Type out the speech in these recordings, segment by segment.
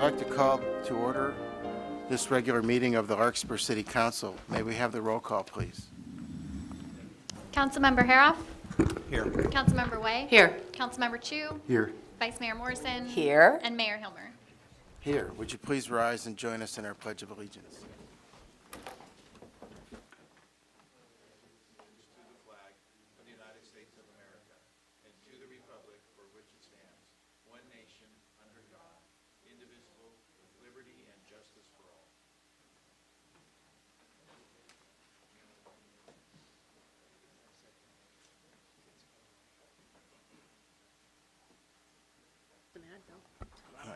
I'd like to call to order this regular meeting of the Larkspur City Council. May we have the roll call, please? Councilmember Haroff? Here. Councilmember Way? Here. Councilmember Chu? Here. Vice Mayor Morrison? Here. And Mayor Hilmer. Here. Would you please rise and join us in our Pledge of Allegiance?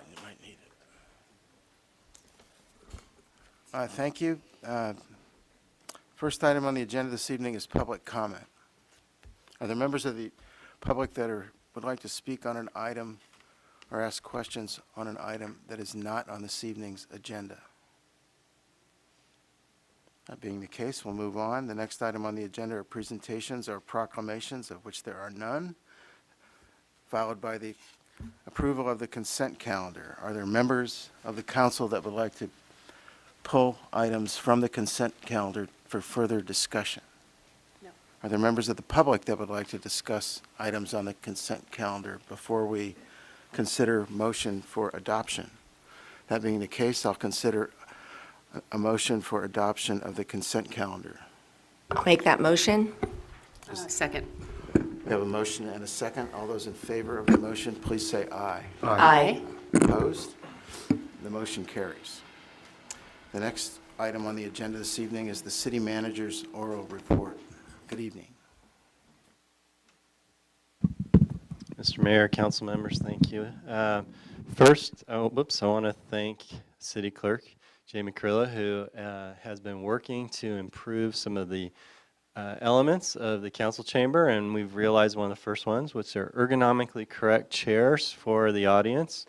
You might need it. Thank you. First item on the agenda this evening is public comment. Are there members of the public that would like to speak on an item or ask questions on an item that is not on this evening's agenda? That being the case, we'll move on. The next item on the agenda are presentations or proclamations, of which there are none, followed by the approval of the consent calendar. Are there members of the council that would like to pull items from the consent calendar for further discussion? No. Are there members of the public that would like to discuss items on the consent calendar before we consider motion for adoption? That being the case, I'll consider a motion for adoption of the consent calendar. I'll make that motion. Second. We have a motion and a second. All those in favor of the motion, please say aye. Aye. Opposed? The motion carries. The next item on the agenda this evening is the city manager's oral report. Good evening. Mr. Mayor, council members, thank you. First, I want to thank City Clerk Jamie Krilla, who has been working to improve some of the elements of the council chamber, and we've realized one of the first ones, which are ergonomically correct chairs for the audience.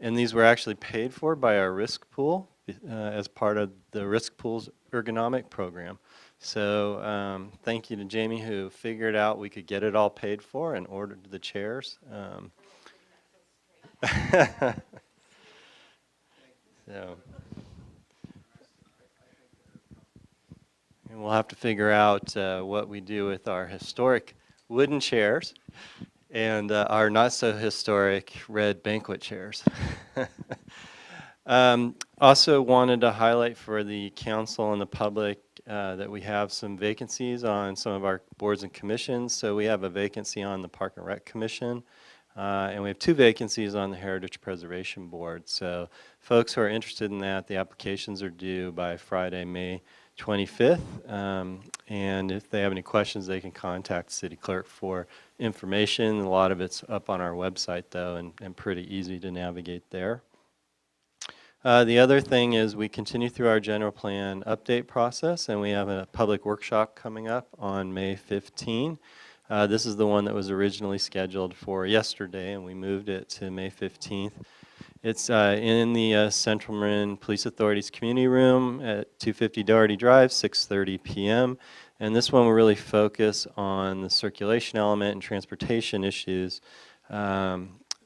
And these were actually paid for by our risk pool as part of the risk pool's ergonomic program. So thank you to Jamie, who figured out we could get it all paid for and ordered the chairs. So. And we'll have to figure out what we do with our historic wooden chairs and our not so historic red banquet chairs. Also wanted to highlight for the council and the public that we have some vacancies on some of our boards and commissions. So we have a vacancy on the Park and Rec Commission, and we have 2 vacancies on the Heritage Preservation Board. So folks who are interested in that, the applications are due by Friday, May 25th, and if they have any questions, they can contact the city clerk for information. A lot of it's up on our website, though, and pretty easy to navigate there. The other thing is we continue through our general plan update process, and we have a public workshop coming up on May 15. This is the one that was originally scheduled for yesterday, and we moved it to May 15th. It's in the Central Marin Police Authority's community room at 250 Doherty Drive, 6:30 p.m. And this one will really focus on the circulation element and transportation issues.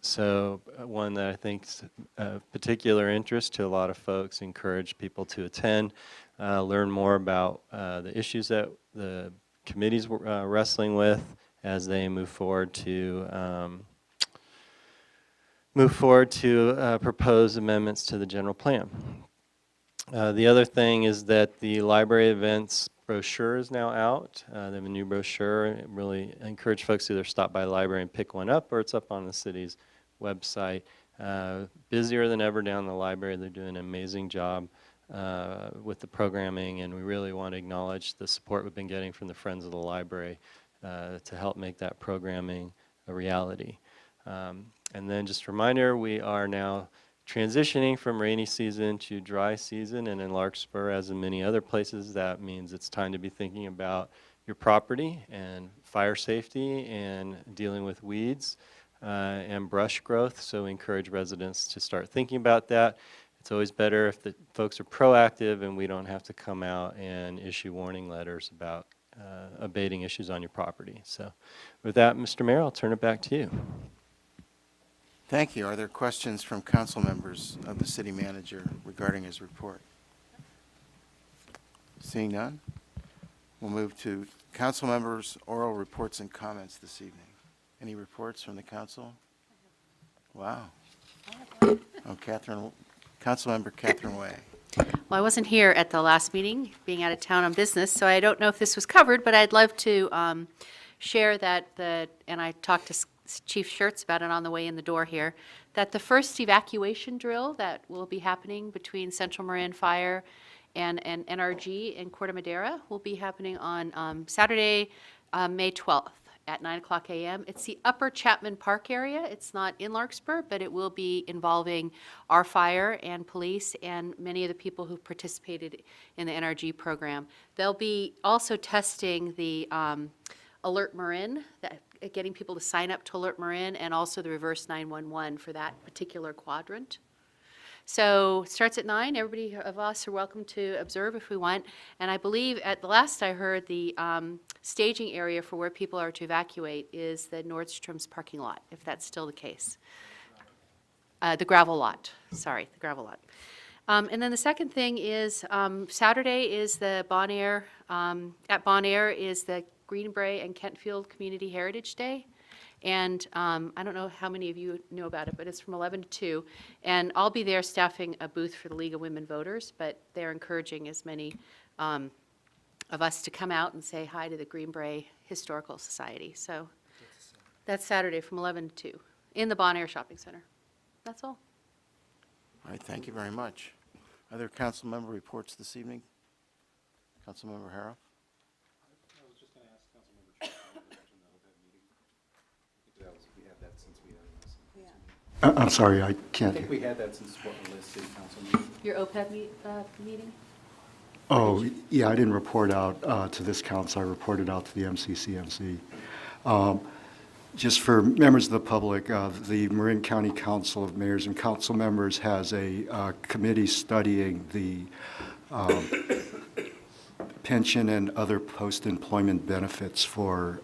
So one that I think is of particular interest to a lot of folks, encourage people to attend, learn more about the issues that the committee's wrestling with as they move forward to propose amendments to the general plan. The other thing is that the library events brochure is now out. They have a new brochure. I really encourage folks to either stop by the library and pick one up, or it's up on the city's website. Busier than ever down in the library. They're doing an amazing job with the programming, and we really want to acknowledge the support we've been getting from the Friends of the Library to help make that programming a reality. And then just a reminder, we are now transitioning from rainy season to dry season, and in Larkspur, as in many other places, that means it's time to be thinking about your property and fire safety and dealing with weeds and brush growth. So we encourage residents to start thinking about that. It's always better if the folks are proactive and we don't have to come out and issue warning letters about abating issues on your property. So with that, Mr. Mayor, I'll turn it back to you. Thank you. Are there questions from council members of the city manager regarding his report? Seeing none, we'll move to council members' oral reports and comments this evening. Any reports from the council? Wow. Oh, Councilmember Catherine Way. Well, I wasn't here at the last meeting, being out of town on business, so I don't know if this was covered, but I'd love to share that and I talked to Chief Schertz about it on the way in the door here, that the first evacuation drill that will be happening between Central Marin Fire and NRG in Corte Madera will be happening on Saturday, May 12th at 9:00 a.m. It's the Upper Chapman Park area. It's not in Larkspur, but it will be involving our fire and police and many of the people who participated in the NRG program. They'll be also testing the Alert Marin, getting people to sign up to Alert Marin, and also the reverse 911 for that particular quadrant. So it starts at 9. Everybody of us are welcome to observe if we want. And I believe at the last I heard, the staging area for where people are to evacuate is the Nordstrom's parking lot, if that's still the case. The gravel lot, sorry, the gravel lot. And then the second thing is Saturday is the Bon Air, at Bon Air is the Greenbrae and Kentfield Community Heritage Day. And I don't know how many of you know about it, but it's from 11 to 2. And I'll be there staffing a booth for the League of Women Voters, but they're encouraging as many of us to come out and say hi to the Greenbrae Historical Society. So that's Saturday from 11 to 2 in the Bon Air Shopping Center. That's all. All right, thank you very much. Other council member reports this evening? Councilmember Harrell? I was just going to ask Councilmember Chapman to mention the OPEB meeting. I think we had that since we had this. I'm sorry, I I can't. think we had that since what the last city council meeting. Your OPEB meeting? Oh, yeah, I didn't report out to this council. I reported out to the MCCMC. Just for members of the public, the Marin County Council of Mayors and Council Members has a committee studying the pension and other post-employment benefits for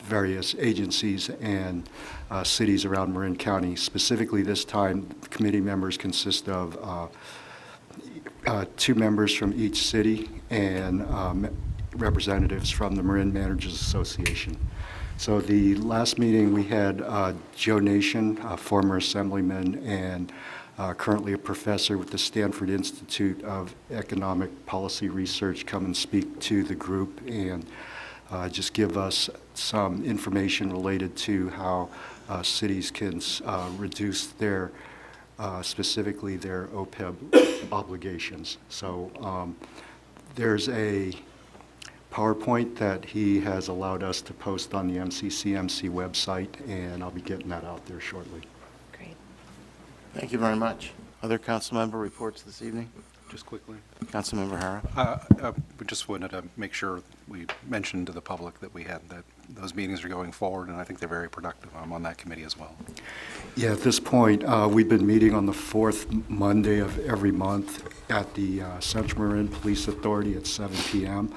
various agencies and cities around Marin County. Specifically this time, the committee members consist of 2 members from each city and representatives from the Marin Managers Association. So the last meeting we had Joe Nation, a former assemblyman and currently a professor with the Stanford Institute of Economic Policy Research, come and speak to the group and just give us some information related to how cities can reduce their, specifically their OPEB obligations. So there's a PowerPoint that he has allowed us to post on the MCCMC website, and I'll be getting that out there shortly. Great. Thank you very much. Other council member reports this evening? Just quickly. Councilmember Harrell? We just wanted to make sure we mentioned to the public that we had that those meetings are going forward, and I think they're very productive. I'm on that committee as well. Yeah, at this point, we've been meeting on the 4th Monday of every month at the Central Marin Police Authority at 7 p.m.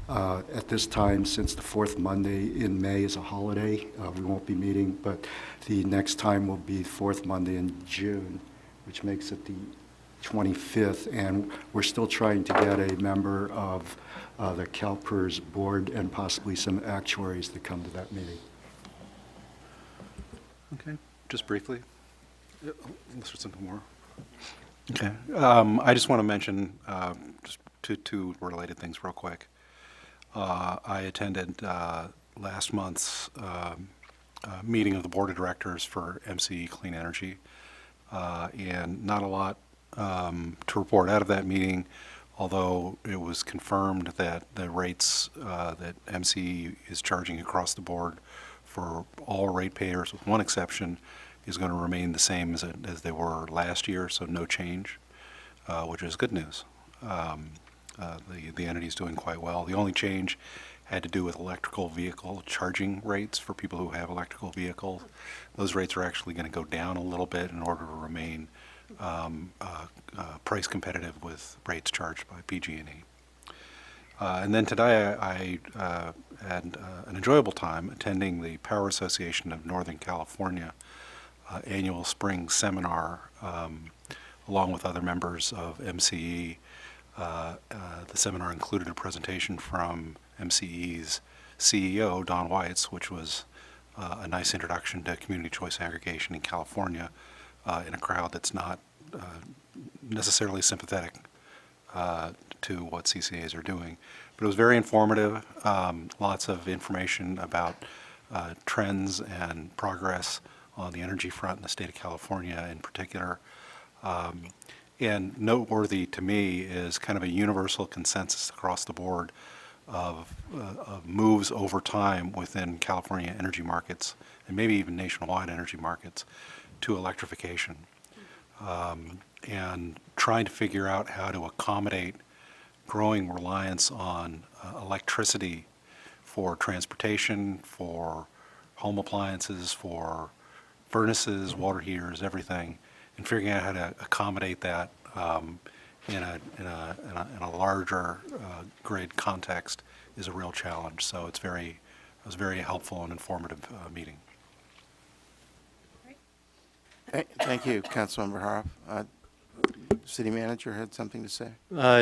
At this time, since the 4th Monday in May is a holiday, we won't be meeting, but the next time will be 4th Monday in June, which makes it the 25th, and we're still trying to get a member of the CalPERS board and possibly some actuaries to come to that meeting. Okay, just briefly, unless there's something more. Okay, I just want to mention just two related things real quick. I attended last month's meeting of the board of directors for MCE Clean Energy, and not a lot to report out of that meeting, although it was confirmed that the rates that MCE is charging across the board for all ratepayers, with one exception, is going to remain the same as they were last year, so no change, which is good news. The entity is doing quite well. The only change had to do with electrical vehicle charging rates for people who have electrical vehicles. Those rates are actually going to go down a little bit in order to remain price competitive with rates charged by PG&E. And then today I had an enjoyable time attending the Power Association of Northern California annual spring seminar, along with other members of MCE. The seminar included a presentation from MCE's CEO, Don Weitz, which was a nice introduction to community choice aggregation in California in a crowd that's not necessarily sympathetic to what CCAs are doing. But it was very informative, lots of information about trends and progress on the energy front in the state of California in particular. And noteworthy to me is kind of a universal consensus across the board of moves over time within California energy markets, and maybe even nationwide energy markets, to electrification. And trying to figure out how to accommodate growing reliance on electricity for transportation, for home appliances, for furnaces, water heaters, everything, and figuring out how to accommodate that in a larger grid context is a real challenge. So it was very helpful and informative meeting. Thank you, Councilmember Harf. City Manager had something to say?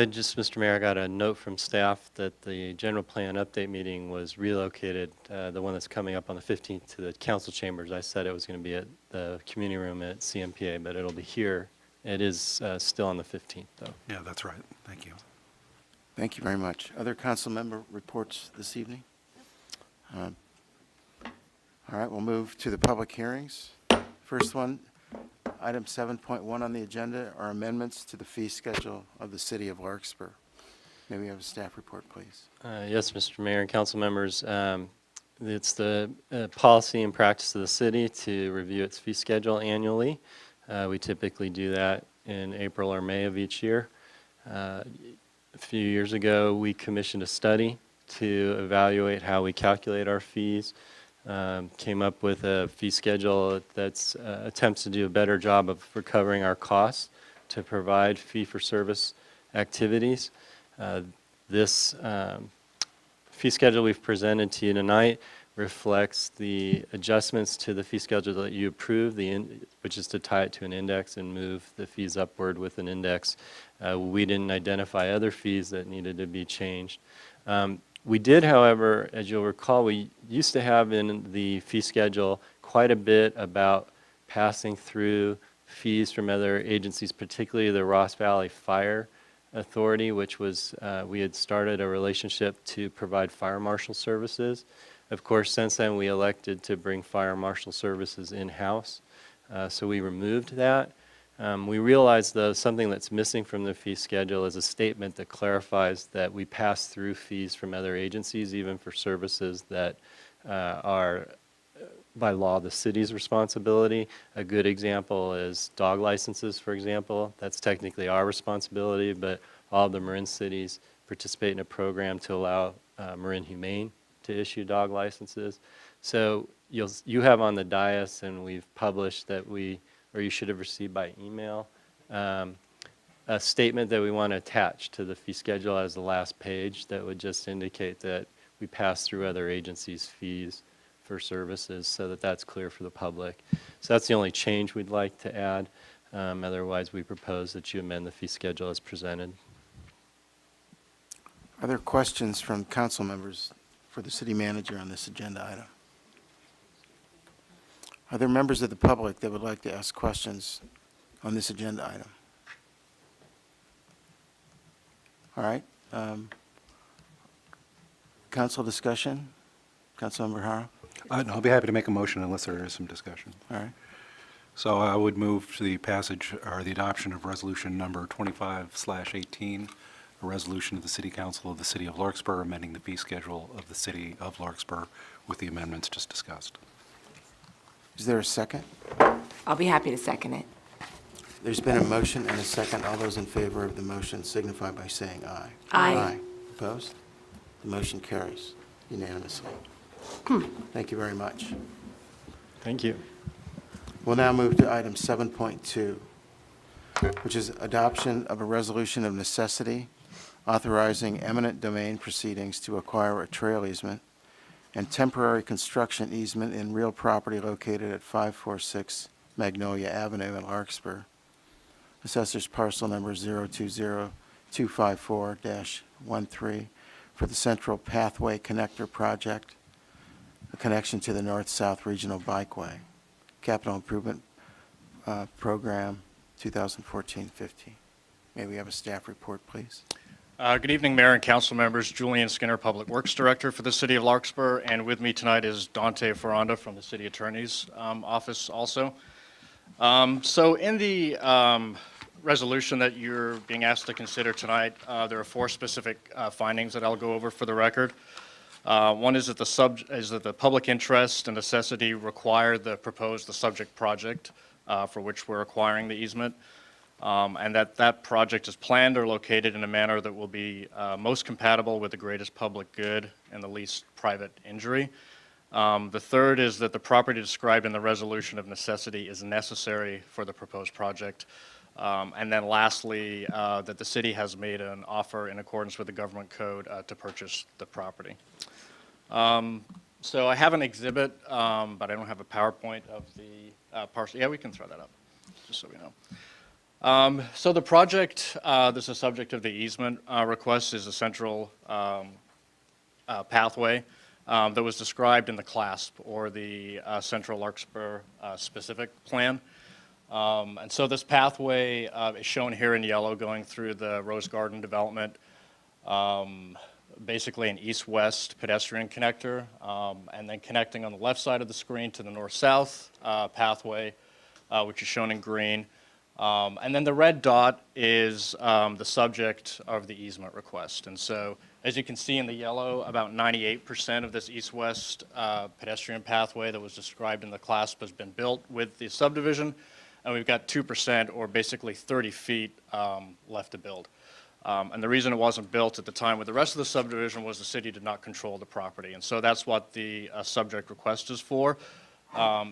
Just, Mr. Mayor, I got a note from staff that the general plan update meeting was relocated, the one that's coming up on the 15th, to the council chambers. I said it was going to be at the community room at CMPA, but it'll be here. It is still on the 15th, though. Yeah, that's right. Thank you. Thank you very much. Other council member reports this evening? All right, we'll move to the public hearings. First one, item 7.1 on the agenda are amendments to the fee schedule of the city of Larkspur. May we have a staff report, please? Yes, Mr. Mayor and council members. It's the policy and practice of the city to review its fee schedule annually. We typically do that in April or May of each year. A few years ago, we commissioned a study to evaluate how we calculate our fees. Came up with a fee schedule that attempts to do a better job of recovering our costs to provide fee-for-service activities. This fee schedule we've presented to you tonight reflects the adjustments to the fee schedule that you approved, which is to tie it to an index and move the fees upward with an index. We didn't identify other fees that needed to be changed. We did, however, as you'll recall, we used to have in the fee schedule quite a bit about passing through fees from other agencies, particularly the Ross Valley Fire Authority, which was, we had started a relationship to provide fire marshal services. Of course, since then, we elected to bring fire marshal services in-house, so we removed that. We realized, though, something that's missing from the fee schedule is a statement that clarifies that we pass through fees from other agencies, even for services that are, by law, the city's responsibility. A good example is dog licenses, for example. That's technically our responsibility, but all of the Marin cities participate in a program to allow Marin Humane to issue dog licenses. So you have on the dais, and we've published that or you should have received by email, a statement that we want to attach to the fee schedule as the last page that would just indicate that we pass through other agencies' fees for services so that that's clear for the public. So that's the only change we'd like to add. Otherwise, we propose that you amend the fee schedule as presented. Are there questions from council members for the city manager on this agenda item? Are there members of the public that would like to ask questions on this agenda item? All right. Council discussion? Councilmember Hara? No, I'll be happy to make a motion unless there is some discussion. All right. So I would move to the passage or the adoption of resolution number 25/18, a resolution of the City Council of the City of Larkspur amending the fee schedule of the City of Larkspur with the amendments just discussed. Is there a second? I'll be happy to second it. There's been a motion and a second. All those in favor of the motion signify by saying aye. Aye. Opposed? The motion carries unanimously. Thank you very much. Thank you. We'll now move to item 7.2, which is adoption of a resolution of necessity authorizing eminent domain proceedings to acquire a trail easement and temporary construction easement in real property located at 546 Magnolia Avenue in Larkspur. Assessors parcel number 020254-13 for the Central Pathway Connector Project, a connection to the North-South Regional Bikeway. Capital Improvement Program 2014-15. May we have a staff report, please? Good evening, Mayor and council members. Julian Skinner, Public Works Director for the City of Larkspur, and with me tonight is Dante Ferranda from the City Attorney's Office also. So in the resolution that you're being asked to consider tonight, there are 4 specific findings that I'll go over for the record. One is that the public interest and necessity require the subject project for which we're acquiring the easement, and that project is planned or located in a manner that will be most compatible with the greatest public good and the least private injury. The third is that the property described in the resolution of necessity is necessary for the proposed project. And then lastly, that the city has made an offer in accordance with the government code to purchase the property. So I have an exhibit, but I don't have a PowerPoint of the parcel. Yeah, we can throw that up, just so we know. So the project, this is a subject of the easement request, is a central pathway that was described in the CLASP, or the Central Larkspur Specific Plan. And so this pathway is shown here in yellow, going through the Rose Garden development, basically an east-west pedestrian connector, and then connecting on the left side of the screen to the north-south pathway, which is shown in green. And then the red dot is the subject of the easement request. And so, as you can see in the yellow, about 98% of this east-west pedestrian pathway that was described in the CLASP has been built with the subdivision, and we've got 2%, or basically 30 feet, left to build. And the reason it wasn't built at the time with the rest of the subdivision was the city did not control the property. And so that's what the subject request is for.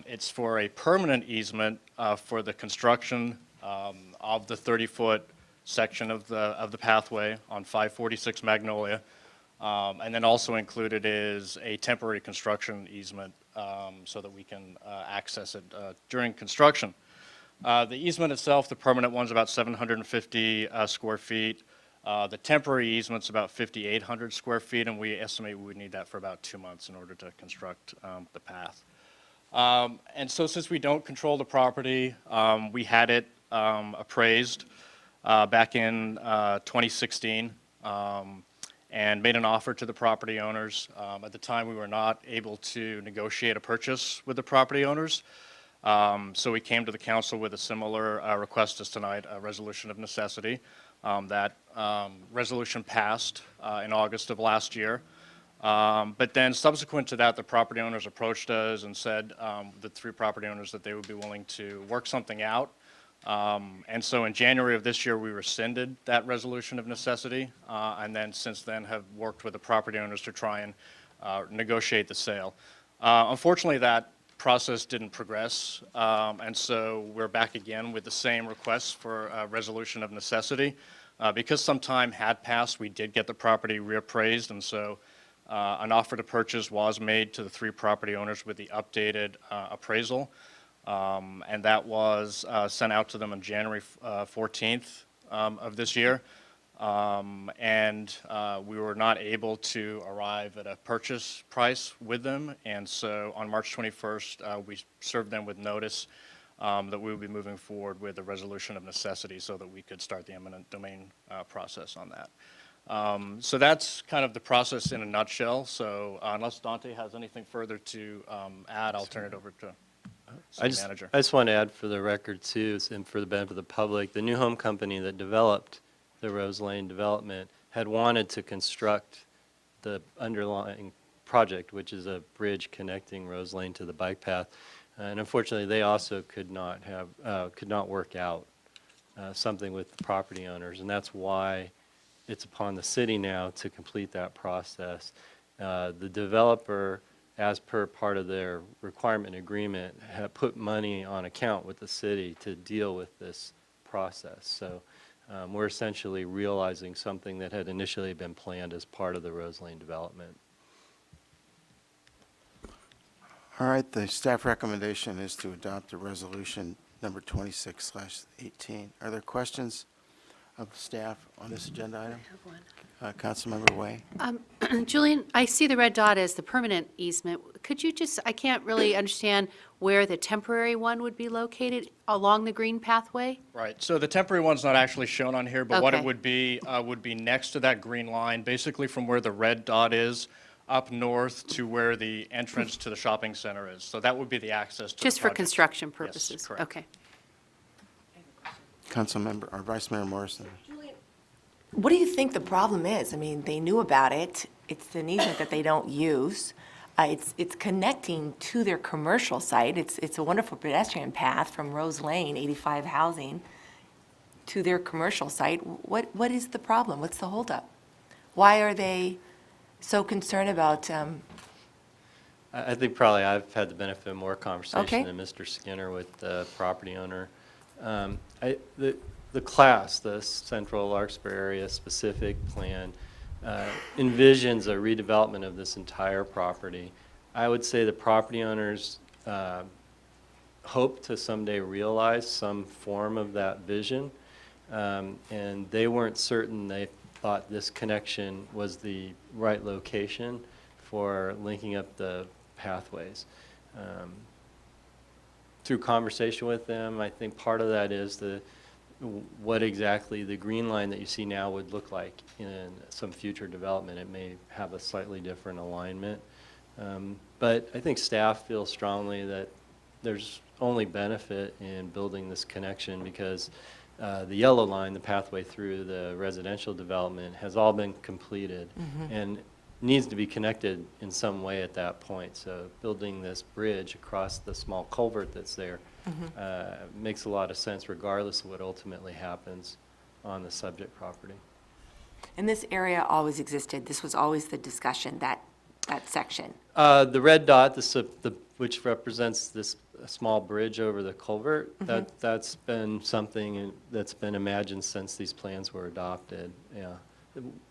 It's for a permanent easement for the construction of the 30-foot section of the pathway on 546 Magnolia. And then also included is a temporary construction easement so that we can access it during construction. The easement itself, the permanent one's about 750 square feet. The temporary easement's about 5,800 square feet, and we estimate we would need that for about 2 months in order to construct the path. And so since we don't control the property, we had it appraised back in 2016 and made an offer to the property owners. At the time, we were not able to negotiate a purchase with the property owners. So we came to the council with a similar request as tonight, a resolution of necessity. That resolution passed in August of last year. But then subsequent to that, the property owners approached us and said, the 3 property owners, that they would be willing to work something out. And so in January of this year, we rescinded that resolution of necessity, and then since then have worked with the property owners to try and negotiate the sale. Unfortunately, that process didn't progress, and so we're back again with the same request for a resolution of necessity. Because some time had passed, we did get the property reappraised, and so an offer to purchase was made to the 3 property owners with the updated appraisal, and that was sent out to them on January 14th of this year. And we were not able to arrive at a purchase price with them, and so on March 21st, we served them with notice that we would be moving forward with a resolution of necessity so that we could start the eminent domain process on that. So that's kind of the process in a nutshell. So unless Dante has anything further to add, I'll turn it over to City Manager. I just want to add for the record too, and for the benefit of the public, the new home company that developed the Rose Lane development had wanted to construct the underlying project, which is a bridge connecting Rose Lane to the bike path. And unfortunately, they also could not work out something with the property owners, and that's why it's upon the city now to complete that process. The developer, as per part of their requirement agreement, had put money on account with the city to deal with this process. So we're essentially realizing something that had initially been planned as part of the Rose Lane development. All right, the staff recommendation is to adopt a resolution number 26/18. Are there questions of staff on this agenda item? Councilmember Way? Julian, I see the red dot as the permanent easement. Could you just, I can't really understand where the temporary one would be located along the green pathway? Right, so the temporary one's not actually shown on here, but what it Okay. would be next to that green line, basically from where the red dot is, up north to where the entrance to the shopping center is. So that would be the access to the Just for project. construction purposes? correct. Okay. Councilmember, or Vice Mayor Morrison? What do you think the problem is? I mean, they knew about it. It's an easement that they don't use. It's connecting to their commercial site. It's a wonderful pedestrian path from Rose Lane, 85 Housing, to their commercial site. What is the problem? What's the holdup? Why are they so concerned about, I think probably I've had the benefit of more conversation Okay. than Mr. Skinner with the property owner. The class, the Central Larkspur Area Specific Plan, envisions a redevelopment of this entire property. I would say the property owners hope to someday realize some form of that vision, and they weren't certain. They thought this connection was the right location for linking up the pathways. Through conversation with them, I think part of that is what exactly the green line that you see now would look like in some future development. It may have a slightly different alignment. But I think staff feels strongly that there's only benefit in building this connection because the yellow line, the pathway through the residential development, has all been completed and needs to be connected in some way at that point. So building this bridge across the small culvert that's there makes a lot of sense regardless of what ultimately happens on the subject property. and this area always existed? This was always the discussion, that section? The red dot, which represents this small bridge over the culvert, that's been something that's been imagined since these plans were adopted, yeah.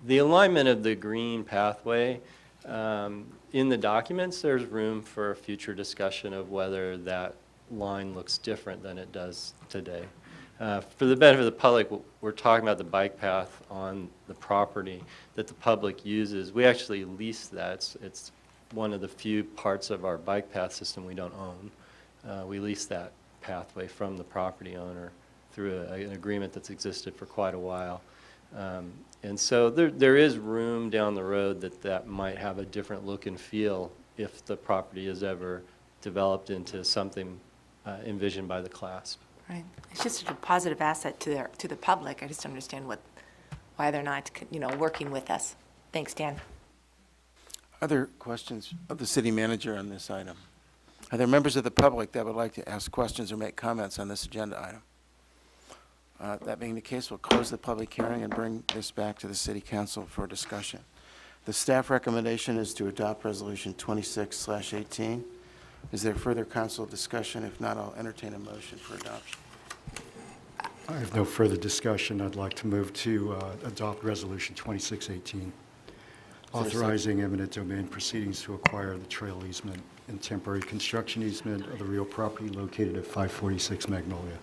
The alignment of the green pathway, in the documents, there's room for a future discussion of whether that line looks different than it does today. For the benefit of the public, we're talking about the bike path on the property that the public uses. We actually lease that. It's one of the few parts of our bike path system we don't own. We lease that pathway from the property owner through an agreement that's existed for quite a while. And so there is room down the road that might have a different look and feel if the property is ever developed into something envisioned by the CLASP. Right. It's just a positive asset to the public. I just don't understand why they're not, working with us. Thanks, Dan. Other questions of the city manager on this item? Are there members of the public that would like to ask questions or make comments on this agenda item? That being the case, we'll close the public hearing and bring this back to the city council for discussion. The staff recommendation is to adopt resolution 26/18. Is there further council discussion? If not, I'll entertain a motion for adoption. I have no further discussion. I'd like to move to adopt Resolution 2618, authorizing eminent domain proceedings to acquire the trail easement and temporary construction easement of the real property located at 546 Magnolia.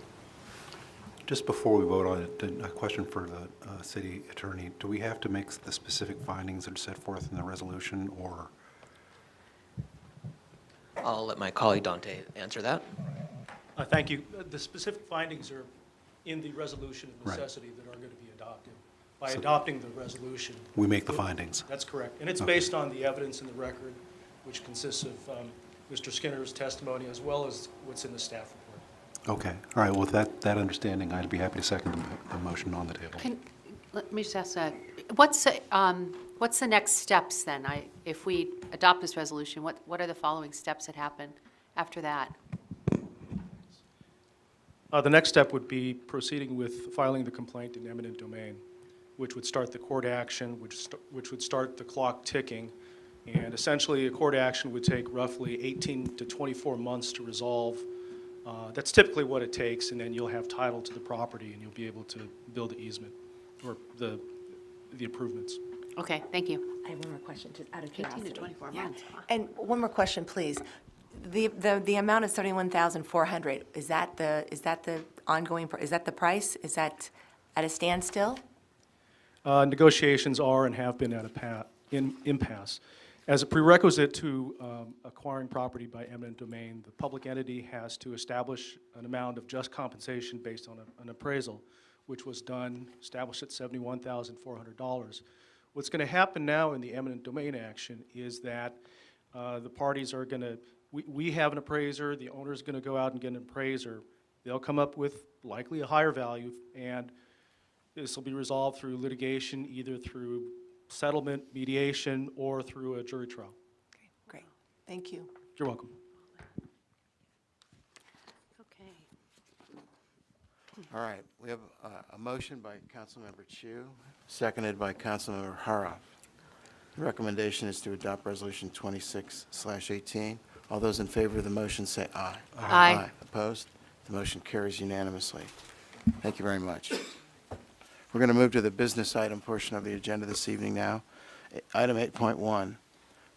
Just before we vote on it, a question for the city attorney. Do we have to make the specific findings that are set forth in the resolution, or? I'll let my colleague Dante answer that. Thank you. The specific findings are in the resolution of Right. necessity that are going to be adopted. By adopting the resolution. We make the findings. That's correct. And it's Okay. based on the evidence in the record, which consists of Mr. Skinner's testimony as well as what's in the staff report. Okay, all right, well, with that understanding, I'd be happy to second the motion on the table. Let me just ask that. What's the next steps then? If we adopt this resolution, what are the following steps that happen after that? The next step would be proceeding with filing the complaint in eminent domain, which would start the court action, which would start the clock ticking. And essentially, a court action would take roughly 18 to 24 months to resolve. That's typically what it takes, and then you'll have title to the property, and you'll be able to build the easement, or the improvements. Okay, thank you. I have one more question, just out of 18 to curiosity. 24 Yeah. months, huh? And one more question, please. The amount of 71,400, is that the ongoing, is that the price? Is that at a standstill? Negotiations are and have been at an impasse. As a prerequisite to acquiring property by eminent domain, the public entity has to establish an amount of just compensation based on an appraisal, which was done, established at $71,400. What's going to happen now in the eminent domain action is that the parties are going to, we have an appraiser, the owner's going to go out and get an appraiser. They'll come up with likely a higher value, and this will be resolved through litigation, either through settlement, mediation, or through a jury trial. Okay, great. Thank you. You're welcome. Okay. All right, we have a motion by Councilmember Chu, seconded by Councilmember Haroff. The recommendation is to adopt Resolution 26/18. All those in favor of the motion say aye. Aye. Opposed? The motion carries unanimously. Thank you very much. We're going to move to the business item portion of the agenda this evening now. Item 8.1,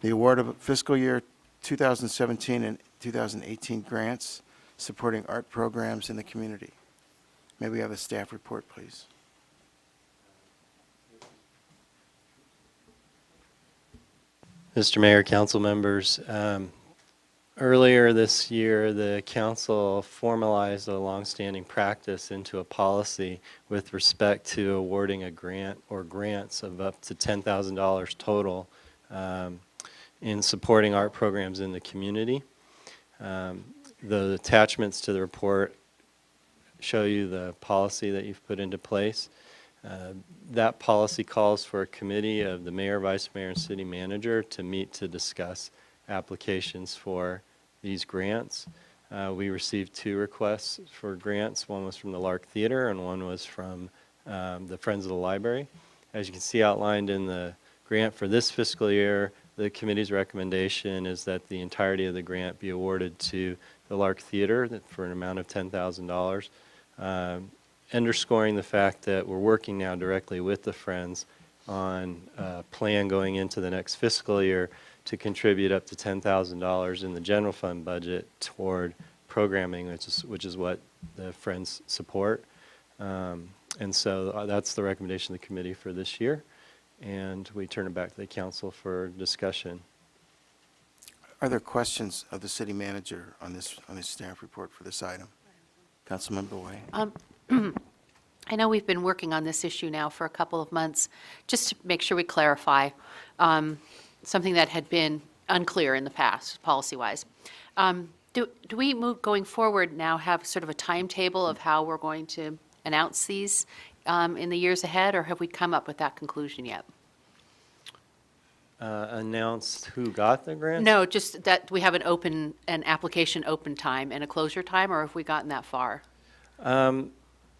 the award of fiscal year 2017 and 2018 grants supporting art programs in the community. May we have a staff report, please? Mr. Mayor, council members, earlier this year, the council formalized a longstanding practice into a policy with respect to awarding a grant or grants of up to $10,000 total in supporting art programs in the community. The attachments to the report show you the policy that you've put into place. That policy calls for a committee of the mayor, vice mayor, and city manager to meet to discuss applications for these grants. We received 2 requests for grants. One was from the Lark Theater and one was from the Friends of the Library. As you can see outlined in the grant for this fiscal year, the committee's recommendation is that the entirety of the grant be awarded to the Lark Theater for an amount of $10,000. Underscoring the fact that we're working now directly with the Friends on a plan going into the next fiscal year to contribute up to $10,000 in the general fund budget toward programming, which is what the Friends support. And so that's the recommendation of the committee for this year, and we turn it back to the council for discussion. Are there questions of the city manager on this staff report for this item? Councilmember Way. I know we've been working on this issue now for a couple of months, just to make sure we clarify something that had been unclear in the past, policy-wise. Do we move going forward now have sort of a timetable of how we're going to announce these in the years ahead, or have we come up with that conclusion yet? Announced who got the grant? No, just that we have an application open time and a closure time, or have we gotten that far?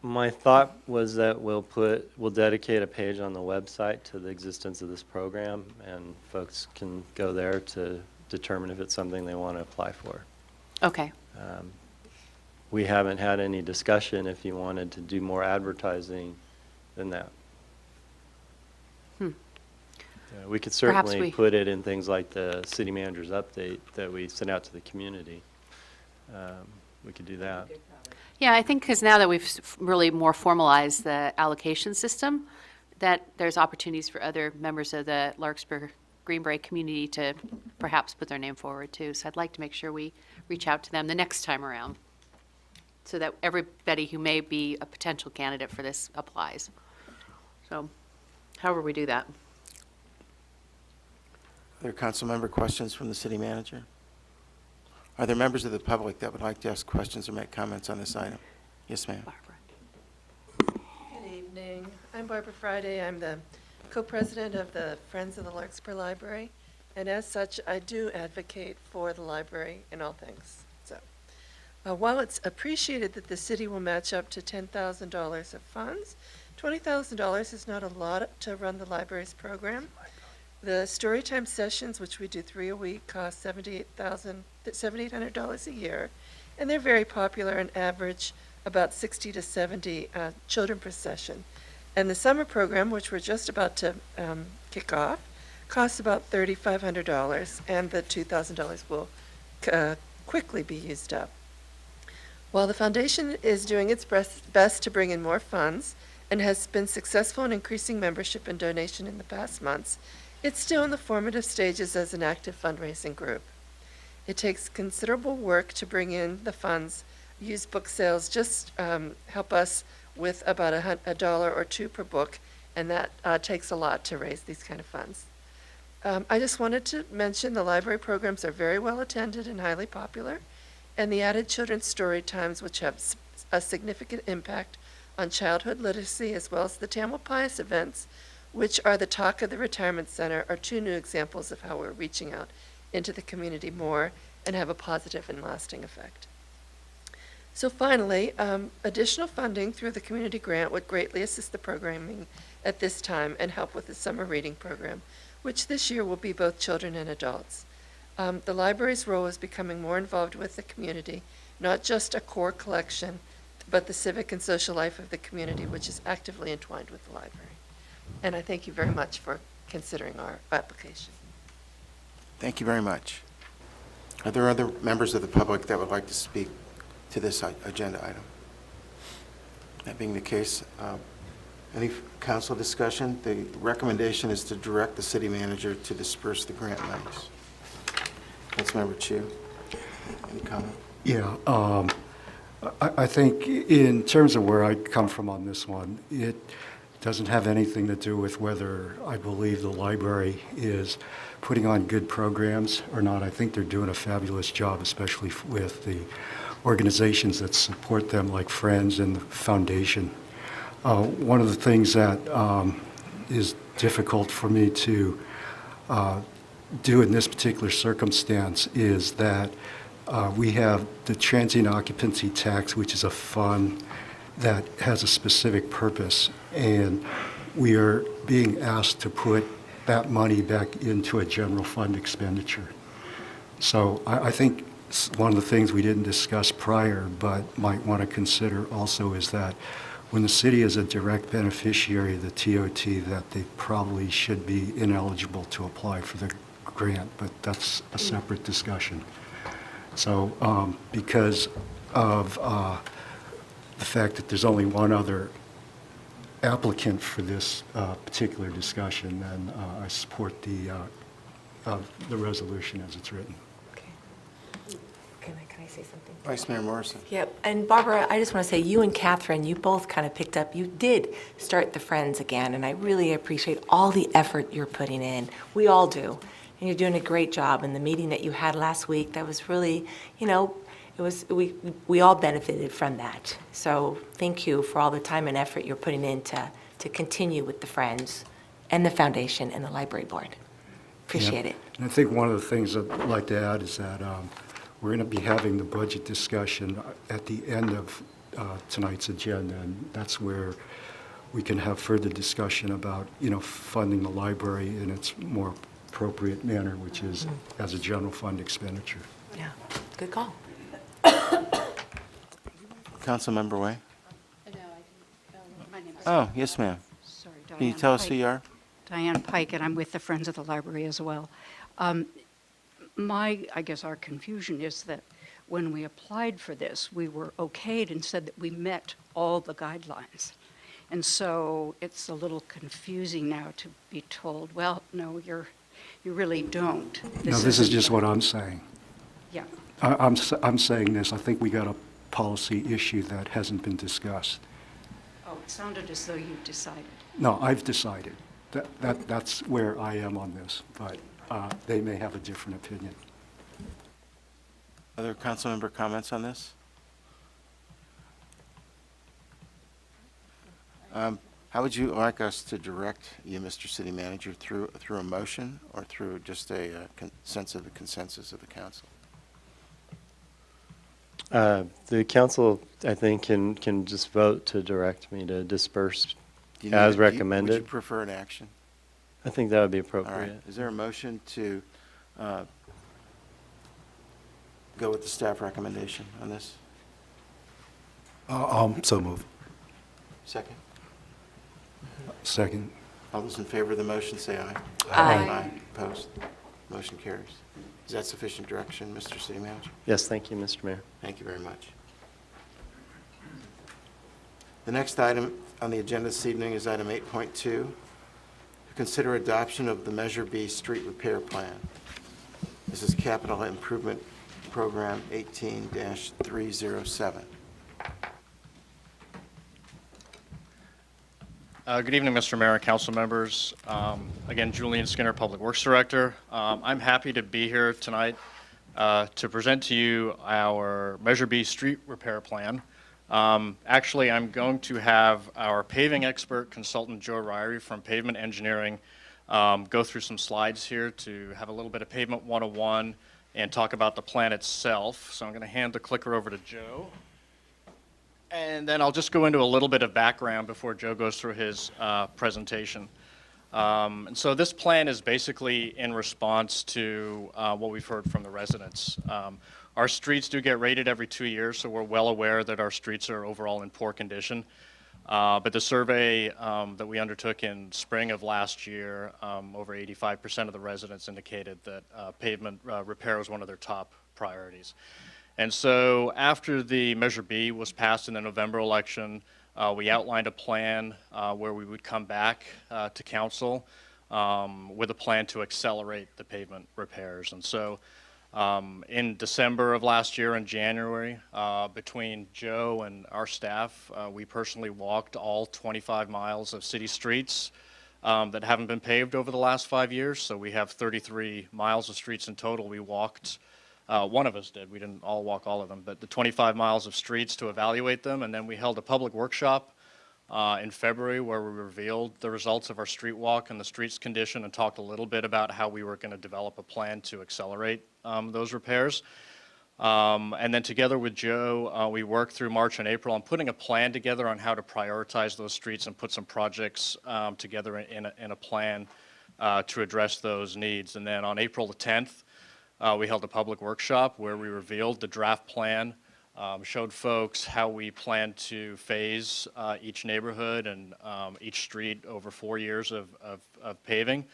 My thought was that we'll dedicate a page on the website to the existence of this program, and folks can go there to determine if it's something they want to apply for. Okay. We haven't had any discussion if you wanted to do more advertising than that. We could certainly put it in things like the city manager's update that we sent out to the community. We could do that. Yeah, I think because now that we've really more formalized the allocation system, that there's opportunities for other members of the Larkspur Greenbrae community to perhaps put their name forward too. So I'd like to make sure we reach out to them the next time around so that everybody who may be a potential candidate for this applies. So however we do that. Are there council member questions from the city manager? Are there members of the public that would like to ask questions or make comments on this item? Yes, ma'am. Barbara. Good evening. I'm Barbara Friday. I'm the co-president of the Friends of the Larkspur Library, and as such, I do advocate for the library in all things. So, while it's appreciated that the city will match up to $10,000 of funds, $20,000 is not a lot to run the library's program. The Storytime sessions, which we do 3 a week, cost $7,800 a year, and they're very popular and average about 60 to 70 children per session. And the summer program, which we're just about to kick off, costs about $3,500, and the $2,000 will quickly be used up. While the foundation is doing its best to bring in more funds and has been successful in increasing membership and donation in the past months, it's still in the formative stages as an active fundraising group. It takes considerable work to bring in the funds. Used book sales just help us with about $1 or $2 per book, and that takes a lot to raise these kind of funds. I just wanted to mention the library programs are very well attended and highly popular, and the added children's story times, which have a significant impact on childhood literacy, as well as the Tamalpais events, which are the talk of the retirement center, are two new examples of how we're reaching out into the community more and have a positive and lasting effect. So finally, additional funding through the community grant would greatly assist the programming at this time and help with the summer reading program, which this year will be both children and adults. The library's role is becoming more involved with the community, not just a core collection, but the civic and social life of the community, which is actively entwined with the library. And I thank you very much for considering our application. Thank you very much. Are there other members of the public that would like to speak to this agenda item? That being the case, any council discussion? The recommendation is to direct the city manager to disperse the grant monies. Councilmember Chu, any comment? Yeah, I think in terms of where I come from on this one, it doesn't have anything to do with whether I believe the library is putting on good programs or not. I think they're doing a fabulous job, especially with the organizations that support them, like Friends and the Foundation. One of the things that is difficult for me to do in this particular circumstance is that we have the transient occupancy tax, which is a fund that has a specific purpose, and we are being asked to put that money back into a general fund expenditure. So I think one of the things we didn't discuss prior but might want to consider also is that when the city is a direct beneficiary of the TOT, that they probably should be ineligible to apply for the grant, but that's a separate discussion. So because of the fact that there's only one other applicant for this particular discussion, then I support the resolution as it's written. Okay. Can I say something? Vice Mayor Morrison. Yep, and Barbara, I just want to say, you and Catherine, you both kind of picked up, you did start the Friends again, and I really appreciate all the effort you're putting in. We all do, and you're doing a great job. And the meeting that you had last week, that was really, you know, it was, we all benefited from that. So thank you for all the time and effort you're putting in to continue with the Friends and the Foundation and the Library Board. Appreciate it. And I think one of the things I'd like to add is that we're going to be having the budget discussion at the end of tonight's agenda, and that's where we can have further discussion about, you know, funding the library in its more appropriate manner, which is as a general fund expenditure. Yeah, good call. Councilmember Way? My name is, Oh, yes, ma'am. sorry, Can you Diane tell us Pike. who you are? Diane Pike, and I'm with the Friends of the Library as well. I guess our confusion is that when we applied for this, we were okayed and said that we met all the guidelines. And so it's a little confusing now to be told, well, no, you really don't. No, this is just what I'm saying. Yeah. I'm saying this, I think we got a policy issue that hasn't been discussed. Oh, it sounded as though you decided. No, I've decided. That's where I am on this, but they may have a different opinion. Other council member comments on this? How would you like us to direct you, Mr. City Manager, through a motion or through just a sense of the consensus of the council? The council, I think, can just vote to direct me to disperse Do you need as Would recommended. you prefer an action? I think that would be All right. appropriate. Is there a motion to go with the staff recommendation on this? So move. Second? Second. All those in favor of the motion, say aye. Aye. Opposed? Motion carries. Is that sufficient direction, Mr. City Manager? Yes, thank you, Mr. Mayor. Thank you very much. The next item on the agenda this evening is item 8.2, to consider adoption of the Measure B Street Repair Plan. This is Capital Improvement Program 18-307. Good evening, Mr. Mayor and council members. Again, Julian Skinner, Public Works Director. I'm happy to be here tonight to present to you our Measure B Street Repair Plan. Actually, I'm going to have our paving expert consultant, Joe Ryrie from Pavement Engineering, go through some slides here to have a little bit of Pavement 101 and talk about the plan itself. So I'm going to hand the clicker over to Joe. And then I'll just go into a little bit of background before Joe goes through his presentation. And so this plan is basically in response to what we've heard from the residents. Our streets do get rated every 2 years, so we're well aware that our streets are overall in poor condition. But the survey that we undertook in spring of last year, over 85% of the residents indicated that pavement repair was one of their top priorities. And so after the Measure B was passed in the November election, we outlined a plan where we would come back to council with a plan to accelerate the pavement repairs. And so in December of last year and January, between Joe and our staff, we personally walked all 25 miles of city streets that haven't been paved over the last 5 years. So we have 33 miles of streets in total. We walked, one of us did, we didn't all walk all of them, but the 25 miles of streets to evaluate them. And then we held a public workshop in February where we revealed the results of our street walk and the streets condition and talked a little bit about how we were going to develop a plan to accelerate those repairs. And then together with Joe, we worked through March and April on putting a plan together on how to prioritize those streets and put some projects together in a plan to address those needs. And then on April the 10th, we held a public workshop where we revealed the draft plan, showed folks how we plan to phase each neighborhood and each street over 4 years of paving.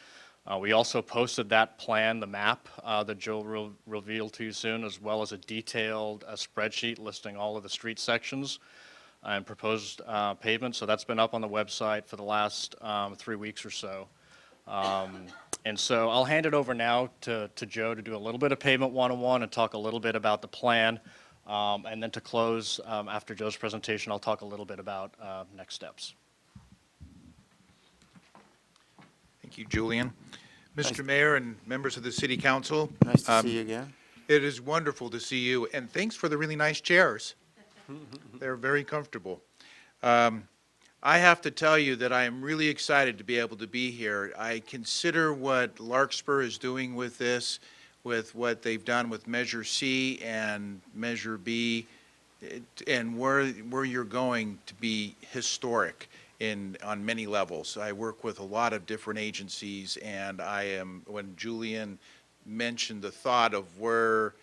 We also posted that plan, the map that Joe will reveal to you soon, as well as a detailed spreadsheet listing all of the street sections and proposed pavement. So that's been up on the website for the last 3 weeks or so. And so I'll hand it over now to Joe to do a little bit of Pavement 101 and talk a little bit about the plan. And then to close, after Joe's presentation, I'll talk a little bit about next steps. Thank you, Julian. Mr. Mayor and members of the City Council. Nice to see you again. It is wonderful to see you, and thanks for the really nice chairs. They're very comfortable. I have to tell you that I am really excited to be able to be here. I consider what Larkspur is doing with this, with what they've done with Measure C and Measure B, and where you're going to be historic on many levels. I work with a lot of different agencies, and when Julian mentioned the thought of where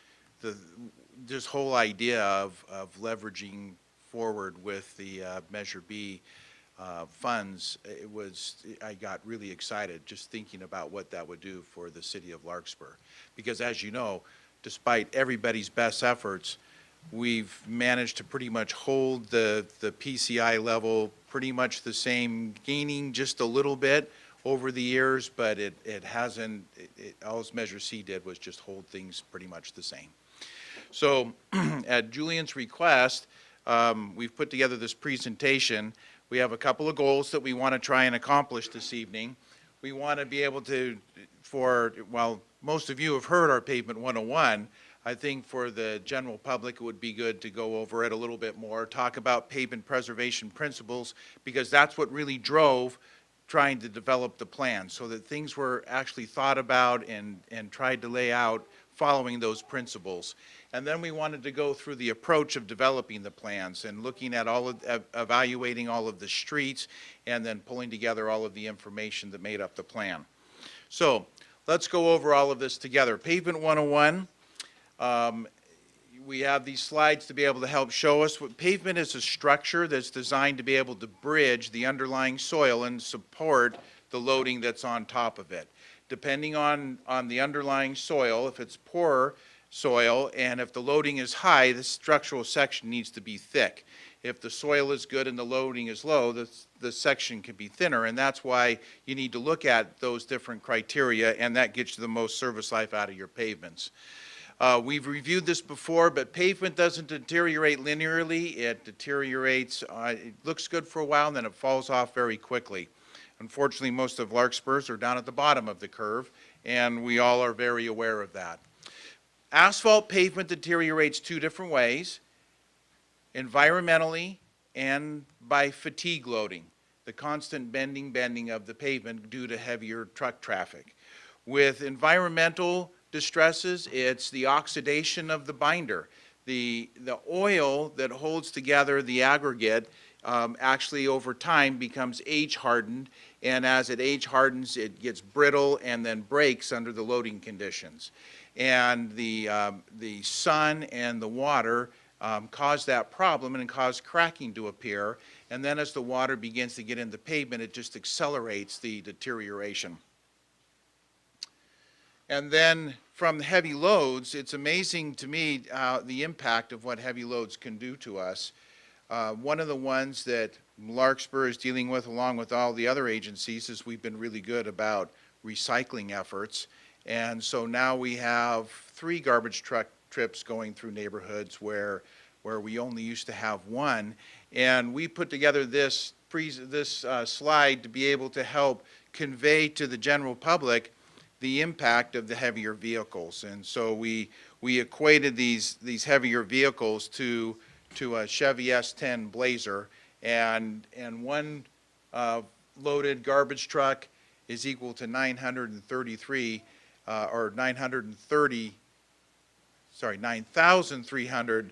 this whole idea of leveraging forward with the Measure B funds, I got really excited just thinking about what that would do for the city of Larkspur. Because as you know, despite everybody's best efforts, we've managed to pretty much hold the PCI level pretty much the same, gaining just a little bit over the years, but it hasn't, all Measure C did was just hold things pretty much the same. So at Julian's request, we've put together this presentation. We have a couple of goals that we want to try and accomplish this evening. We want to be able to, well, most of you have heard our Pavement 101. I think for the general public, it would be good to go over it a little bit more, talk about pavement preservation principles, because that's what really drove trying to develop the plan, so that things were actually thought about and tried to lay out following those principles. And then we wanted to go through the approach of developing the plans and looking at evaluating all of the streets and then pulling together all of the information that made up the plan. So let's go over all of this together. Pavement 101. We have these slides to be able to help show us what pavement is. A structure that's designed to be able to bridge the underlying soil and support the loading that's on top of it. depending on the underlying soil, if it's poor soil, and if the loading is high, the structural section needs to be thick. If the soil is good and the loading is low, the section can be thinner, and that's why you need to look at those different criteria, and that gets you the most service life out of your pavements. We've reviewed this before, but pavement doesn't deteriorate linearly. It deteriorates, it looks good for a while, and then it falls off very quickly. Unfortunately, most of Larkspurs are down at the bottom of the curve, and we all are very aware of that. Asphalt pavement deteriorates two different ways: environmentally and by fatigue loading, the constant bending of the pavement due to heavier truck traffic. With environmental distresses, it's the oxidation of the binder. The oil that holds together the aggregate actually over time becomes age-hardened, and as it age-hardens, it gets brittle and then breaks under the loading conditions. And the sun and the water cause that problem and cause cracking to appear, and then as the water begins to get in the pavement, it just accelerates the deterioration. And then from heavy loads, it's amazing to me the impact of what heavy loads can do to us. One of the ones that Larkspur is dealing with, along with all the other agencies, is we've been really good about recycling efforts. And so now we have 3 garbage truck trips going through neighborhoods where we only used to have 1. And we put together this slide to be able to help convey to the general public the impact of the heavier vehicles. And so we equated these heavier vehicles to a Chevy S10 Blazer, and one loaded garbage truck is equal to 9,300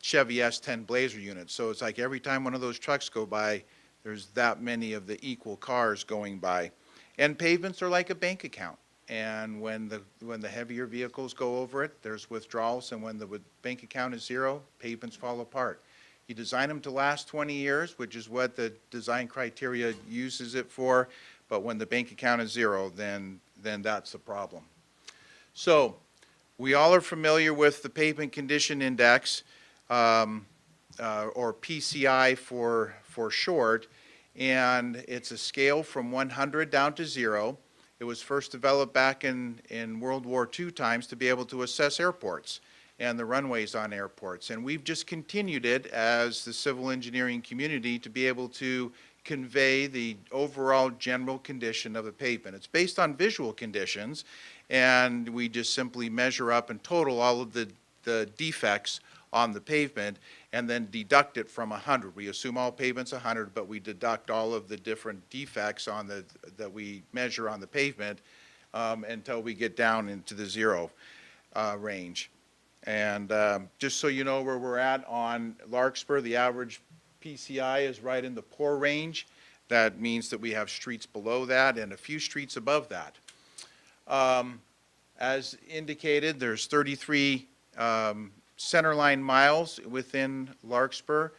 Chevy S10 Blazer units. So it's like every time one of those trucks go by, there's that many of the equal cars going by. And pavements are like a bank account. And when the heavier vehicles go over it, there's withdrawals, and when the bank account is zero, pavements fall apart. You design them to last 20 years, which is what the design criteria uses it for, but when the bank account is zero, then that's the problem. So we all are familiar with the Pavement Condition Index, or PCI for short, and it's a scale from 100 down to 0. It was first developed back in World War II times to be able to assess airports and the runways on airports. And we've just continued it as the civil engineering community to be able to convey the overall general condition of the pavement. It's based on visual conditions, and we just simply measure up and total all of the defects on the pavement and then deduct it from 100. We assume all pavements 100, but we deduct all of the different defects that we measure on the pavement until we get down into the 0 range. And just so you know where we're at on Larkspur, the average PCI is right in the poor range. That means that we have streets below that and a few streets above that. As indicated, there's 33 centerline miles within Larkspur.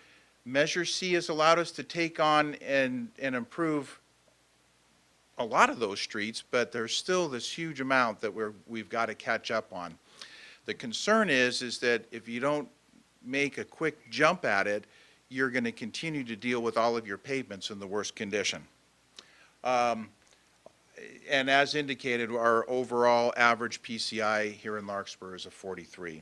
Measure C has allowed us to take on and improve a lot of those streets, but there's still this huge amount that we've got to catch up on. The concern is that if you don't make a quick jump at it, you're going to continue to deal with all of your pavements in the worst condition. And as indicated, our overall average PCI here in Larkspur is a 43.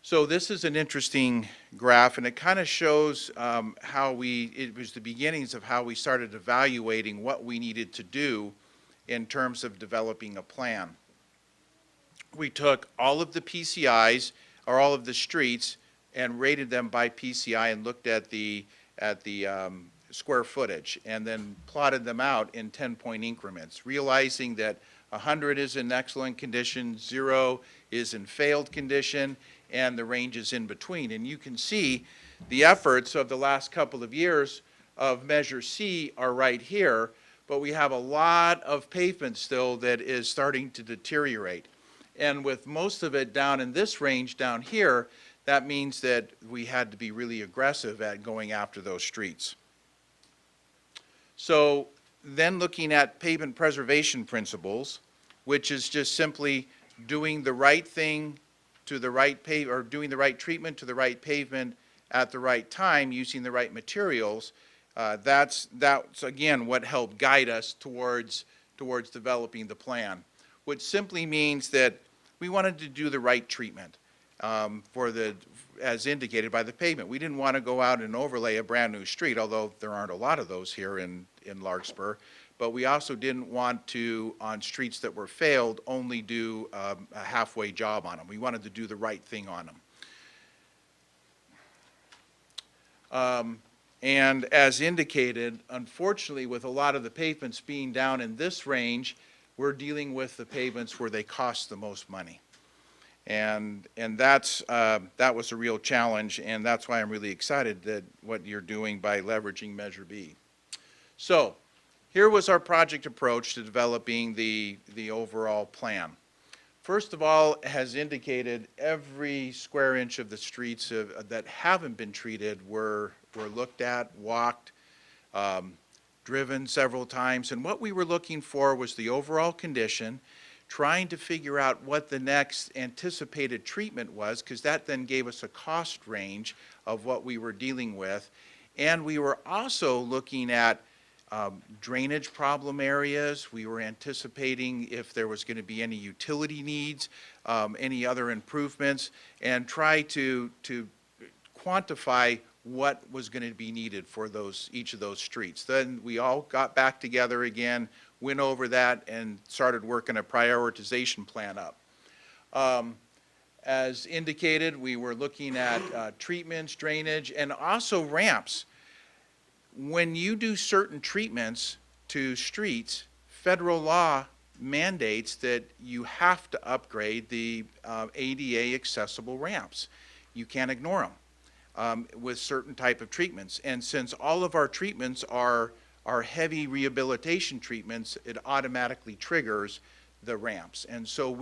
So this is an interesting graph, and it kind of shows how it was the beginnings of how we started evaluating what we needed to do in terms of developing a plan. We took all of the PCIs, or all of the streets, and rated them by PCI and looked at the square footage, and then plotted them out in 10-point increments, realizing that 100 is in excellent condition, 0 is in failed condition, and the range is in between. And you can see the efforts of the last couple of years of Measure C are right here, but we have a lot of pavement still that is starting to deteriorate. And with most of it down in this range down here, that means that we had to be really aggressive at going after those streets. So then looking at pavement preservation principles, which is just simply doing the right thing to the right or doing the right treatment to the right pavement at the right time, using the right materials. That's again what helped guide us towards developing the plan, which simply means that we wanted to do the right treatment as indicated by the pavement. We didn't want to go out and overlay a brand new street, although there aren't a lot of those here in Larkspur. But we also didn't want to, on streets that were failed, only do a halfway job on them. We wanted to do the right thing on them. And as indicated, unfortunately, with a lot of the pavements being down in this range, we're dealing with the pavements where they cost the most money. And that was a real challenge, and that's why I'm really excited that what you're doing by leveraging Measure B. So here was our project approach to developing the overall plan. First of all, as indicated, every square inch of the streets that haven't been treated were looked at, walked, driven several times, and what we were looking for was the overall condition, trying to figure out what the next anticipated treatment was, because that then gave us a cost range of what we were dealing with. And we were also looking at drainage problem areas. We were anticipating if there was going to be any utility needs, any other improvements, and try to quantify what was going to be needed for each of those streets. Then we all got back together again, went over that, and started working a prioritization plan up. As indicated, we were looking at treatments, drainage, and also ramps. When you do certain treatments to streets, federal law mandates that you have to upgrade the ADA accessible ramps. You can't ignore them with certain type of treatments. And since all of our treatments are heavy rehabilitation treatments, it automatically triggers the ramps. And so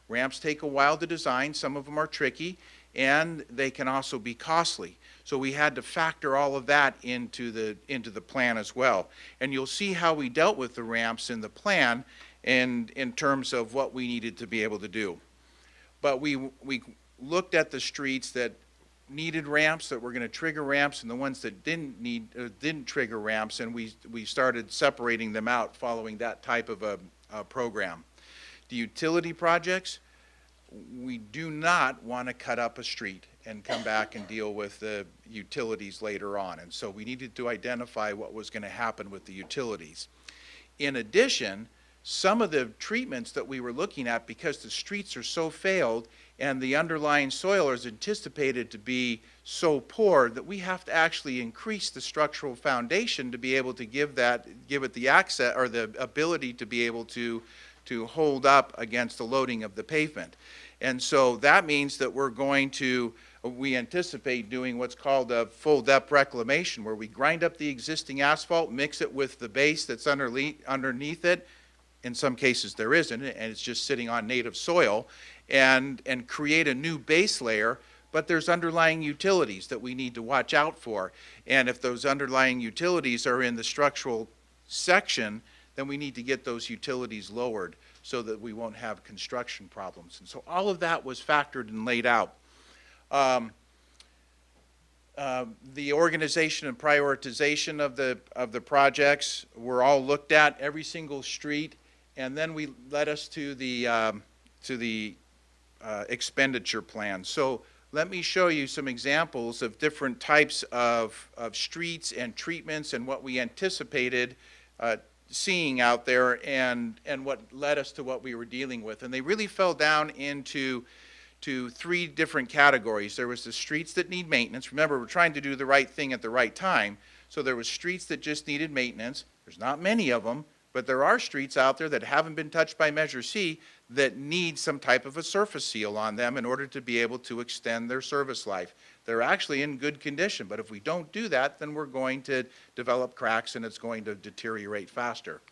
ramps take a while to design. Some of them are tricky, and they can also be costly. So we had to factor all of that into the plan as well. And you'll see how we dealt with the ramps in the plan and in terms of what we needed to be able to do. But we looked at the streets that needed ramps, that were going to trigger ramps, and the ones that didn't trigger ramps, and we started separating them out following that type of a program. The utility projects, we do not want to cut up a street and come back and deal with the utilities later on. And so we needed to identify what was going to happen with the utilities. In addition, some of the treatments that we were looking at, because the streets are so failed and the underlying soil is anticipated to be so poor, that we have to actually increase the structural foundation to be able to give it the access or the ability to be able to hold up against the loading of the pavement. And so that means that we anticipate doing what's called a full depth reclamation, where we grind up the existing asphalt, mix it with the base that's underneath it. In some cases there isn't, and it's just sitting on native soil, and create a new base layer. But there's underlying utilities that we need to watch out for. And if those underlying utilities are in the structural section, then we need to get those utilities lowered so that we won't have construction problems. And so all of that was factored and laid out. The organization and prioritization of the projects were all looked at, every single street, and then we led us to the expenditure plan. So let me show you some examples of different types of streets and treatments and what we anticipated seeing out there, and what led us to what we were dealing with. And they really fell down into three different categories. There was the streets that need maintenance. Remember, we're trying to do the right thing at the right time. So there was streets that just needed maintenance. There's not many of them, but there are streets out there that haven't been touched by Measure C that need some type of a surface seal on them in order to be able to extend their service life. They're actually in good condition, but if we don't do that, then we're going to develop cracks and it's going to deteriorate faster.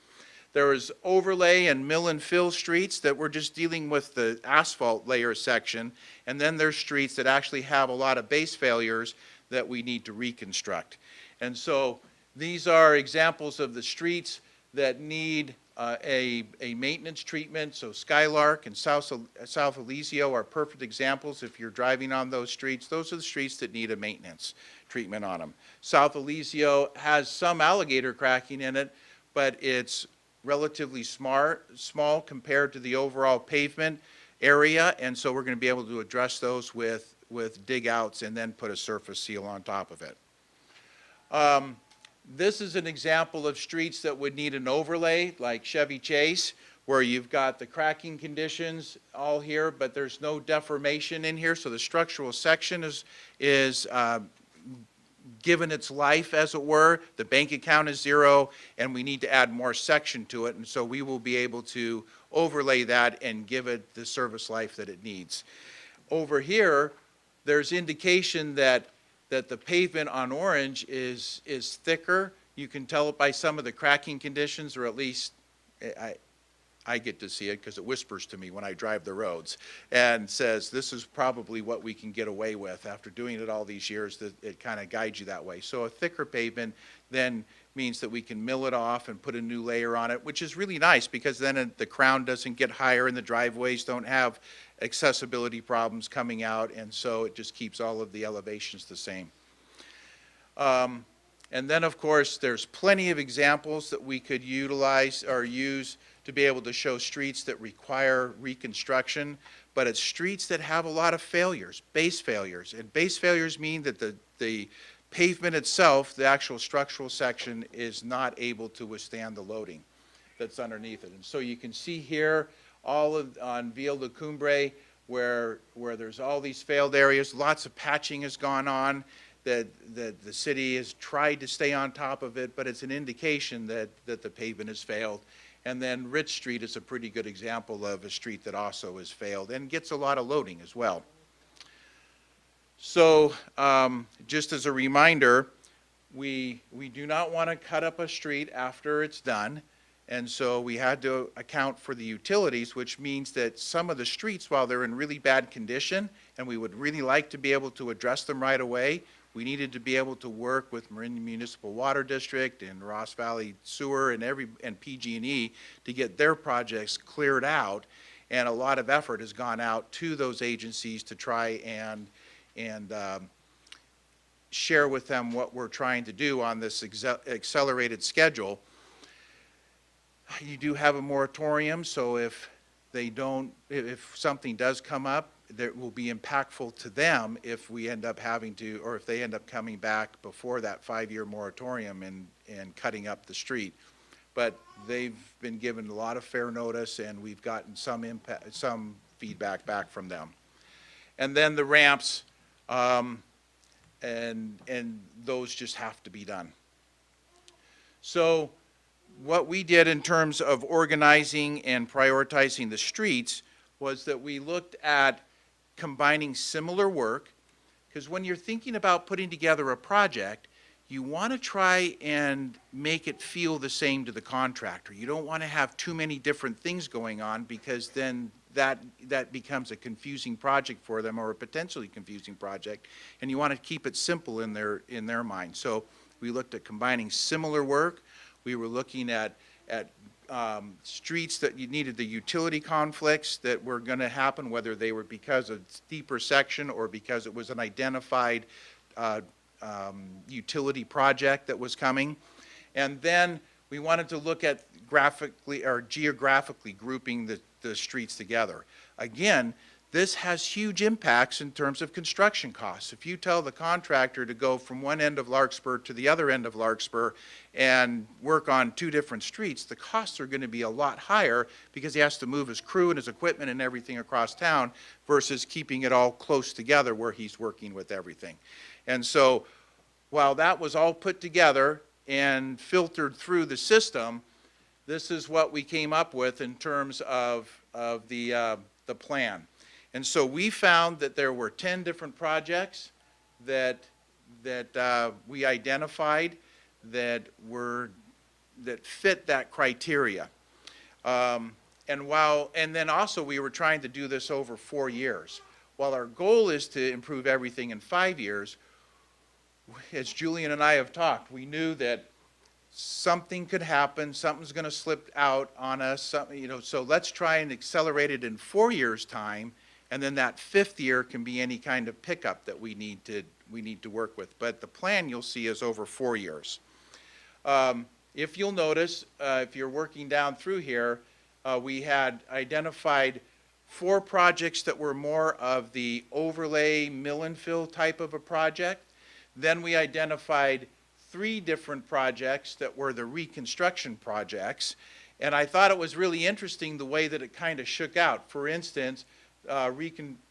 There was overlay and mill and fill streets that were just dealing with the asphalt layer section, and then there's streets that actually have a lot of base failures that we need to reconstruct. And so these are examples of the streets that need a maintenance treatment. So Skylark and South Elysia are perfect examples. If you're driving on those streets, those are the streets that need a maintenance treatment on them. South Elysia has some alligator cracking in it, but it's relatively small compared to the overall pavement area, and so we're going to be able to address those with dig outs and then put a surface seal on top of it. This is an example of streets that would need an overlay, like Chevy Chase, where you've got the cracking conditions all here, but there's no deformation in here, so the structural section is given its life, as it were. The bank account is 0, and we need to add more section to it, and so we will be able to overlay that and give it the service life that it needs. Over here, there's indication that the pavement on Orange is thicker. You can tell it by some of the cracking conditions, or at least I get to see it because it whispers to me when I drive the roads and says, this is probably what we can get away with. After doing it all these years, that it kind of guides you that way. So a thicker pavement then means that we can mill it off and put a new layer on it, which is really nice because then the crown doesn't get higher and the driveways don't have accessibility problems coming out, and so it just keeps all of the elevations the same. And then, of course, there's plenty of examples that we could utilize or use to be able to show streets that require reconstruction, but it's streets that have a lot of failures, base failures. And base failures mean that the pavement itself, the actual structural section, is not able to withstand the loading that's underneath it. And so you can see here on Ville de Cumbre where there's all these failed areas, lots of patching has gone on, that the city has tried to stay on top of it, but it's an indication that the pavement has failed. And then Rich Street is a pretty good example of a street that also has failed and gets a lot of loading as well. So just as a reminder, we do not want to cut up a street after it's done. And so we had to account for the utilities, which means that some of the streets, while they're in really bad condition, and we would really like to be able to address them right away, we needed to be able to work with Marin Municipal Water District and Ross Valley Sewer and PG&E to get their projects cleared out. And a lot of effort has gone out to those agencies to try and share with them what we're trying to do on this accelerated schedule. You do have a moratorium, so if something does come up, that will be impactful to them if we end up having to, or if they end up coming back before that 5-year moratorium and cutting up the street. But they've been given a lot of fair notice, and we've gotten some feedback back from them. And then the ramps, and those just have to be done. So what we did in terms of organizing and prioritizing the streets was that we looked at combining similar work, because when you're thinking about putting together a project, you want to try and make it feel the same to the contractor. You don't want to have too many different things going on, because then that becomes a confusing project for them, or a potentially confusing project, and you want to keep it simple in their mind. So we looked at combining similar work. We were looking at streets that you needed the utility conflicts that were going to happen, whether they were because of steeper section or because it was an identified utility project that was coming. And then we wanted to look at graphically or geographically grouping the streets together. Again, this has huge impacts in terms of construction costs. If you tell the contractor to go from one end of Larkspur to the other end of Larkspur and work on 2 different streets, the costs are going to be a lot higher because he has to move his crew and his equipment and everything across town versus keeping it all close together where he's working with everything. And so while that was all put together and filtered through the system, this is what we came up with in terms of the plan. And so we found that there were 10 different projects that we identified that fit that criteria. And then also we were trying to do this over 4 years. While our goal is to improve everything in 5 years, as Julian and I have talked, we knew that something could happen, something's going to slip out on us, something, you know, so let's try and accelerate it in 4 years' time, and then that 5th year can be any kind of pickup that we need to work with. But the plan you'll see is over 4 years. If you'll notice, if you're working down through here, we had identified 4 projects that were more of the overlay mill and fill type of a project. Then we identified 3 different projects that were the reconstruction projects. And I thought it was really interesting the way that it kind of shook out. For instance,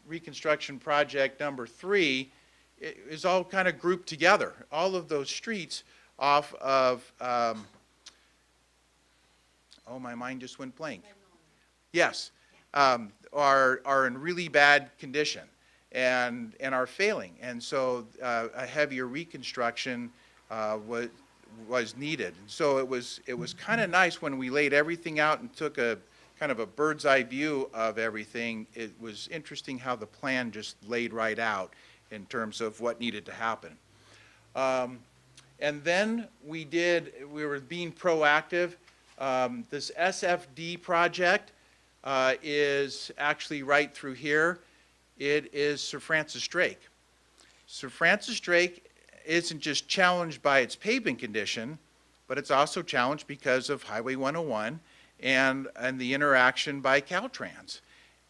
reconstruction project number 3 is all kind of grouped together. All of those streets off of, oh, my mind just went blank. Yes, are in really bad condition and are failing. And so a heavier reconstruction was needed. And so it was kind of nice when we laid everything out and took a kind of a bird's eye view of everything. It was interesting how the plan just laid right out in terms of what needed to happen. And then we were being proactive. This SFD project is actually right through here. It is Sir Francis Drake. Sir Francis Drake isn't just challenged by its pavement condition, but it's also challenged because of Highway 101 and the interaction by Caltrans.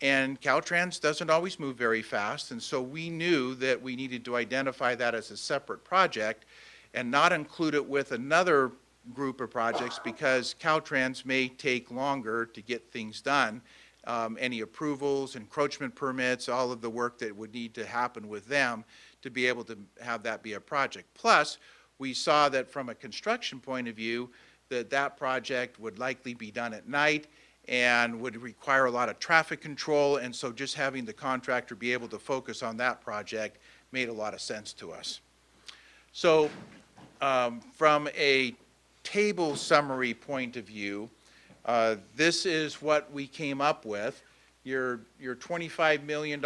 And Caltrans doesn't always move very fast, and so we knew that we needed to identify that as a separate project and not include it with another group of projects because Caltrans may take longer to get things done. Any approvals, encroachment permits, all of the work that would need to happen with them to be able to have that be a project. Plus, we saw that from a construction point of view, that project would likely be done at night and would require a lot of traffic control, and so just having the contractor be able to focus on that project made a lot of sense to us. So from a table summary point of view, this is what we came up with. Your $25 million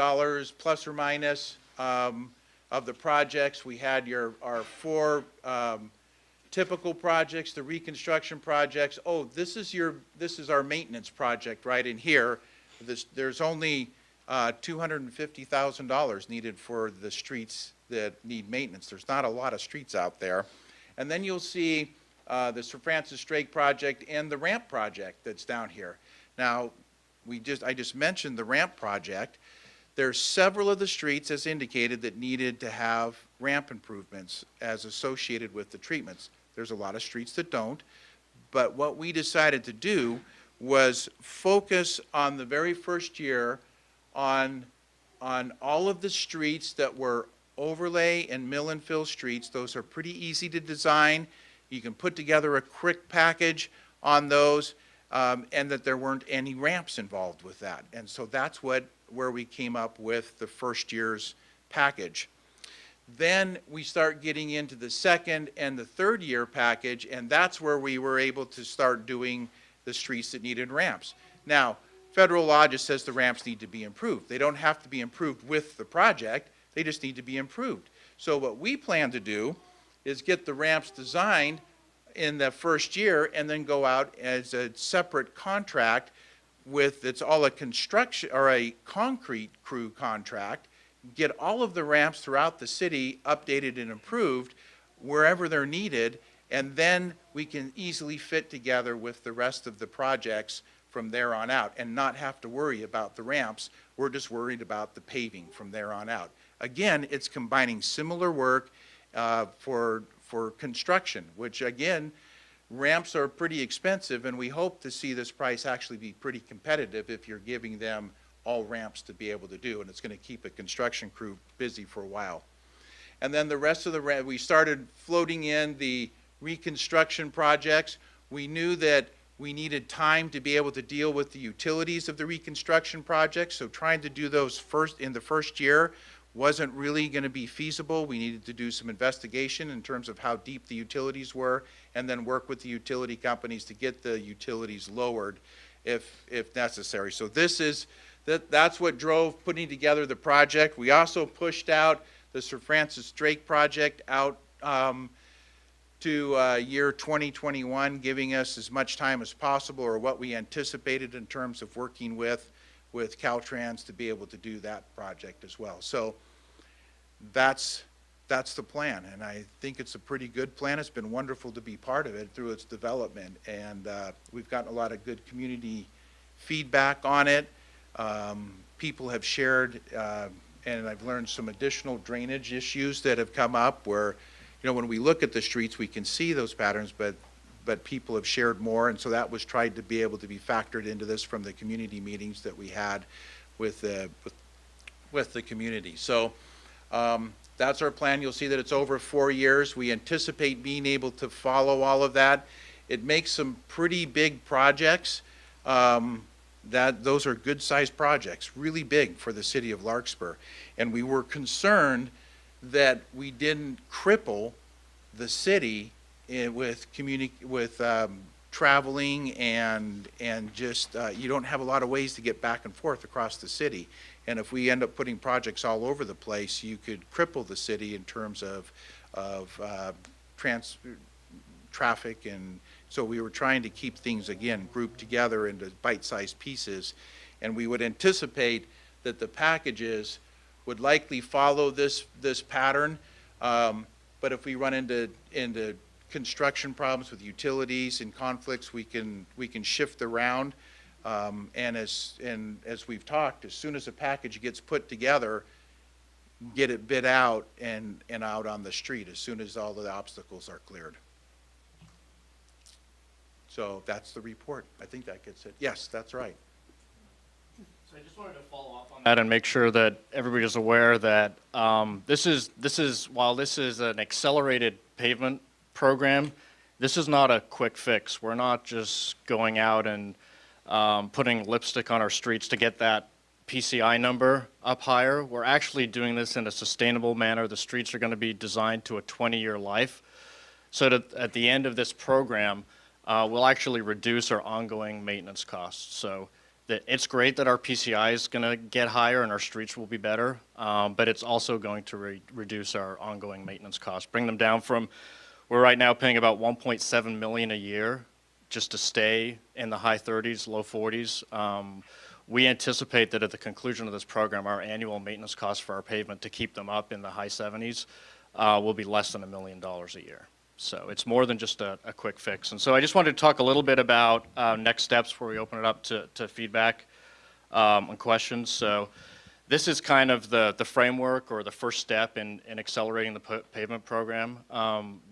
plus or minus of the projects. We had our 4 typical projects, the reconstruction projects. Oh, this is our maintenance project right in here. There's only $250,000 needed for the streets that need maintenance. There's not a lot of streets out there. And then you'll see the Sir Francis Drake project and the ramp project that's down here. Now, I just mentioned the ramp project. There's several of the streets, as indicated, that needed to have ramp improvements as associated with the treatments. There's a lot of streets that don't, but what we decided to do was focus on the very first year on all of the streets that were overlay and mill and fill streets. Those are pretty easy to design. You can put together a quick package on those, and that there weren't any ramps involved with that. And so that's where we came up with the first year's package. Then we start getting into the second and the third year package, and that's where we were able to start doing the streets that needed ramps. Now, federal law just says the ramps need to be improved. They don't have to be improved with the project, they just need to be improved. So what we plan to do is get the ramps designed in the first year and then go out as a separate contract it's all a construction or a concrete crew contract, get all of the ramps throughout the city updated and improved wherever they're needed, and then we can easily fit together with the rest of the projects from there on out and not have to worry about the ramps. We're just worried about the paving from there on out. Again, it's combining similar work for construction, which again, ramps are pretty expensive, and we hope to see this price actually be pretty competitive if you're giving them all ramps to be able to do, and it's going to keep a construction crew busy for a while. And then the rest of we started floating in the reconstruction projects. We knew that we needed time to be able to deal with the utilities of the reconstruction projects, so trying to do those in the first year wasn't really going to be feasible. We needed to do some investigation in terms of how deep the utilities were, and then work with the utility companies to get the utilities lowered if necessary. So that's what drove putting together the project. We also pushed out the Sir Francis Drake project out to year 2021, giving us as much time as possible, or what we anticipated in terms of working with Caltrans to be able to do that project as well. So that's the plan, and I think it's a pretty good plan. It's been wonderful to be part of it through its development, and we've gotten a lot of good community feedback on it. People have shared, and I've learned some additional drainage issues that have come up where, you know, when we look at the streets, we can see those patterns, but people have shared more, and so that was tried to be able to be factored into this from the community meetings that we had with the community. So that's our plan. You'll see that it's over 4 years. We anticipate being able to follow all of that. It makes some pretty big projects. Those are good-sized projects, really big for the city of Larkspur. And we were concerned that we didn't cripple the city with traveling and just you don't have a lot of ways to get back and forth across the city. And if we end up putting projects all over the place, you could cripple the city in terms of traffic. And so we were trying to keep things, again, grouped together into bite-sized pieces. And we would anticipate that the packages would likely follow this pattern. But if we run into construction problems with utilities and conflicts, we can shift around. And as we've talked, as soon as a package gets put together, get it bid out and out on the street as soon as all the obstacles are cleared. So that's the report. I think that gets it. Yes, that's right. So I just wanted to follow up on that and make sure that everybody is aware that this is while this is an accelerated pavement program, this is not a quick fix. We're not just going out and putting lipstick on our streets to get that PCI number up higher. We're actually doing this in a sustainable manner. The streets are going to be designed to a 20-year life, so that at the end of this program, we'll actually reduce our ongoing maintenance costs. So it's great that our PCI is going to get higher and our streets will be better, but it's also going to reduce our ongoing maintenance costs, bring them down from, we're right now paying about $1.7 million a year just to stay in the high 30s, low 40s. We anticipate that at the conclusion of this program, our annual maintenance costs for our pavement to keep them up in the high 70s will be less than $1 million a year. So it's more than just a quick fix. And so I just wanted to talk a little bit about next steps before we open it up to feedback and questions. So this is kind of the framework or the first step in accelerating the pavement program.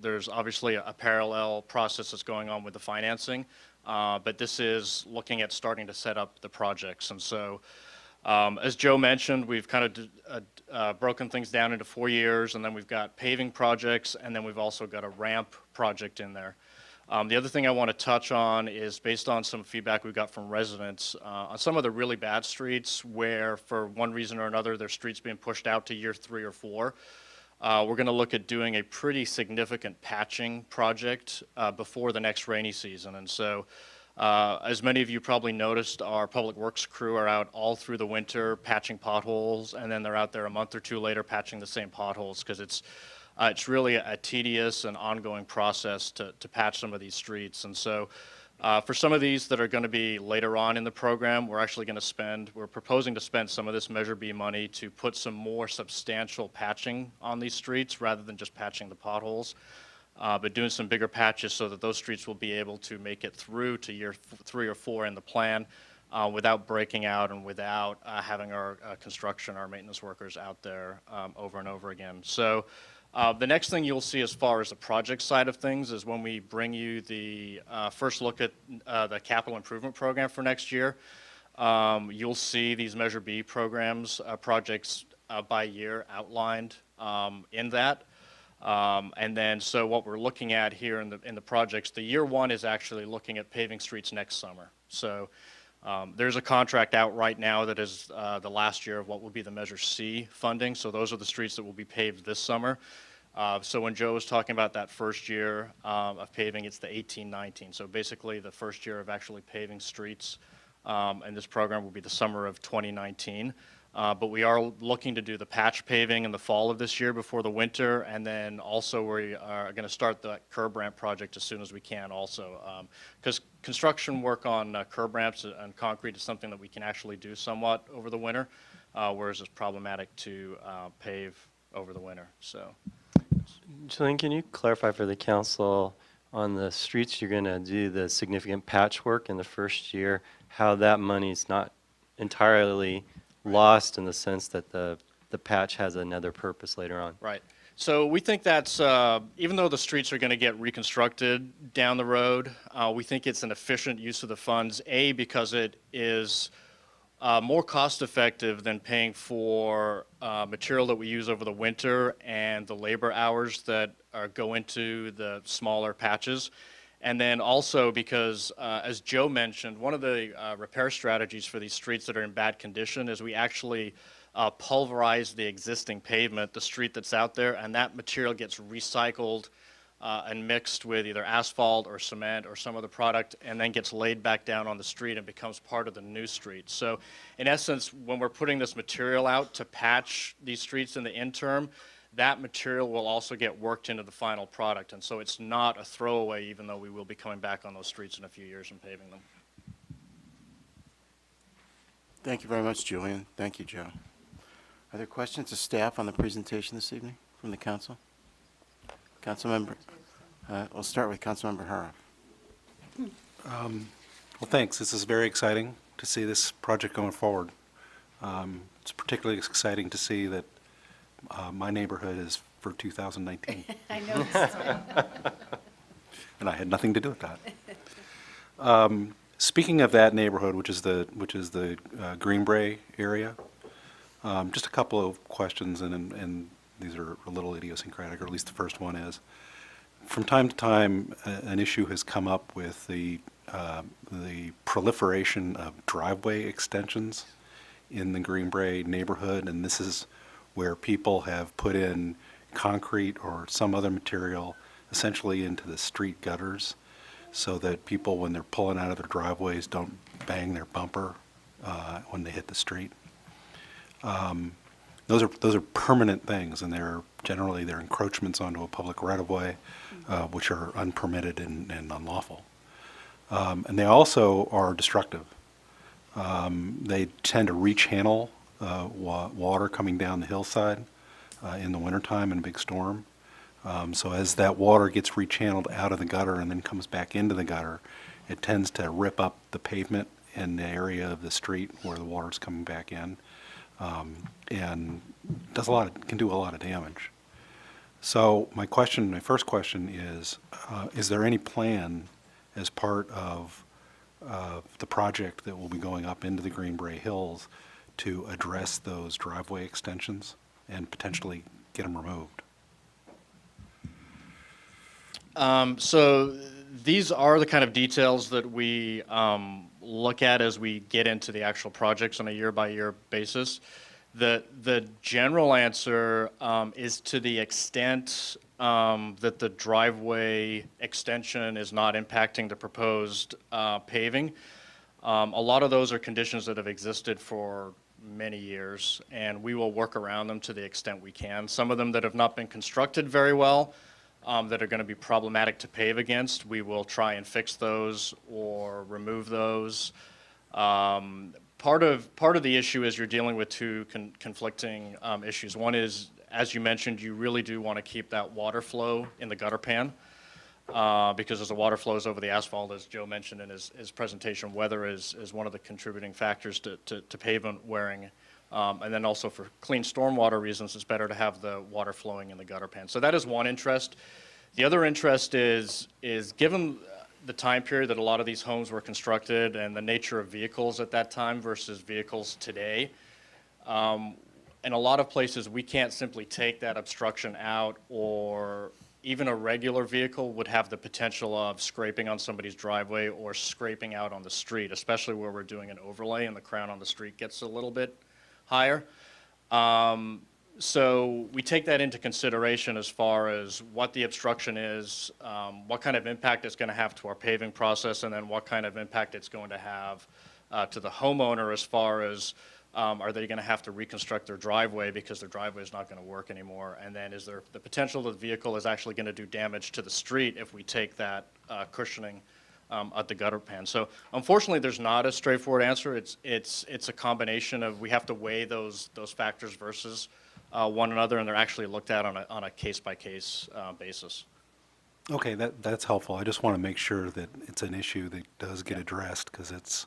There's obviously a parallel process that's going on with the financing, but this is looking at starting to set up the projects. And so as Joe mentioned, we've kind of broken things down into 4 years, and then we've got paving projects, and then we've also got a ramp project in there. The other thing I want to touch on is based on some feedback we got from residents on some of the really bad streets where for one reason or another their streets being pushed out to year 3 or 4. We're going to look at doing a pretty significant patching project before the next rainy season. And so as many of you probably noticed, our public works crew are out all through the winter patching potholes, and then they're out there a month or two later patching the same potholes because it's really a tedious and ongoing process to patch some of these streets. And so for some of these that are going to be later on in the program, we're proposing to spend some of this Measure B money to put some more substantial patching on these streets rather than just patching the potholes, but doing some bigger patches so that those streets will be able to make it through to year 3 or 4 in the plan without breaking out and without having our our maintenance workers out there over and over again. So the next thing you'll see as far as the project side of things is when we bring you the first look at the capital improvement program for next year, you'll see these Measure B programs, projects by year outlined in that. And then so what we're looking at here in the projects, the year 1 is actually looking at paving streets next summer. So there's a contract out right now that is the last year of what will be the Measure C funding. So those are the streets that will be paved this summer. So when Joe was talking about that first year of paving, it's the 18-19. So basically the first year of actually paving streets in this program will be the summer of 2019. But we are looking to do the patch paving in the fall of this year before the winter, and then also we are going to start the curb ramp project as soon as we can also. Because construction work on curb ramps and concrete is something that we can actually do somewhat over the winter, whereas it's problematic to pave over the winter, so. Jillian, can you clarify for the council on the streets you're going to do the significant patchwork in the first year, how that money's not entirely lost in the sense that the patch has another purpose later on? Right. So we think that's, even though the streets are going to get reconstructed down the road, we think it's an efficient use of the funds, A, because it is more cost-effective than paying for material that we use over the winter and the labor hours that go into the smaller patches. And then also because, as Joe mentioned, one of the repair strategies for these streets that are in bad condition is we actually pulverize the existing pavement, the street that's out there, and that material gets recycled and mixed with either asphalt or cement or some other product, and then gets laid back down on the street and becomes part of the new street. So in essence, when we're putting this material out to patch these streets in the interim, that material will also get worked into the final product. And so it's not a throwaway, even though we will be coming back on those streets in a few years and paving them. Thank you very much, Julian. Thank you, Joe. Are there questions to staff on the presentation this evening from the council? Councilmember, we'll start with Councilmember Hara. Well, thanks. This is very exciting to see this project going forward. It's particularly exciting to see that my neighborhood is for 2019. I noticed. And I had nothing to do with that. Speaking of that neighborhood, which is the Greenbrae area, just a couple of questions, and these are a little idiosyncratic, or at least the first one is. From time to time, an issue has come up with the proliferation of driveway extensions in the Greenbrae neighborhood, and this is where people have put in concrete or some other material essentially into the street gutters so that people, when they're pulling out of their driveways, don't bang their bumper when they hit the street. Those are permanent things, and they're encroachments onto a public right-of-way, which are unpermitted and unlawful. And they also are destructive. They tend to rechannel water coming down the hillside in the wintertime in a big storm. So as that water gets rechanneled out of the gutter and then comes back into the gutter, it tends to rip up the pavement in the area of the street where the water's coming back in, and can do a lot of damage. So my first question is there any plan as part of the project that will be going up into the Greenbrae Hills to address those driveway extensions and potentially get them removed? So these are the kind of details that we look at as we get into the actual projects on a year-by-year basis. The general answer is to the extent that the driveway extension is not impacting the proposed paving. A lot of those are conditions that have existed for many years, and we will work around them to the extent we can. Some of them that have not been constructed very well, that are going to be problematic to pave against, we will try and fix those or remove those. Part of the issue is you're dealing with two conflicting issues. One is, as you mentioned, you really do want to keep that water flow in the gutter pan, because as the water flows over the asphalt, as Joe mentioned in his presentation, weather is one of the contributing factors to pavement wearing. And then also for clean stormwater reasons, it's better to have the water flowing in the gutter pan. So that is one interest. The other interest is given the time period that a lot of these homes were constructed and the nature of vehicles at that time versus vehicles today, in a lot of places we can't simply take that obstruction out, or even a regular vehicle would have the potential of scraping on somebody's driveway or scraping out on the street, especially where we're doing an overlay and the crown on the street gets a little bit higher. So we take that into consideration as far as what the obstruction is, what kind of impact it's going to have to our paving process, and then what kind of impact it's going to have to the homeowner as far as Are they going to have to reconstruct their driveway because their driveway is not going to work anymore? And then is there the potential that the vehicle is actually going to do damage to the street if we take that cushioning at the gutter pan? So unfortunately, there's not a straightforward answer. It's a combination of, we have to weigh those factors versus one another, and they're actually looked at on a case-by-case basis. Okay, that's helpful. I just want to make sure that it's an issue that does get addressed, because it's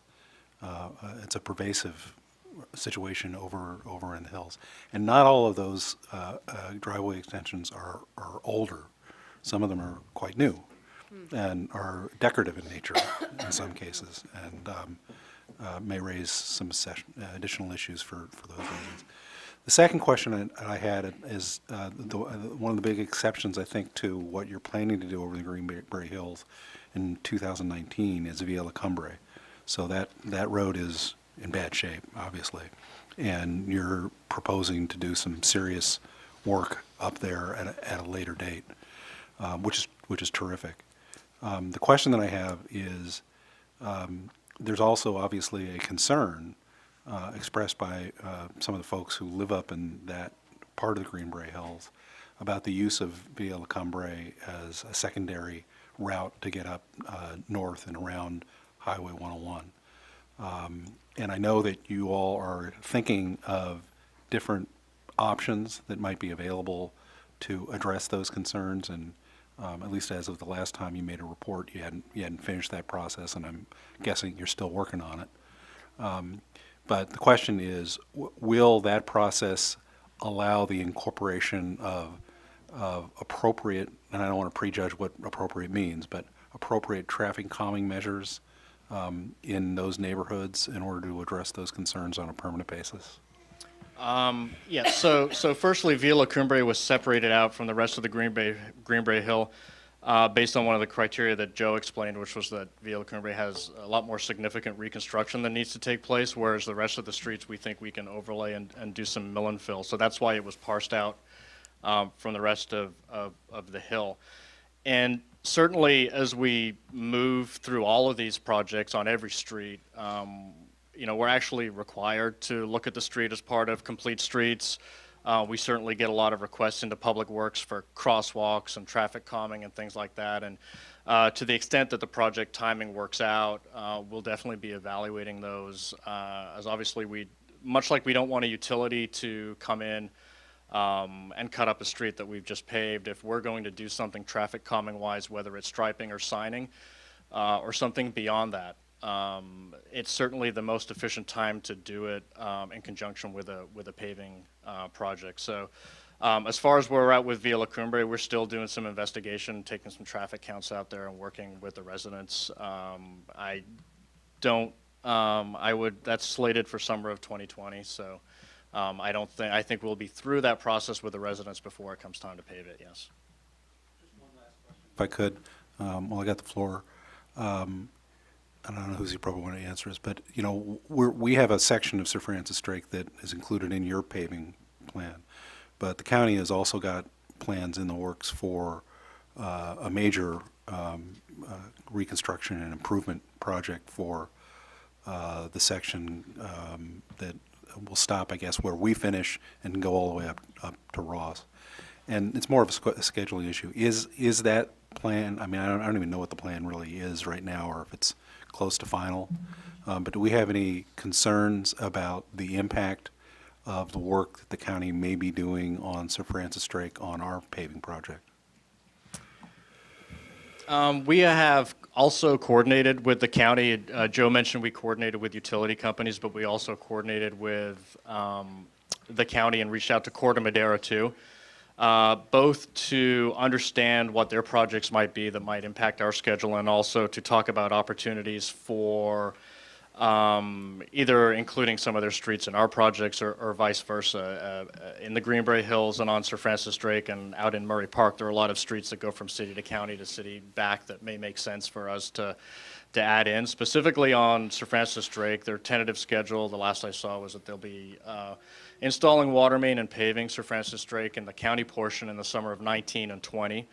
a pervasive situation over in the hills. And not all of those driveway extensions are older. Some of them are quite new and are decorative in nature in some cases, and may raise some additional issues for those reasons. The second question I had is one of the big exceptions, I think, to what you're planning to do over the Greenberry Hills in 2019 is Via La Cumbre. So that road is in bad shape, obviously, and you're proposing to do some serious work up there at a later date, which is terrific. The question that I have is, there's also obviously a concern expressed by some of the folks who live up in that part of the Greenberry Hills about the use of Via La Cumbre as a secondary route to get up north and around Highway 101. And I know that you all are thinking of different options that might be available to address those concerns, and at least as of the last time you made a report, you hadn't finished that process, and I'm guessing you're still working on it. But the question is, will that process allow the incorporation of appropriate, and I don't want to prejudge what appropriate means, but appropriate traffic calming measures in those neighborhoods in order to address those concerns on a permanent basis? Yeah, so firstly, Via La Cumbre was separated out from the rest of the Greenberry Hill based on one of the criteria that Joe explained, which was that Via La Cumbre has a lot more significant reconstruction that needs to take place, whereas the rest of the streets we think we can overlay and do some mill and fill. So that's why it was parsed out from the rest of the hill. And certainly, as we move through all of these projects on every street, we're actually required to look at the street as part of complete streets. We certainly get a lot of requests into Public Works for crosswalks and traffic calming and things like that. And to the extent that the project timing works out, we'll definitely be evaluating those. As obviously, much like we don't want a utility to come in and cut up a street that we've just paved, if we're going to do something traffic calming wise, whether it's striping or signing or something beyond that, it's certainly the most efficient time to do it in conjunction with a paving project. So as far as where we're at with Via La Cumbre, we're still doing some investigation, taking some traffic counts out there and working with the residents. That's slated for summer of 2020, so I think we'll be through that process with the residents before it comes time to pave it, yes. Just one last question, if I could, while I got the floor. I don't know who's the appropriate one to answer this, but we have a section of Sir Francis Drake that is included in your paving plan, but the county has also got plans in the works for a major reconstruction and improvement project for the section that will stop, I guess, where we finish and go all the way up to Ross. And it's more of a scheduling issue. Is that plan, I mean, I don't even know what the plan really is right now, or if it's close to final, but do we have any concerns about the impact of the work that the county may be doing on Sir Francis Drake on our paving project? We have also coordinated with the county. Joe mentioned we coordinated with utility companies, but we also coordinated with the county and reached out to Corte Madera too, both to understand what their projects might be that might impact our schedule, and also to talk about opportunities for either including some of their streets in our projects or vice versa. In the Greenberry Hills and on Sir Francis Drake and out in Murray Park, there are a lot of streets that go from city to county to city back that may make sense for us to add in. Specifically on Sir Francis Drake, their tentative schedule, the last I saw, was that they'll be installing water main and paving Sir Francis Drake in the county portion in the summer of 19 and 20.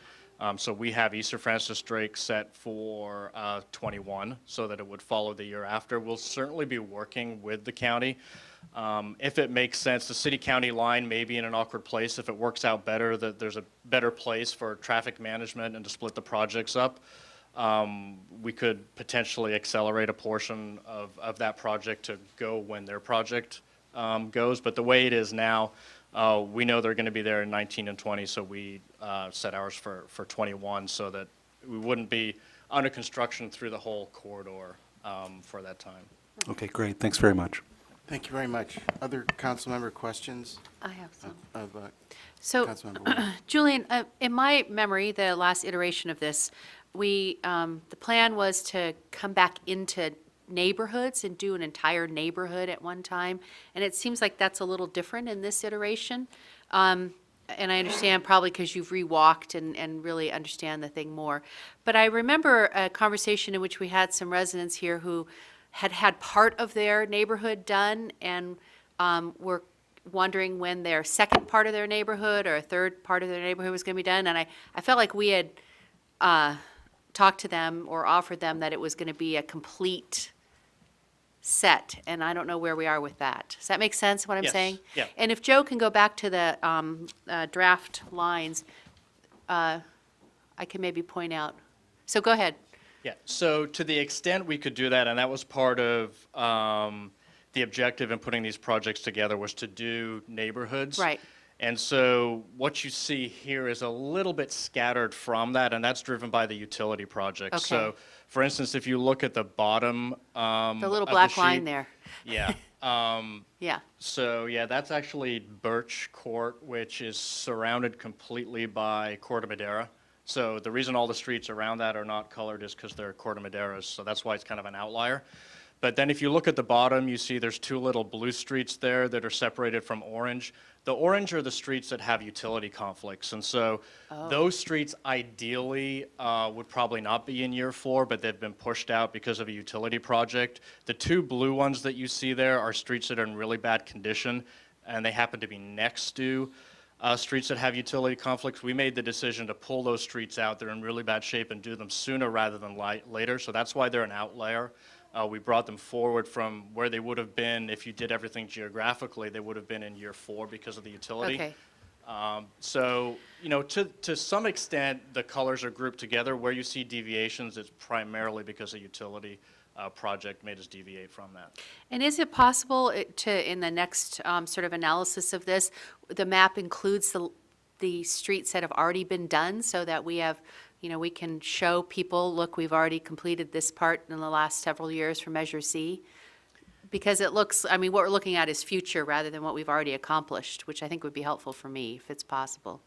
So we have East Sir Francis Drake set for 21 so that it would follow the year after. We'll certainly be working with the county If it makes sense, the city-county line may be in an awkward place. If it works out better, that there's a better place for traffic management and to split the projects up, we could potentially accelerate a portion of that project to go when their project goes. But the way it is now, we know they're going to be there in 19 and 20, so we set ours for 21 so that we wouldn't be under construction through the whole corridor for that time. Okay, great. Thanks very much. Thank you very much. Other council member questions I have some. of So, Councilmember Webb? Julian, in my memory, the last iteration of this, the plan was to come back into neighborhoods and do an entire neighborhood at one time, and it seems like that's a little different in this iteration. And I understand probably because you've rewalked and really understand the thing more. But I remember a conversation in which we had some residents here who had part of their neighborhood done and were wondering when their second part of their neighborhood or a third part of their neighborhood was going to be done. And I felt like we had talked to them or offered them that it was going to be a complete set, and I don't know where we are with that. Does that make sense, what I'm Yes, saying? yeah. And if Joe can go back to the draft lines, I can maybe point out. So go ahead. Yeah, so to the extent we could do that, and that was part of the objective in putting these projects together, was to do neighborhoods. Right. And so what you see here is a little bit scattered from that, and that's driven by the utility project. Okay. So, for instance, if you look at the bottom The little of black the line sheet- there. Yeah. Yeah. So, yeah, that's actually Birch Court, which is surrounded completely by Corte Madera. So the reason all the streets around that are not colored is because they're Corte Maderas, so that's why it's kind of an outlier. But then if you look at the bottom, you see there's two little blue streets there that are separated from orange. The orange are the streets that have utility conflicts, and so those streets ideally would probably not be in year 4, but they've been pushed out because of a utility project. The two blue ones that you see there are streets that are in really bad condition, and they happen to be next to streets that have utility conflicts. We made the decision to pull those streets out. They're in really bad shape and do them sooner rather than later, so that's why they're an outlier. We brought them forward from where they would have been if you did everything geographically. They would have been in year 4 because of the utility. Okay. So, you know, to some extent, the colors are grouped together. Where you see deviations, it's primarily because a utility project made us deviate from that. And is it possible to, in the next sort of analysis of this, the map includes the streets that have already been done so that we have, you know, we can show people, look, we've already completed this part in the last several years for Measure C? Because it looks, I mean, what we're looking at is future rather than what we've already accomplished, which I think would be helpful for me if it's possible.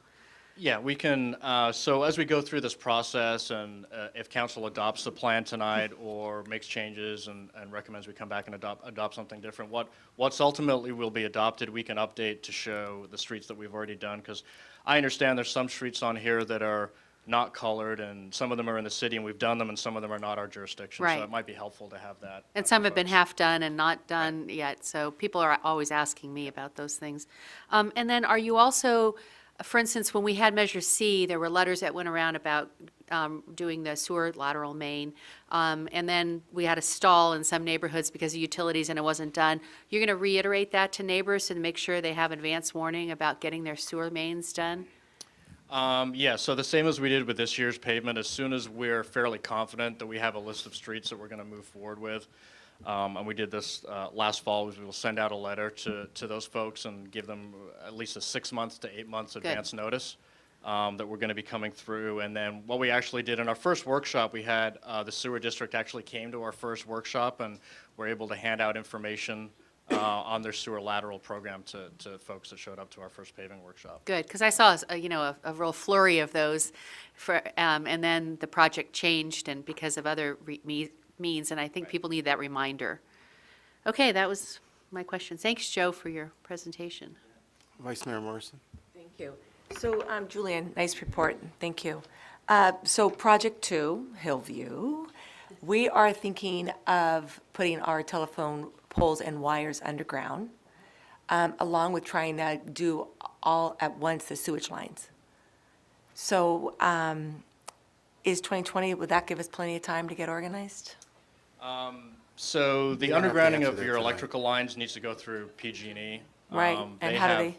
Yeah, we can, so as we go through this process and if council adopts the plan tonight or makes changes and recommends we come back and adopt something different, what's ultimately will be adopted, we can update to show the streets that we've already done, because I understand there's some streets on here that are not colored, and some of them are in the city, and we've done them, and some of them are not our jurisdiction. Right. So it might be helpful to have that. And some have been folks. half done and not done yet, so people are always asking me about those things. And then are you also, for instance, when we had Measure C, there were letters that went around about doing the sewer lateral main, and then we had a stall in some neighborhoods because of utilities and it wasn't done. You're going to reiterate that to neighbors and make sure they have advance warning about getting their sewer mains done? Yeah, so the same as we did with this year's pavement, as soon as we're fairly confident that we have a list of streets that we're going to move forward with, and we did this last fall, we will send out a letter to those folks and give them at least a 6 months to 8 months advance notice that we're going to be coming through. And then what we actually did in our first workshop, we had the sewer district actually came to our first workshop and were able to hand out information on their sewer lateral program to folks that showed up to our first paving workshop. Good, because I saw, a real flurry of those, and then the project changed and because of other means, and I think people need that reminder. Okay, that was my question. Thanks, Joe, for your presentation. Vice Mayor Morrison? Thank you. So, Julian, nice report, thank you. So Project 2, Hillview, we are thinking of putting our telephone poles and wires underground, along with trying to do all at once the sewage lines. So is 2020, would that give us plenty of time to get organized? So the You don't have to undergrounding answer of that your tonight. electrical lines needs to go through PG&E. Right, and how do they?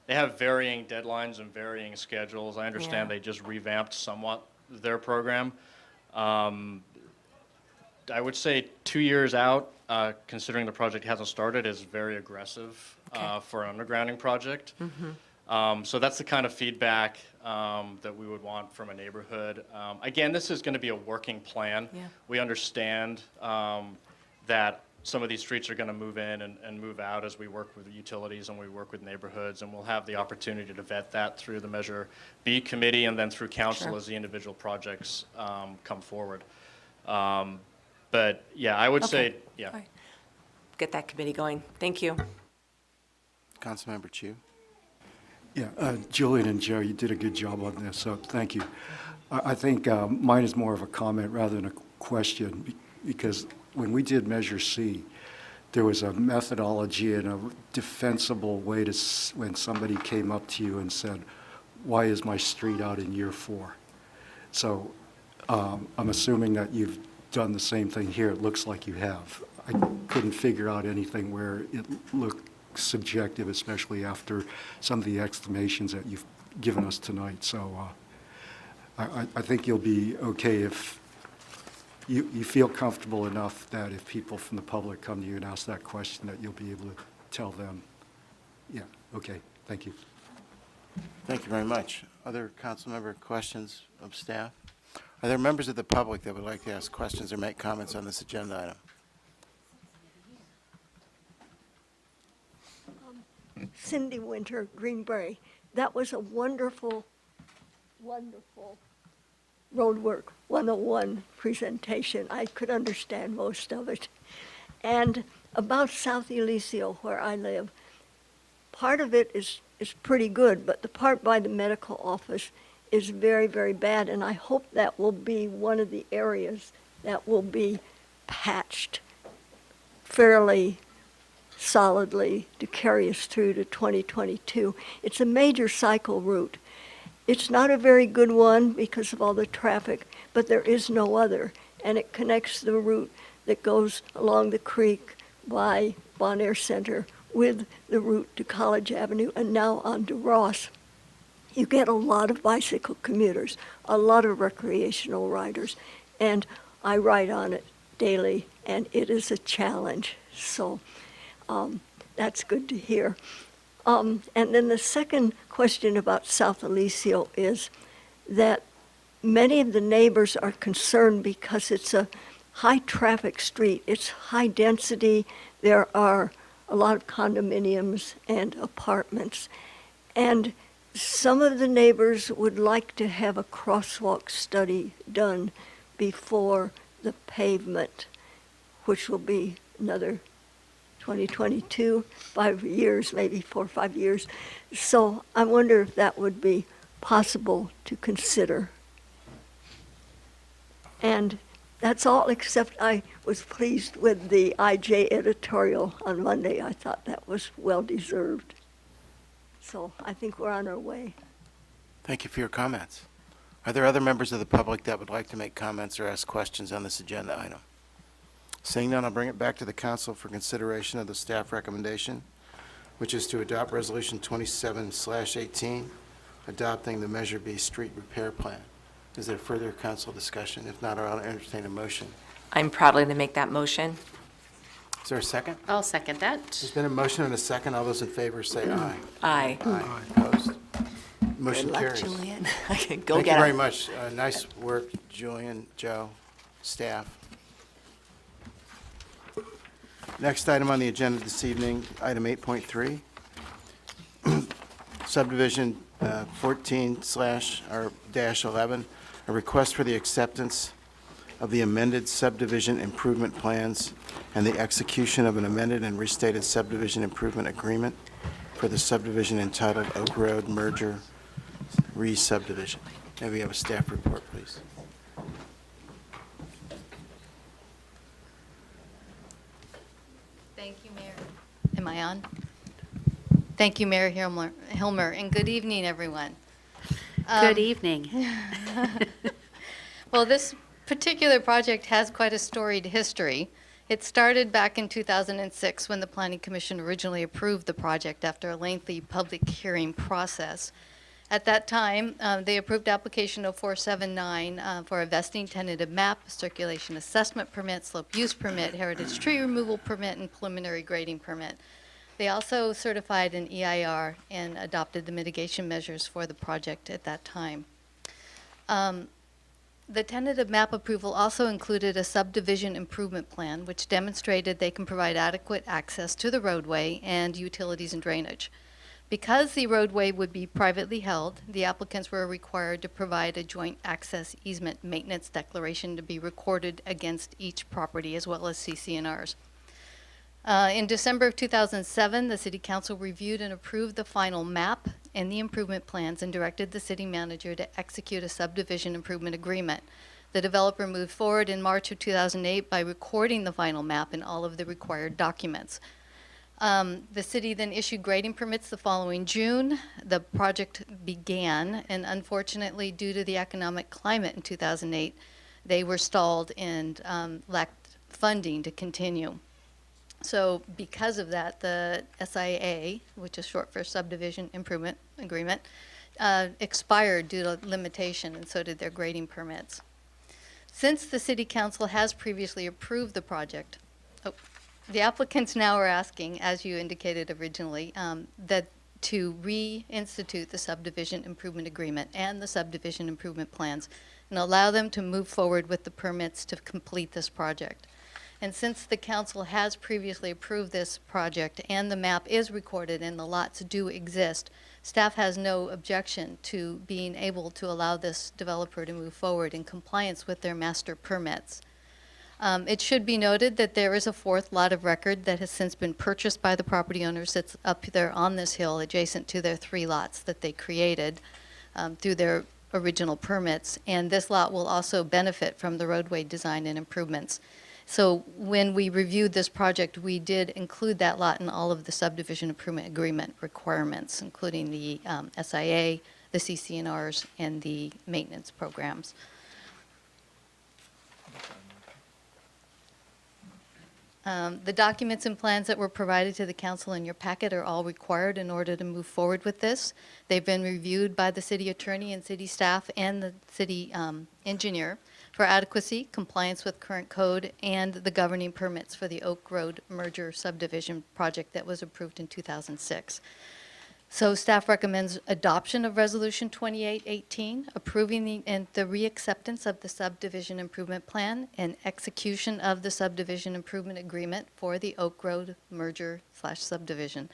They have varying deadlines and varying schedules. I understand Yeah. they just revamped somewhat their program. I would say 2 years out, considering the project hasn't started, is very aggressive for an undergrounding project. So that's the kind of feedback that we would want from a neighborhood. Again, this is going to be a working plan. Yeah. We understand that some of these streets are going to move in and move out as we work with utilities and we work with neighborhoods, and we'll have the opportunity to vet that through the Measure B committee and then through council Sure. as the individual projects come forward. But yeah, I would say, Okay. yeah. All right. Get that committee going. Thank you. Councilmember Chu? Yeah, Julian and Joe, you did a good job on this, so thank you. I think mine is more of a comment rather than a question, because when we did Measure C, there was a methodology and a defensible way to, when somebody came up to you and said, why is my street out in year 4? So I'm assuming that you've done the same thing here. It looks like you have. I couldn't figure out anything where it looked subjective, especially after some of the explanations that you've given us tonight. So I think you'll be okay if you feel comfortable enough that if people from the public come to you and ask that question, that you'll be able to tell them, yeah, okay, thank you. Thank you very much. Other council member questions of staff? Are there members of the public that would like to ask questions or make comments on this agenda item? Cindy Winter, Greenbrae. That was a wonderful, wonderful Roadwork 101 presentation. I could understand most of it. And about South Eliseo, where I live, part of it is pretty good, but the part by the medical office is very, very bad, and I hope that will be one of the areas that will be patched fairly solidly to carry us through to 2022. It's a major cycle route. It's not a very good one because of all the traffic, but there is no other, and it connects the route that goes along the creek by Bon Air Center with the route to College Avenue and now on to Ross. You get a lot of bicycle commuters, a lot of recreational riders, and I ride on it daily, and it is a challenge. So that's good to hear. And then the second question about South Eliseo is that many of the neighbors are concerned because it's a high-traffic street. It's high density. There are a lot of condominiums and apartments. And some of the neighbors would like to have a crosswalk study done before the pavement, which will be another 2022, 5 years, maybe 4 or 5 years. So I wonder if that would be possible to consider. And that's all, except I was pleased with the IJ editorial on Monday. I thought that was well-deserved. So I think we're on our way. Thank you for your comments. Are there other members of the public that would like to make comments or ask questions on this agenda item? Seeing none, I'll bring it back to the council for consideration of the staff recommendation, which is to adopt Resolution 27/18, adopting the Measure B Street Repair Plan. Is there further council discussion? If not, I'll entertain a motion. I'm proudly to make that motion. Is there a second? I'll second that. There's been a motion and a second. All those in favor say aye. Aye. Aye. Opposed? Motion Good luck, carries. Julian. Go Thank you get very it. much. Nice work, Julian, Joe, staff. Next item on the agenda this evening, item 8.3, Subdivision 14/11, a request for the acceptance of the amended subdivision improvement plans and the execution of an amended and restated subdivision improvement agreement for the subdivision entitled Oak Road Merger Re-Subdivision. May we have a staff report, please? Thank you, Mayor. Am I on? Thank you, Mayor Hilmer, and good evening, everyone. Good evening. Well, this particular project has quite a storied history. It started back in 2006 when the Planning Commission originally approved the project after a lengthy public hearing process. At that time, they approved application 0479 for a vesting tentative map, circulation assessment permit, slope use permit, heritage tree removal permit, and preliminary grading permit. They also certified an EIR and adopted the mitigation measures for the project at that time. The tentative map approval also included a subdivision improvement plan, which demonstrated they can provide adequate access to the roadway and utilities and drainage. Because the roadway would be privately held, the applicants were required to provide a joint access easement maintenance declaration to be recorded against each property as well as CC&Rs. In December of 2007, the City Council reviewed and approved the final map and the improvement plans and directed the city manager to execute a subdivision improvement agreement. The developer moved forward in March of 2008 by recording the final map and all of the required documents. The city then issued grading permits the following June. The project began, and unfortunately, due to the economic climate in 2008, they were stalled and lacked funding to continue. So because of that, the SIA, which is short for Subdivision Improvement Agreement, expired due to limitation, and so did their grading permits. Since the City Council has previously approved the project, the applicants now are asking, as you indicated originally, that to reinstitute the Subdivision Improvement Agreement and the Subdivision Improvement Plans and allow them to move forward with the permits to complete this project. And since the council has previously approved this project and the map is recorded and the lots do exist, staff has no objection to being able to allow this developer to move forward in compliance with their master permits. It should be noted that there is a fourth lot of record that has since been purchased by the property owners that's up there on this hill adjacent to their 3 lots that they created through their original permits. And this lot will also benefit from the roadway design and improvements. So when we reviewed this project, we did include that lot in all of the subdivision improvement agreement requirements, including the SIA, the CC&Rs, and the maintenance programs. The documents and plans that were provided to the council in your packet are all required in order to move forward with this. They've been reviewed by the city attorney and city staff and the city engineer for adequacy, compliance with current code, and the governing permits for the Oak Road merger subdivision project that was approved in 2006. So staff recommends adoption of Resolution 2818, approving the reacceptance of the subdivision improvement plan and execution of the subdivision improvement agreement for the Oak Road merger/subdivision.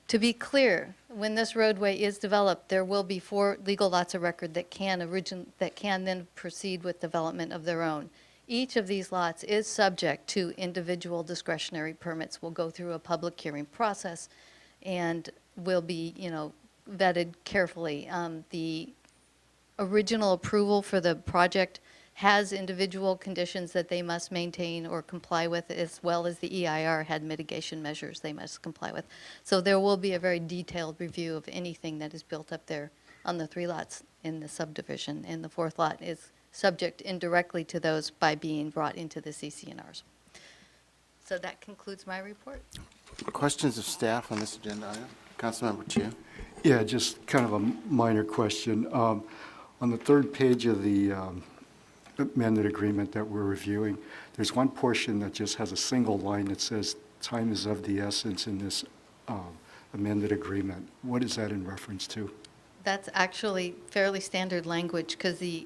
To be clear, when this roadway is developed, there will be 4 legal lots of record that can then proceed with development of their own. Each of these lots is subject to individual discretionary permits. We'll go through a public hearing process and will be, vetted carefully. The original approval for the project has individual conditions that they must maintain or comply with, as well as the EIR had mitigation measures they must comply with. So there will be a very detailed review of anything that is built up there on the 3 lots in the subdivision, and the 4th lot is subject indirectly to those by being brought into the CC&Rs. So that concludes my report. Questions of staff on this agenda item? Councilmember Chu. Yeah, just kind of a minor question. On the 3rd page of the amended agreement that we're reviewing, there's one portion that just has a single line that says time is of the essence in this amended agreement. What is that in reference to? That's actually fairly standard language, because the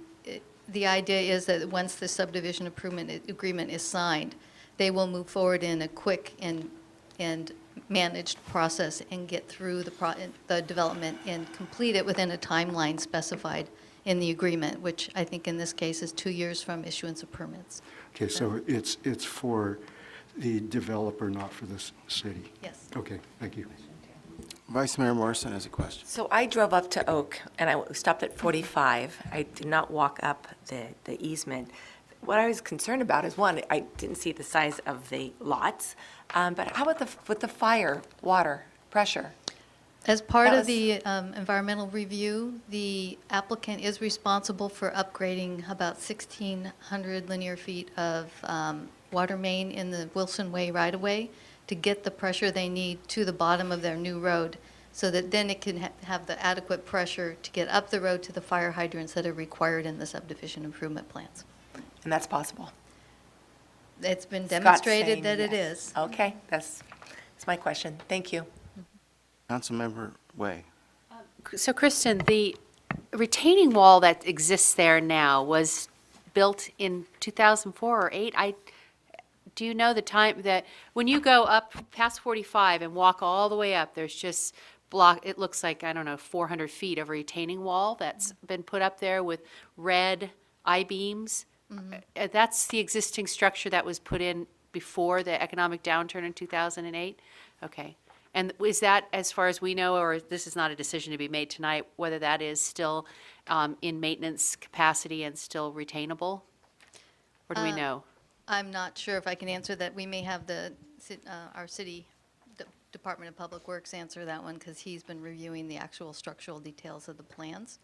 idea is that once the subdivision improvement agreement is signed, they will move forward in a quick and managed process and get through the development and complete it within a timeline specified in the agreement, which I think in this case is 2 years from issuance of permits. Okay, so it's for the developer, not for the city? Yes. Okay, thank you. Vice Mayor Morrison has a question. So I drove up to Oak, and I stopped at 45. I did not walk up the easement. What I was concerned about is, one, I didn't see the size of the lots, but how about with the fire, water, pressure? As part That of the environmental review, the applicant is responsible for upgrading about 1,600 linear feet of water main in the Wilson Way right-of-way to get the pressure they need to the bottom of their new road, so that then it can have the adequate pressure to get up the road to the fire hydrants that are required in the subdivision improvement plans. And that's possible. It's been Scott's demonstrated saying that it yes. is. Okay, that's my question. Thank you. Councilmember Way. So Kristen, the retaining wall that exists there now was built in 2004 or 8? Do you know the time that, when you go up past 45 and walk all the way up, there's just it looks like, I don't know, 400 feet of retaining wall that's been put up there with red I-beams? That's the existing structure that was put in before the economic downturn in 2008? Okay. And is that, as far as we know, or this is not a decision to be made tonight, whether that is still in maintenance capacity and still retainable? Or do we know? I'm not sure if I can answer that. We may have our city Department of Public Works answer that one, because he's been reviewing the actual structural details of the plans.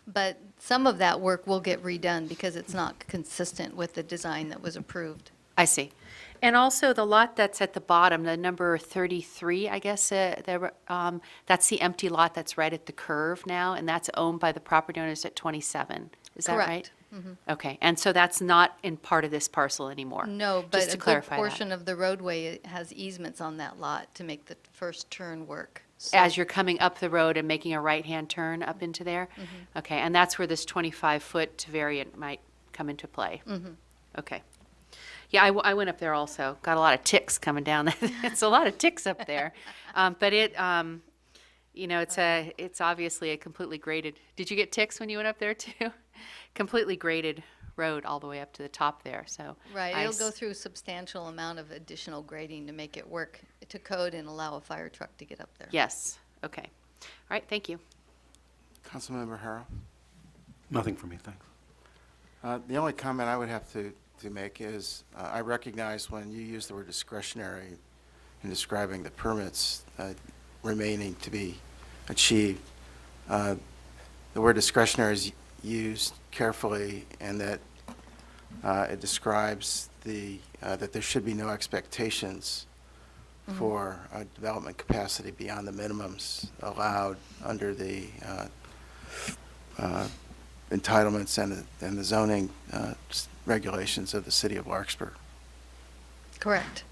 But some of that work will get redone because it's not consistent with the design that was approved. I see. And also the lot that's at the bottom, the number 33, I guess, that's the empty lot that's right at the curve now, and that's owned by the property owners at 27. Is that right? Correct. Okay, and so that's not in part of this parcel anymore? No, Just but to a good clarify that. portion of the roadway has easements on that lot to make the first turn work. So- As you're coming up the road and making a right-hand turn up into there? Okay, and that's where this 25-foot variant might come into play? Okay. Yeah, I went up there also. Got a lot of ticks coming down. It's a lot of ticks up there. But it's obviously a completely graded. Did you get ticks when you went up there too? Completely graded road all the way up to the top there, so. Right, it'll go through a substantial amount of additional grading to make it work to code and allow a fire truck to get up there. Yes, okay. All right, thank you. Councilmember Harrell. Nothing for me, thanks. The only comment I would have to make is, I recognize when you use the word discretionary in describing the permits remaining to be achieved. The word discretionary is used carefully, and that it describes that there should be no expectations for development capacity beyond the minimums allowed under the entitlements and the zoning regulations of the city of Larkspur. Correct.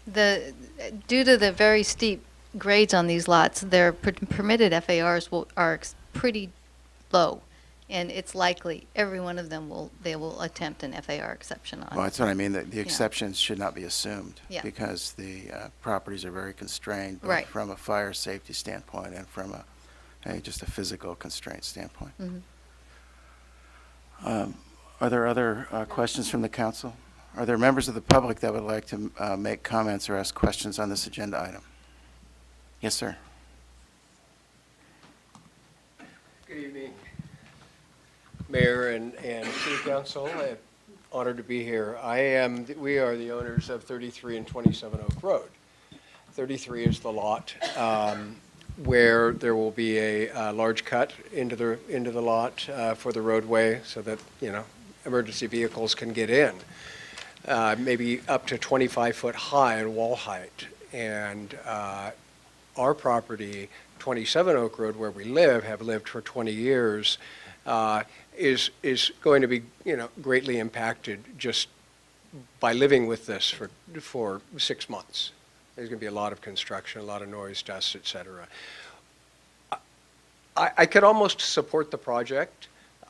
Due to the very steep grades on these lots, their permitted FARs are pretty low, and it's likely every one of them they will attempt an FAR exception on. Well, that's what I mean, the exceptions should not be assumed. Yeah. Because the properties are very constrained, both Right. from a fire safety standpoint and from just a physical constraint standpoint. Are there other questions from the council? Are there members of the public that would like to make comments or ask questions on this agenda item? Yes, sir. Good evening, Mayor and City Council. I'm honored to be here. We are the owners of 33 and 27 Oak Road. 33 is the lot where there will be a large cut into the lot for the roadway so that, emergency vehicles can get in. Maybe up to 25-foot high in wall height. And our property, 27 Oak Road, where we have lived for 20 years, is going to be, greatly impacted just by living with this for 6 months. There's going to be a lot of construction, a lot of noise, dust, et cetera. I could almost support the project.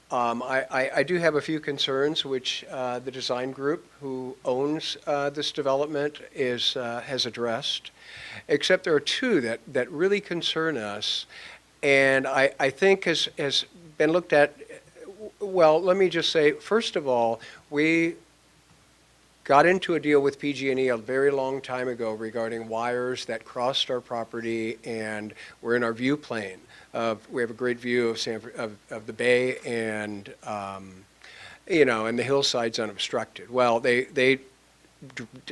I do have a few concerns, which the design group who owns this development has addressed, except there are two that really concern us, and I think has been looked at. Well, let me just say, first of all, we got into a deal with PG&E a very long time ago regarding wires that crossed our property and were in our view plane. We have a great view of the bay and and the hillsides unobstructed. Well, they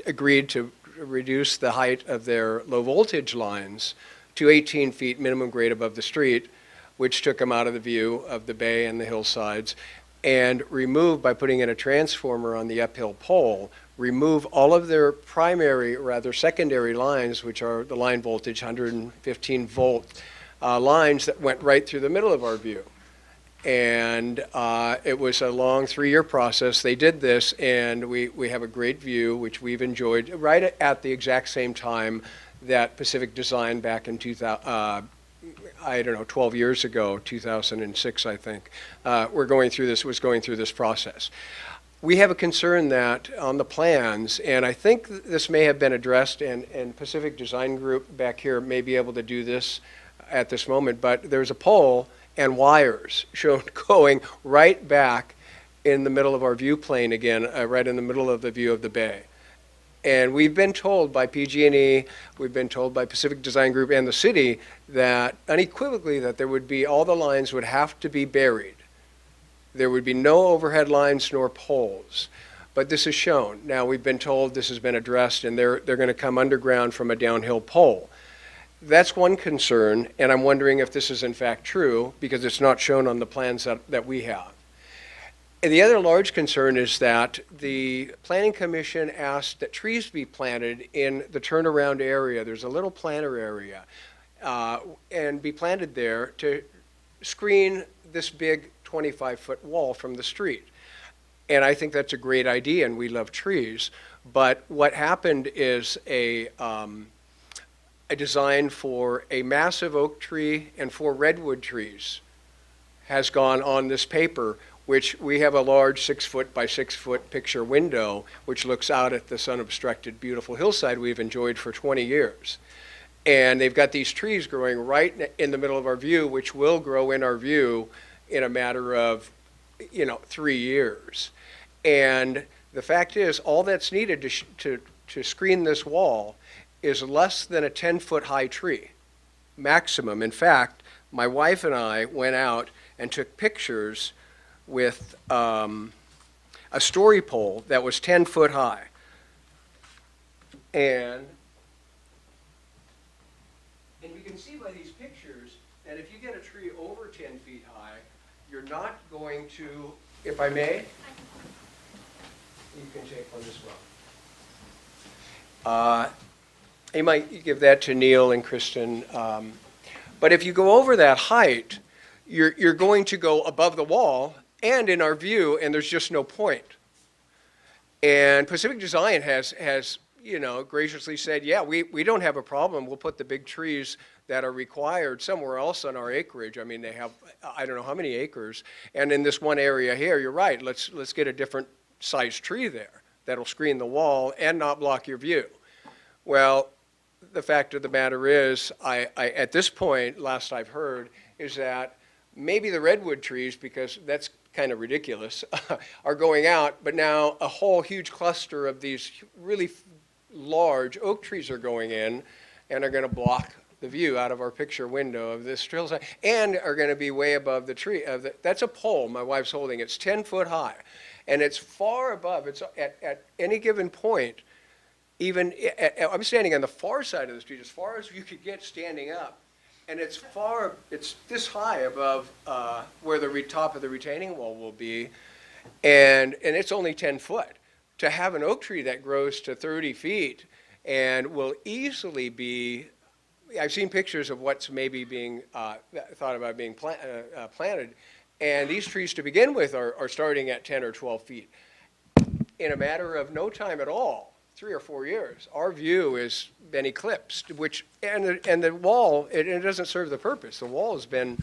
agreed to reduce the height of their low voltage lines to 18 feet minimum grade above the street, which took them out of the view of the bay and the hillsides, and removed by putting in a transformer on the uphill pole remove all of their primary, rather secondary lines, which are the line voltage, 115 volt lines that went right through the middle of our view. And it was a long 3-year process. They did this, and we have a great view, which we've enjoyed right at the exact same time that Pacific Design back in 2000, 12 years ago, 2006, I think, was going through this process. We have a concern that on the plans, and I think this may have been addressed, and Pacific Design Group back here may be able to do this at this moment, but there's a pole and wires shown going right back in the middle of our view plane again, right in the middle of the view of the bay. And we've been told by PG&E, we've been told by Pacific Design Group and the city that unequivocally that there would be, all the lines would have to be buried. There would be no overhead lines nor poles. But this is shown. Now we've been told this has been addressed and they're going to come underground from a downhill pole. That's one concern, and I'm wondering if this is in fact true because it's not shown on the plans that we have. And the other large concern is that the Planning Commission asked that trees be planted in the turnaround area. There's a little planter area, and be planted there to screen this big 25-foot wall from the street. And I think that's a great idea, and we love trees. But what happened is a design for a massive oak tree and 4 redwood trees has gone on this paper, which we have a large 6-foot by 6-foot picture window, which looks out at this unobstructed, beautiful hillside we've enjoyed for 20 years. And they've got these trees growing right in the middle of our view, which will grow in our view in a matter of, 3 years. And the fact is, all that's needed to screen this wall is less than a 10-foot high tree, maximum. In fact, my wife and I went out and took pictures with a story pole that was 10 foot high. And you can see by these pictures that if you get a tree over 10 feet high, you're not going to, if I may, you can take one as well. You might give that to Neil and Kristen. But if you go over that height, you're going to go above the wall and in our view, and there's just no point. And Pacific Design has graciously said, yeah, we don't have a problem. We'll put the big trees that are required somewhere else on our acreage. I mean, they have, I don't know how many acres. And in this one area here, you're right, let's get a different size tree there that'll screen the wall and not block your view. Well, the fact of the matter is, I at this point, last I've heard, is that maybe the redwood trees, because that's kind of ridiculous, are going out, but now a whole huge cluster of these really large oak trees are going in and are going to block the view out of our picture window of this hillside and are going to be way above the tree. That's a pole my wife's holding. It's 10 foot high, and it's far above. It's at any given point. Even I'm standing on the far side of the street, as far as you could get standing up, and it's this high above where the top of the retaining wall will be, and it's only 10 foot. To have an oak tree that grows to 30 feet and will easily be, I've seen pictures of what's maybe being thought about being planted, and these trees to begin with are starting at 10 or 12 feet. In a matter of no time at all, 3 or 4 years, our view has been eclipsed, and the wall, it doesn't serve the purpose. The wall has been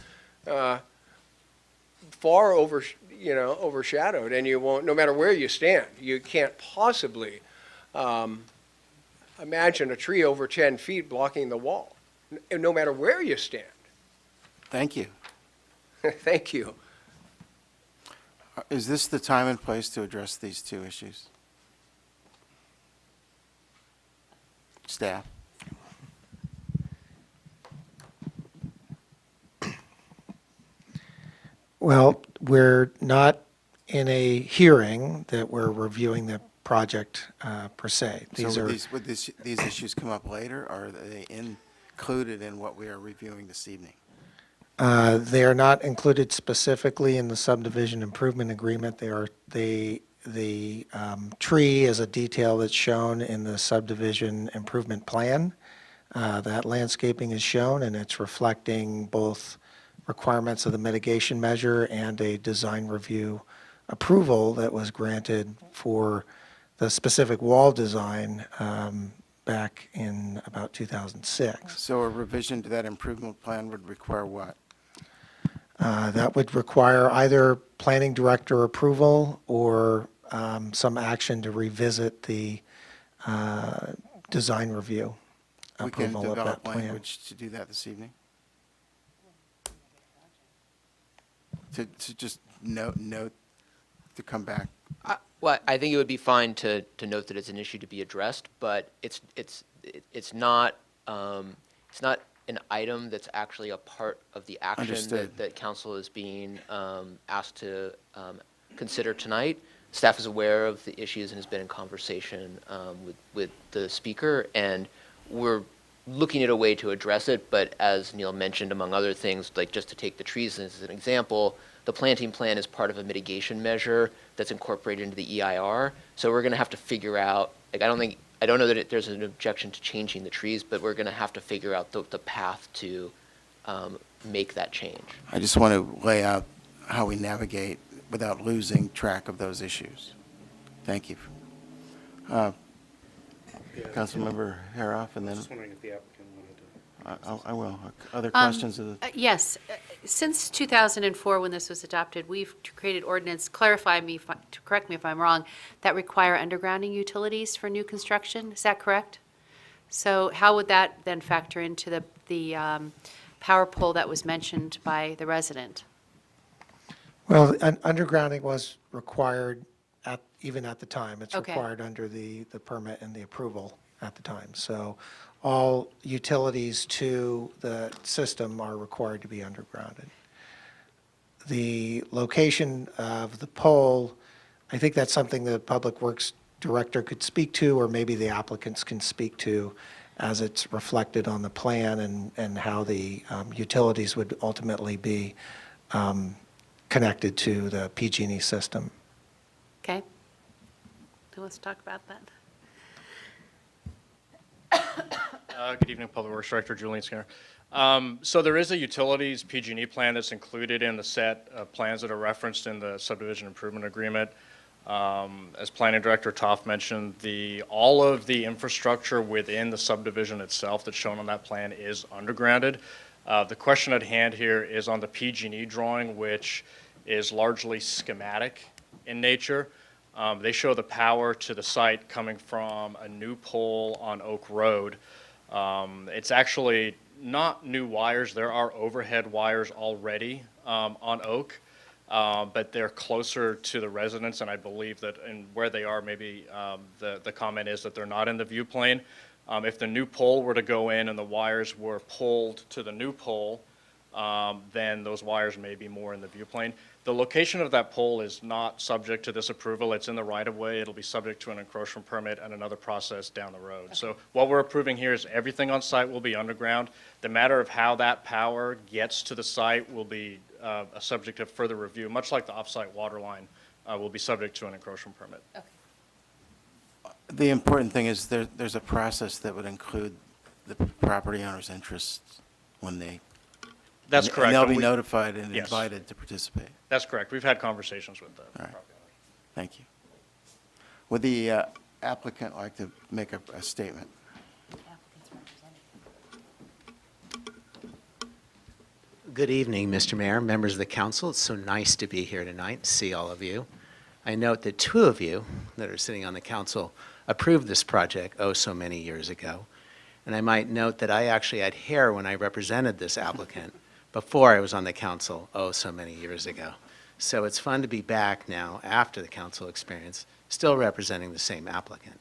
far overshadowed, and you won't, no matter where you stand, you can't possibly imagine a tree over 10 feet blocking the wall, no matter where you stand. Thank you. Thank you. Is this the time and place to address these 2 issues? Staff? Well, we're not in a hearing that we're reviewing the project per se. Would these issues come up later, or are they included in what we are reviewing this evening? They are not included specifically in the subdivision improvement agreement. They the tree is a detail that's shown in the subdivision improvement plan. That landscaping is shown, and it's reflecting both requirements of the mitigation measure and a design review approval that was granted for the specific wall design back in about 2006. So a revision to that improvement plan would require what? That would require either planning director approval or some action to revisit the design review We can approval of that develop plan. language to do that this evening? To just note, to come back. Well, I think it would be fine to note that it's an issue to be addressed, but it's not an item that's actually a part of the action Understood. that council is being asked to consider tonight. Staff is aware of the issues and has been in conversation with the speaker, and we're looking at a way to address it. But as Neil mentioned, among other things, like just to take the trees as an example, the planting plan is part of a mitigation measure that's incorporated into the EIR. So we're going to have to figure out, like, I don't know that there's an objection to changing the trees, but we're going to have to figure out the path to make that change. I just want to lay out how we navigate without losing track of those issues. Thank you. Councilmember Haroff, and then. Just wondering if the applicant wanted to. I will. Other questions of the? Yes. Since 2004, when this was adopted, we've created ordinance, correct me if I'm wrong, that require undergrounding utilities for new construction. Is that correct? So how would that then factor into the power pole that was mentioned by the resident? Well, undergrounding was required even at the time. It's Okay. required under the permit and the approval at the time. So all utilities to the system are required to be undergrounded. The location of the pole, I think that's something the Public Works Director could speak to, or maybe the applicants can speak to, as it's reflected on the plan and how the utilities would ultimately be connected to the PG&E system. Okay. Who wants to talk about that? Good evening, Public Works Director Julian Skinner. So there is a utilities PG&E plan that's included in the set of plans that are referenced in the subdivision improvement agreement. As Planning Director Toff mentioned, all of the infrastructure within the subdivision itself that's shown on that plan is undergrounded. The question at hand here is on the PG&E drawing, which is largely schematic in nature. They show the power to the site coming from a new pole on Oak Road. It's actually not new wires. There are overhead wires already on Oak, but they're closer to the residents, and I believe that in where they are, maybe the comment is that they're not in the view plane. If the new pole were to go in and the wires were pulled to the new pole, then those wires may be more in the view plane. The location of that pole is not subject to this approval. It's in the right-of-way. It'll be subject to an encroachment permit and another process down the road. Okay. So what we're approving here is everything on site will be underground. The matter of how that power gets to the site will be a subject of further review, much like the off-site water line will be subject to an encroachment permit. Okay. The important thing is there's a process that would include the property owner's interests when they. That's correct. And they'll And be we- notified and Yes. invited to participate. That's correct. We've had conversations with the All property right. owners. Thank you. Would the applicant like to make a statement? Good evening, Mr. Mayor, members of the council. It's so nice to be here tonight and see all of you. I note that two of you that are sitting on the council approved this project so many years ago. And I might note that I actually had hair when I represented this applicant before I was on the council so many years ago. So it's fun to be back now after the council experience, still representing the same applicant.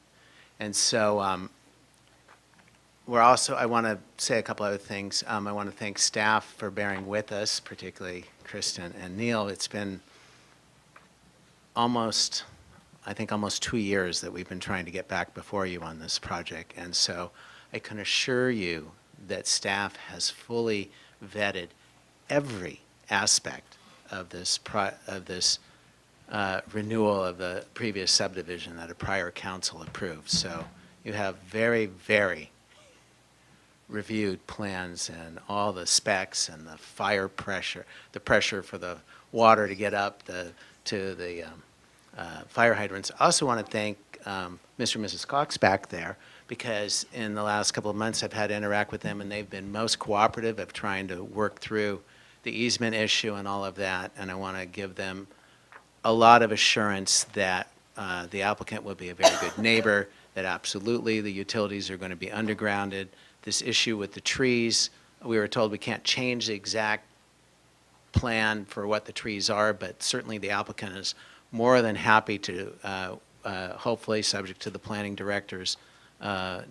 And so I want to say a couple other things. I want to thank staff for bearing with us, particularly Kristen and Neil. It's been almost 2 years that we've been trying to get back before you on this project. And so I can assure you that staff has fully vetted every aspect of this renewal of the previous subdivision that a prior council approved. So you have very, very reviewed plans and all the specs and the fire pressure, the pressure for the water to get up to the fire hydrants. I also want to thank Mr. and Mrs. Cox back there, because in the last couple of months I've had to interact with them, and they've been most cooperative of trying to work through the easement issue and all of that, and I want to give them a lot of assurance that the applicant will be a very good neighbor, that absolutely the utilities are going to be undergrounded. This issue with the trees, we were told we can't change the exact plan for what the trees are, but certainly the applicant is more than happy to, hopefully, subject to the planning director's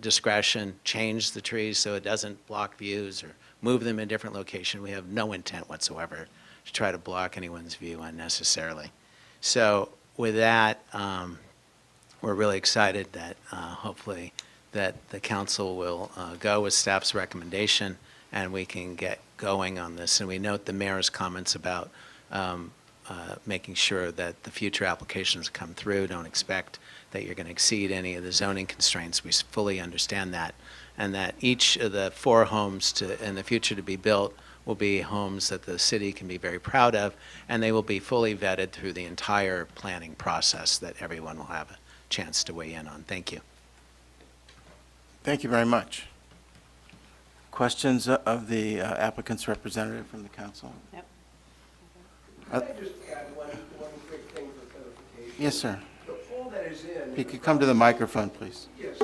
discretion, change the trees so it doesn't block views or move them in a different location. We have no intent whatsoever to try to block anyone's view unnecessarily. So with that, we're really excited that hopefully that the council will go with staff's recommendation and we can get going on this. And we note the mayor's comments about making sure that the future applications come through. Don't expect that you're going to exceed any of the zoning constraints. We fully understand that. And that each of the 4 homes in the future to be built will be homes that the city can be very proud of, and they will be fully vetted through the entire planning process that everyone will have a chance to weigh in on. Thank you. Thank you very much. Questions of the applicant's representative from the council? Can I just add one quick thing for clarification? Yes, sir. The pole that is in. If you could come to the microphone, please. Yes.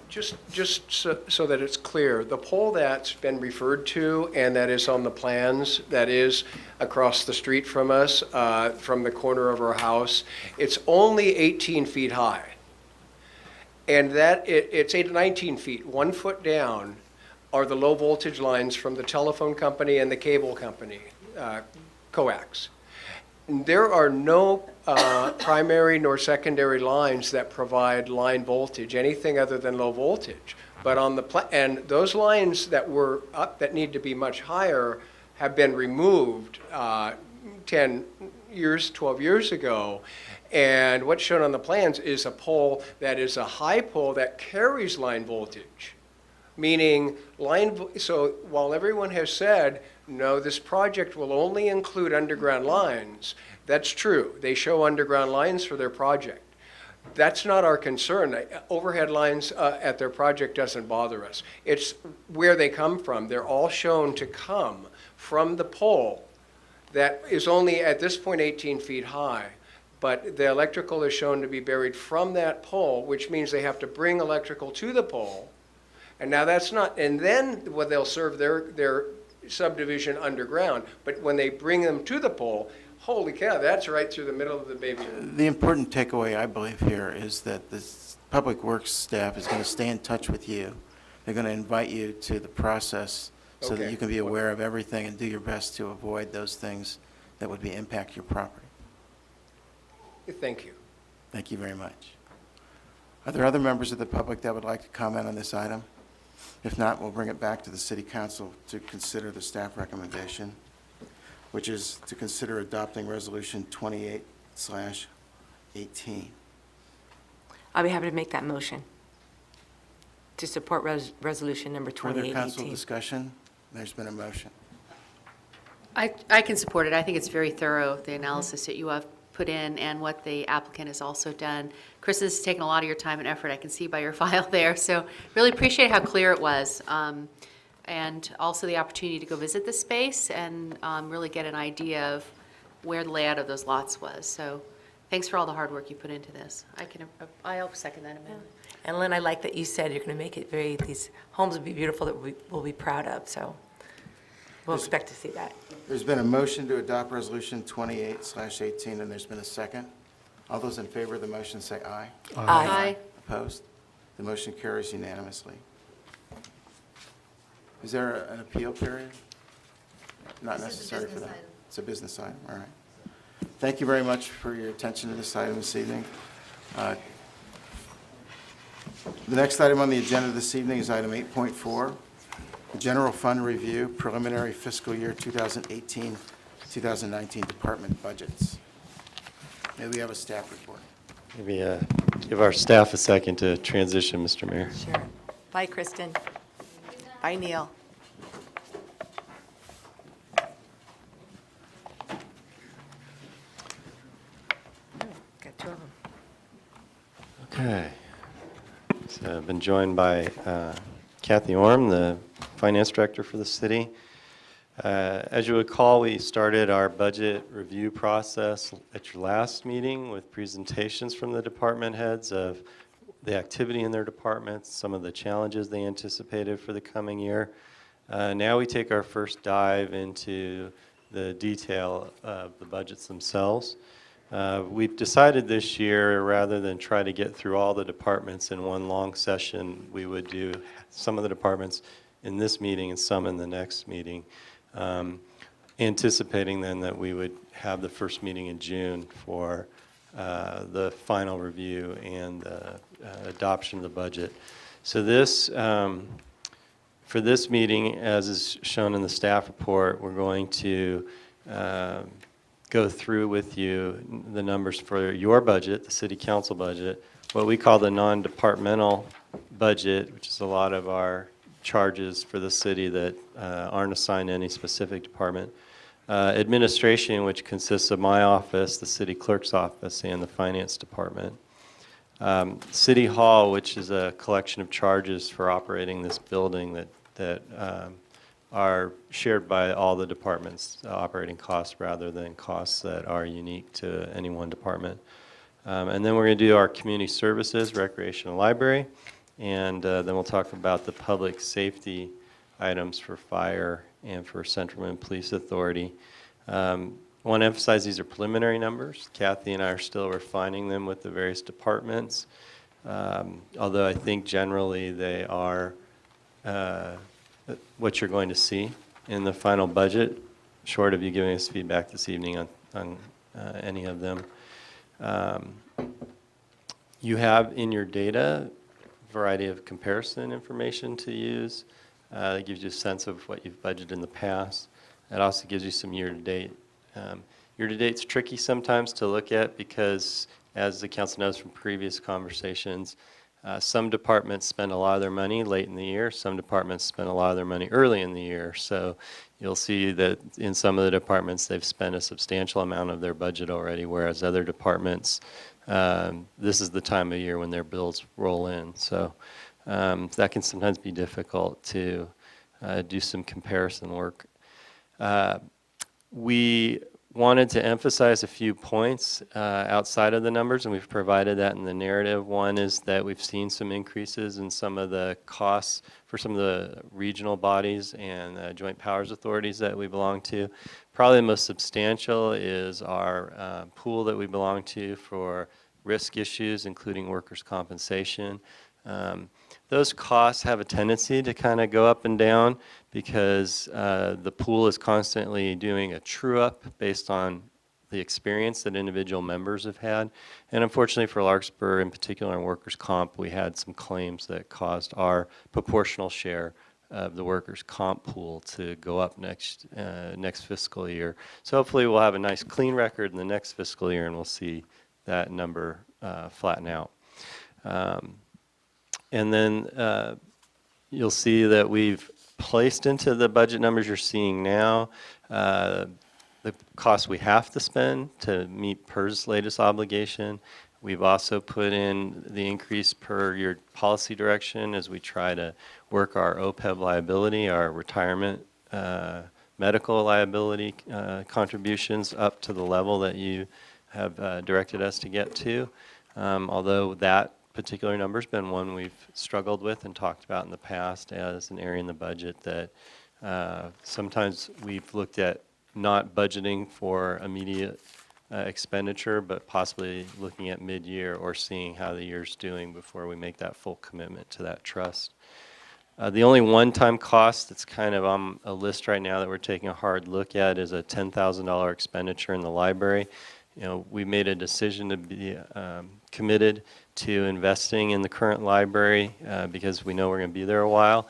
Just so that it's clear, the pole that's been referred to and that is on the plans, that is across the street from us, from the corner of our house, it's only 18 feet high. And that, it's 19 feet, 1 foot down are the low voltage lines from the telephone company and the cable company, coax. There are no primary nor secondary lines that provide line voltage, anything other than low voltage. But on the and those lines that were up that need to be much higher have been removed 10 years, 12 years ago. And what's shown on the plans is a pole that is a high pole that carries line voltage. Meaning so while everyone has said, no, this project will only include underground lines, that's true. They show underground lines for their project. That's not our concern. Overhead lines at their project doesn't bother us. It's where they come from. They're all shown to come from the pole that is only at this point 18 feet high. But the electrical is shown to be buried from that pole, which means they have to bring electrical to the pole. And now that's not, and then they'll serve their subdivision underground. But when they bring them to the pole, holy cow, that's right through the middle of the baby. The important takeaway, I believe, here is that the Public Works staff is going to stay in touch with you. They're going to invite you to the process so that Okay. you can be aware of everything and do your best to avoid those things that would impact your property. Thank you. Thank you very much. Are there other members of the public that would like to comment on this item? If not, we'll bring it back to the City Council to consider the staff recommendation, which is to consider adopting Resolution 28/18. I'll be happy to make that motion to support resolution number Further council 2818. discussion? There's been a motion. I can support it. I think it's very thorough, the analysis that you have put in and what the applicant has also done. Chris has taken a lot of your time and effort, I can see by your file there, so really appreciate how clear it was. And also the opportunity to go visit the space and really get an idea of where the layout of those lots was. So thanks for all the hard work you put into this. I'll second that amendment. And Lynn, I like that you said you're going to make it these homes will be beautiful that we'll be proud of, so we'll expect to see that. There's been a motion to adopt Resolution 28/18, and there's been a second. All those in favor of the motion say aye. Aye. Opposed? The motion carries unanimously. Is there an appeal period? Not necessary for that. It's a business item, all right. Thank you very much for your attention to this item this evening. The next item on the agenda this evening is item 8.4, the General Fund Review, Preliminary Fiscal Year 2018 2019 department budgets. May we have a staff report? Maybe give our staff a second to transition, Mr. Mayor. Sure. Bye, Kristen. Bye, Neil. Got two of them. Okay. So I've been joined by Kathy Orm, the finance director for the city. As you recall, we started our budget review process at your last meeting with presentations from the department heads of the activity in their departments, some of the challenges they anticipated for the coming year. Now we take our first dive into the detail of the budgets themselves. We've decided this year, rather than try to get through all the departments in one long session, we would do some of the departments in this meeting and some in the next meeting, anticipating then that we would have the first meeting in June for the final review and adoption of the budget. So this, for this meeting, as is shown in the staff report, we're going to go through with you the numbers for your budget, the city council budget, what we call the non-departmental budget, which is a lot of our charges for the city that aren't assigned to any specific department. Administration, which consists of my office, the city clerk's office, and the finance department. City Hall, which is a collection of charges for operating this building that are shared by all the departments, operating costs rather than costs that are unique to any one department. And then we're going to do our community services, recreation and library, and then we'll talk about the public safety items for fire and for Central Marin Police Authority. I want to emphasize these are preliminary numbers. Kathy and I are still refining them with the various departments, although I think generally they are what you're going to see in the final budget, short of you giving us feedback this evening on any of them. You have in your data a variety of comparison information to use. It gives you a sense of what you've budgeted in the past. It also gives you some year-to-date. Year-to-date's tricky sometimes to look at because, as the council knows from previous conversations, some departments spend a lot of their money late in the year. Some departments spend a lot of their money early in the year. So you'll see that in some of the departments, they've spent a substantial amount of their budget already, whereas other departments, this is the time of year when their bills roll in. So that can sometimes be difficult to do some comparison work. We wanted to emphasize a few points outside of the numbers, and we've provided that in the narrative. One is that we've seen some increases in some of the costs for some of the regional bodies and joint powers authorities that we belong to. Probably the most substantial is our pool that we belong to for risk issues, including workers' compensation. Those costs have a tendency to kind of go up and down because the pool is constantly doing a true-up based on the experience that individual members have had. And unfortunately for Larkspur, in particular in workers' comp, we had some claims that caused our proportional share of the workers' comp pool to go up next fiscal year. So hopefully we'll have a nice clean record in the next fiscal year and we'll see that number flatten out. And then you'll see that we've placed into the budget numbers you're seeing now the costs we have to spend to meet PERS latest obligation. We've also put in the increase per your policy direction as we try to work our OPEB liability, our retirement medical liability contributions up to the level that you have directed us to get to. Although that particular number's been one we've struggled with and talked about in the past as an area in the budget that sometimes we've looked at not budgeting for immediate expenditure, but possibly looking at mid-year or seeing how the year's doing before we make that full commitment to that trust. The only one-time cost that's kind of on a list right now that we're taking a hard look at is a $10,000 expenditure in the library. You know, we made a decision to be committed to investing in the current library because we know we're going to be there a while,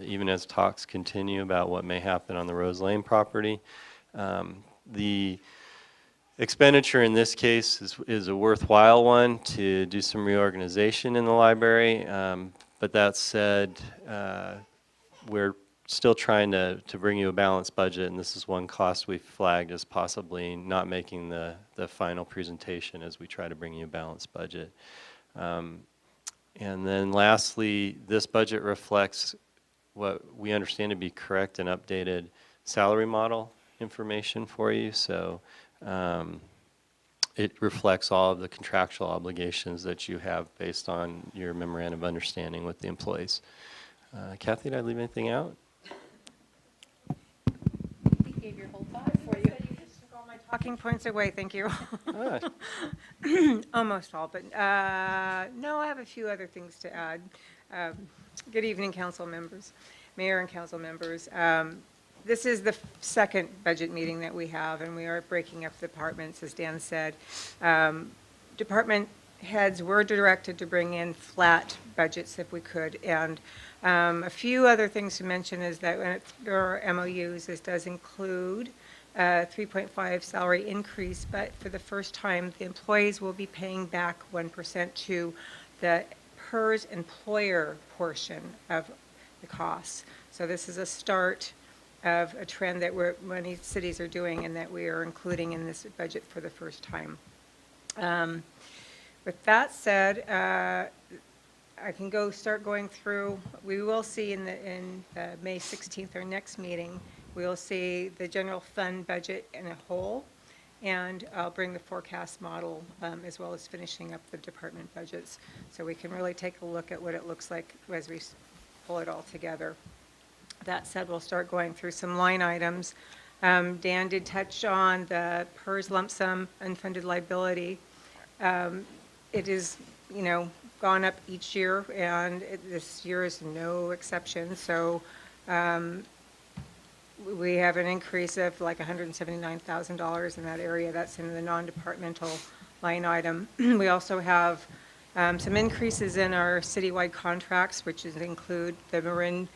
even as talks continue about what may happen on the Rose Lane property. The expenditure in this case is a worthwhile one to do some reorganization in the library. But that said, we're still trying to bring you a balanced budget, and this is one cost we flagged as possibly not making the final presentation as we try to bring you a balanced budget. And then lastly, this budget reflects what we understand to be correct and updated salary model information for you. So it reflects all of the contractual obligations that you have based on your memorandum of understanding with the employees. Kathy, did I leave anything out? Gave your whole thought for you. You just took all my talking points away, thank you. Ah. Almost all, but no, I have a few other things to add. Good evening, council members, mayor and council members. This is the second budget meeting that we have, and we are breaking up the departments, as Dan said. Department heads were directed to bring in flat budgets if we could, and a few other things to mention is that when there are MOUs, this does include 3.5 salary increase, but for the first time, the employees will be paying back 1% to the PERS employer portion of the costs. So this is a start of a trend that many cities are doing and that we are including in this budget for the first time. With that said, I can start going through. We will see in May 16th, our next meeting, we will see the general fund budget in a whole, and I'll bring the forecast model as well as finishing up the department budgets, so we can really take a look at what it looks like as we pull it all together. That said, we'll start going through some line items. Dan did touch on the PERS lump sum unfunded liability. It is, gone up each year, and this year is no exception. So we have an increase of like $179,000 in that area. That's in the non-departmental line item. We also have some increases in our citywide contracts, which include the Marin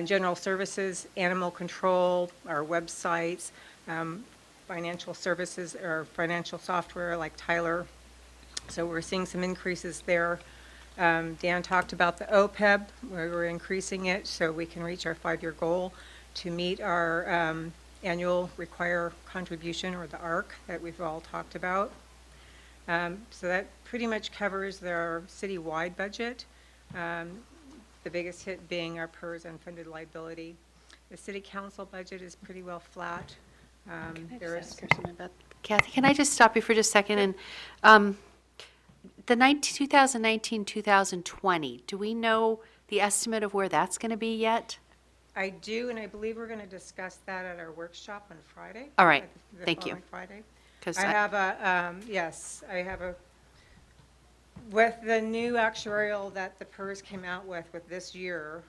general services, animal control, our websites, financial services, or financial software like Tyler. So we're seeing some increases there. Dan talked about the OPEB, where we're increasing it so we can reach our 5-year goal to meet our annual require contribution, or the ARC, that we've all talked about. So that pretty much covers their citywide budget. The biggest hit being our PERS unfunded liability. The city council budget is pretty well flat. Kathy, can I just stop you for just a second? And the 2019-2020, do we know the estimate of where that's going to be yet? I do, and I believe we're going to discuss that at our workshop on Friday. All right, the thank you. following Friday. 'Cause I have a, with the new actuarial that the PERS came out with this year,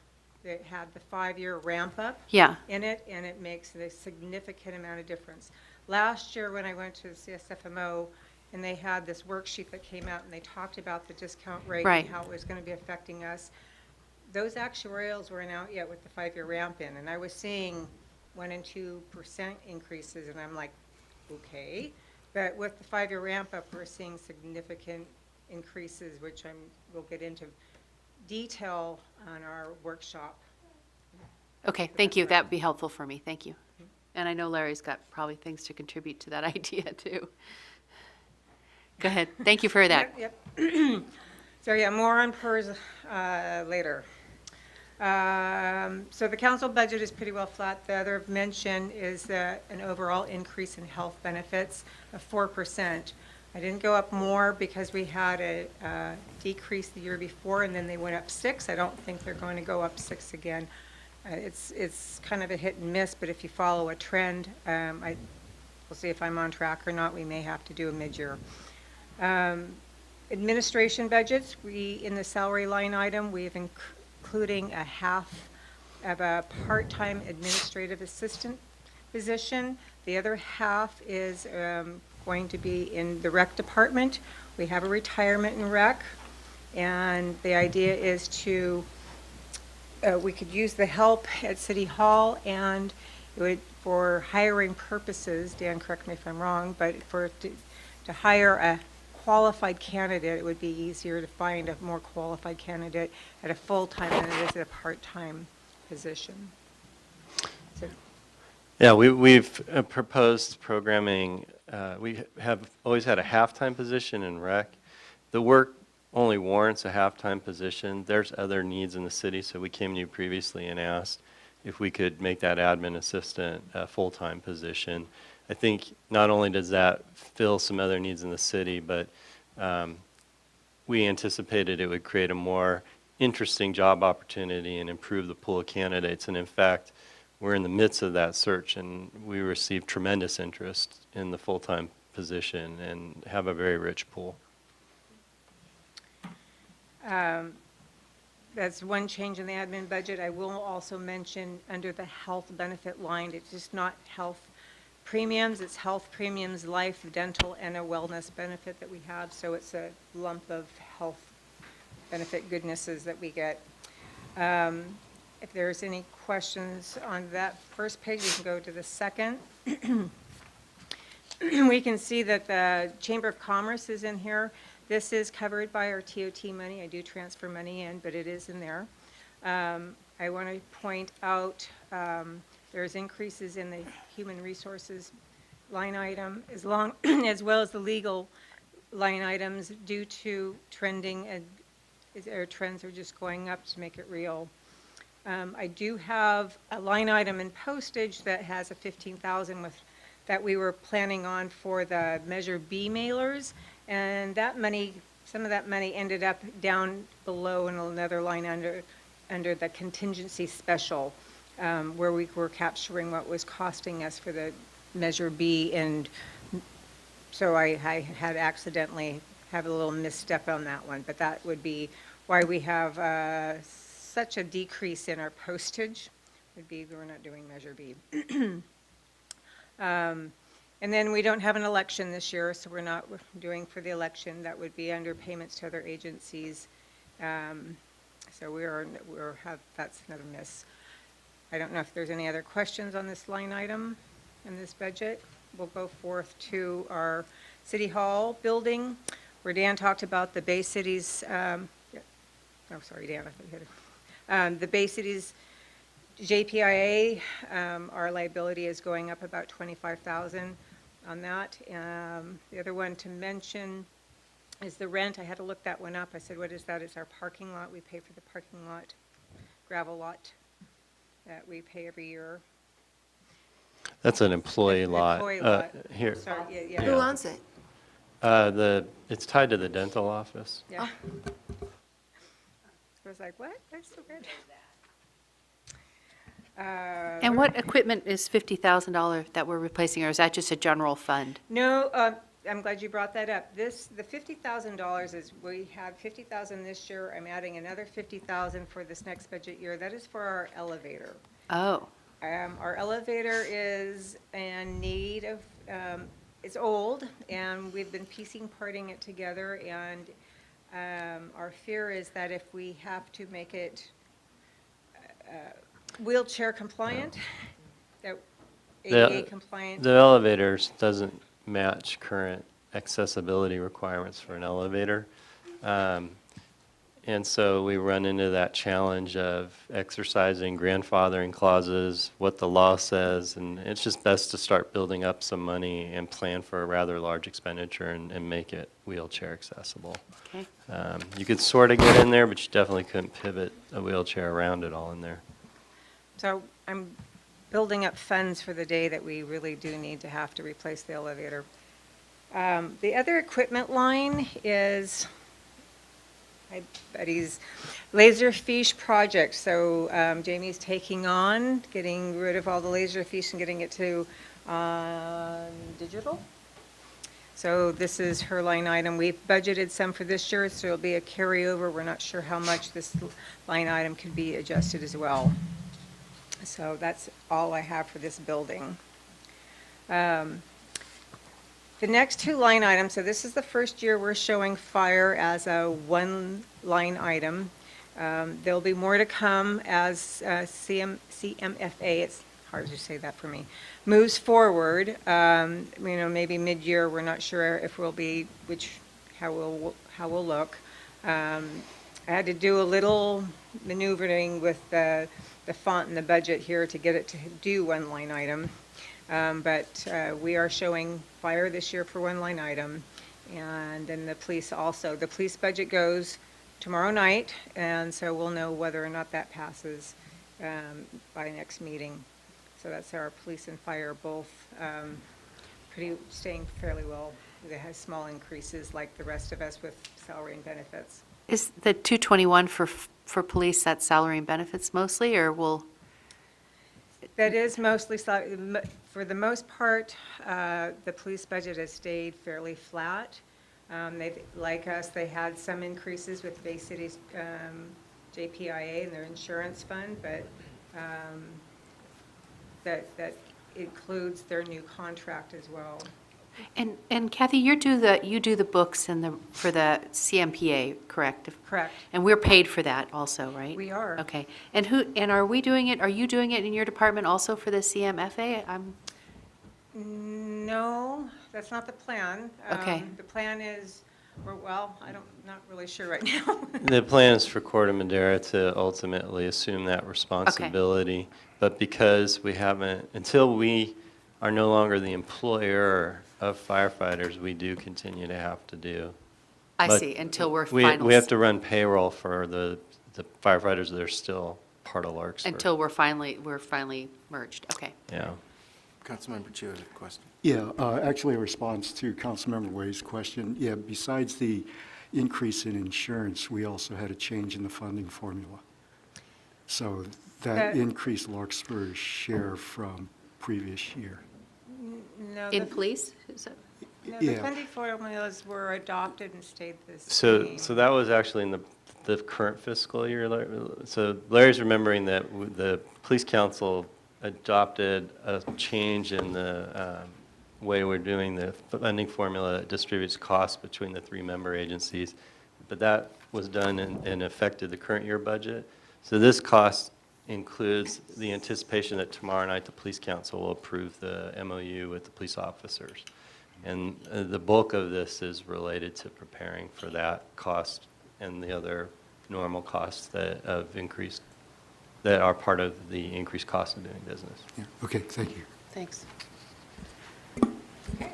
it had the 5-year ramp up Yeah. in it, and it makes a significant amount of difference. Last year, when I went to the CSFMO, and they had this worksheet that came out, and they talked about the discount rate Right. and how it was going to be affecting us. Those actuarials weren't out yet with the 5-year ramp in, and I was seeing 1% and 2% increases, and I'm like, okay. But with the 5-year ramp up, we're seeing significant increases, which we'll get into detail on our workshop. Okay, thank you. That would be helpful for me. Thank you. And I know Larry's got probably things to contribute to that idea, too. Go ahead. Thank you for that. Yep. So yeah, more on PERS later. So the council budget is pretty well flat. The other mention is an overall increase in health benefits of 4%. I didn't go up more because we had a decrease the year before, and then they went up 6. I don't think they're going to go up 6 again. It's kind of a hit and miss, but if you follow a trend, we'll see if I'm on track or not. We may have to do a mid-year. Administration budgets, in the salary line item, we have including a half of a part-time administrative assistant position. The other half is going to be in the rec department. We have a retirement in rec, and the idea is to we could use the help at City Hall and for hiring purposes, Dan, correct me if I'm wrong, but to hire a qualified candidate, it would be easier to find a more qualified candidate at a full-time than it is at a part-time position. So, Yeah, we've proposed programming, we have always had a half-time position in rec. The work only warrants a half-time position. There's other needs in the city, so we came to you previously and asked if we could make that admin assistant a full-time position. I think not only does that fill some other needs in the city, but we anticipated it would create a more interesting job opportunity and improve the pool of candidates. And in fact, we're in the midst of that search, and we received tremendous interest in the full-time position and have a very rich pool. That's one change in the admin budget. I will also mention under the health benefit line, it's just not health premiums, it's health premiums, life, dental, and a wellness benefit that we have. So it's a lump of health benefit goodnesses that we get. If there's any questions on that first page, you can go to the second. We can see that the Chamber of Commerce is in here. This is covered by our TOT money. I do transfer money in, but it is in there. I want to point out there's increases in the human resources line item as well as the legal line items due to trending, and our trends are just going up to make it real. I do have a line item in postage that has a $15,000 that we were planning on for the Measure B mailers. And that money, some of that money ended up down below in another line under the contingency special, where we were capturing what was costing us for the Measure B. And so I had accidentally have a little misstep on that one, but that would be why we have such a decrease in our postage, would be we're not doing Measure B. And then we don't have an election this year, so we're not doing for the election. That would be under payments to other agencies. So that's another miss. I don't know if there's any other questions on this line item in this budget. We'll go forth to our City Hall building, where Dan talked about the Bay Cities, Dan, I thought you had it. The Bay Cities JPIA, our liability is going up about $25,000 on that. The other one to mention is the rent. I had to look that one up. I said, what is that? It's our parking lot. We pay for the parking lot, gravel lot that we pay every year. That's an employee lot. Employee lot. Here. Sorry, yeah. Who owns it? It's tied to the dental office. Yeah. I was like, what? That's so good. And what equipment is $50,000 that we're replacing, or is that just a general fund? No, I'm glad you brought that up. The $50,000 is, we had $50,000 this year. I'm adding another $50,000 for this next budget year. That is for our elevator. Oh. Our elevator is in need of, it's old, and we've been parting it together, and our fear is that if we have to make it wheelchair compliant, that ADA compliant. The elevators doesn't match current accessibility requirements for an elevator. And so we run into that challenge of exercising grandfathering clauses, what the law says, and it's just best to start building up some money and plan for a rather large expenditure and make it wheelchair accessible. Okay. You could sort of get in there, but you definitely couldn't pivot a wheelchair around it all in there. So I'm building up funds for the day that we really do need to have to replace the elevator. The other equipment line is my buddy's Laserfiche project. So Jamie's taking on getting rid of all the Laserfiche and getting it to digital. So this is her line item. We've budgeted some for this year, so it'll be a carryover. We're not sure how much this line item could be adjusted as well. So that's all I have for this building. The next two line items, so this is the first year we're showing fire as a one line item. There'll be more to come as CMFA, it's hard to say that for me, moves forward, maybe mid-year, we're not sure if we'll be, how we'll look. I had to do a little maneuvering with the font and the budget here to get it to do one line item. But we are showing fire this year for one line item. And then the police also. The police budget goes tomorrow night, and so we'll know whether or not that passes by next meeting. So that's our police and fire both staying fairly well. They have small increases like the rest of us with salary and benefits. Is the 221 for police, that's salary and benefits mostly, or will? That is mostly, for the most part, the police budget has stayed fairly flat. Like us, they had some increases with Bay City's JPIA and their insurance fund, but that includes their new contract as well. And Kathy, you do the books for the CMPA, correct? Correct. And we're paid for that also, right? We are. Okay. And are we doing it, are you doing it in your department also for the CMFA? No, that's not the plan. Okay. The plan is, not really sure right now. The plan is for Corte Madera to ultimately assume that responsibility. But because we haven't, until we are no longer the employer of firefighters, we do continue to have to do. I But see, until we're we finals. have to run payroll for the firefighters that are still part of Larkspur. Until we're finally merged, okay. Yeah. Councilmember Chu had a question. Yeah, actually a response to Councilmember Way's question. Yeah, besides the increase in insurance, we also had a change in the funding formula. So that increased Larkspur's share from previous year. No, In police? Is that- No, the Yeah. funding formulas were adopted and stayed the same. So that was actually in the current fiscal year. So Larry's remembering that the police council adopted a change in the way we're doing the funding formula that distributes costs between the three member agencies. But that was done and affected the current year budget. So this cost includes the anticipation that tomorrow night the police council will approve the MOU with the police officers. And the bulk of this is related to preparing for that cost and the other normal costs that are part of the increased cost of doing business. Yeah. Okay, thank you. Thanks. Okay.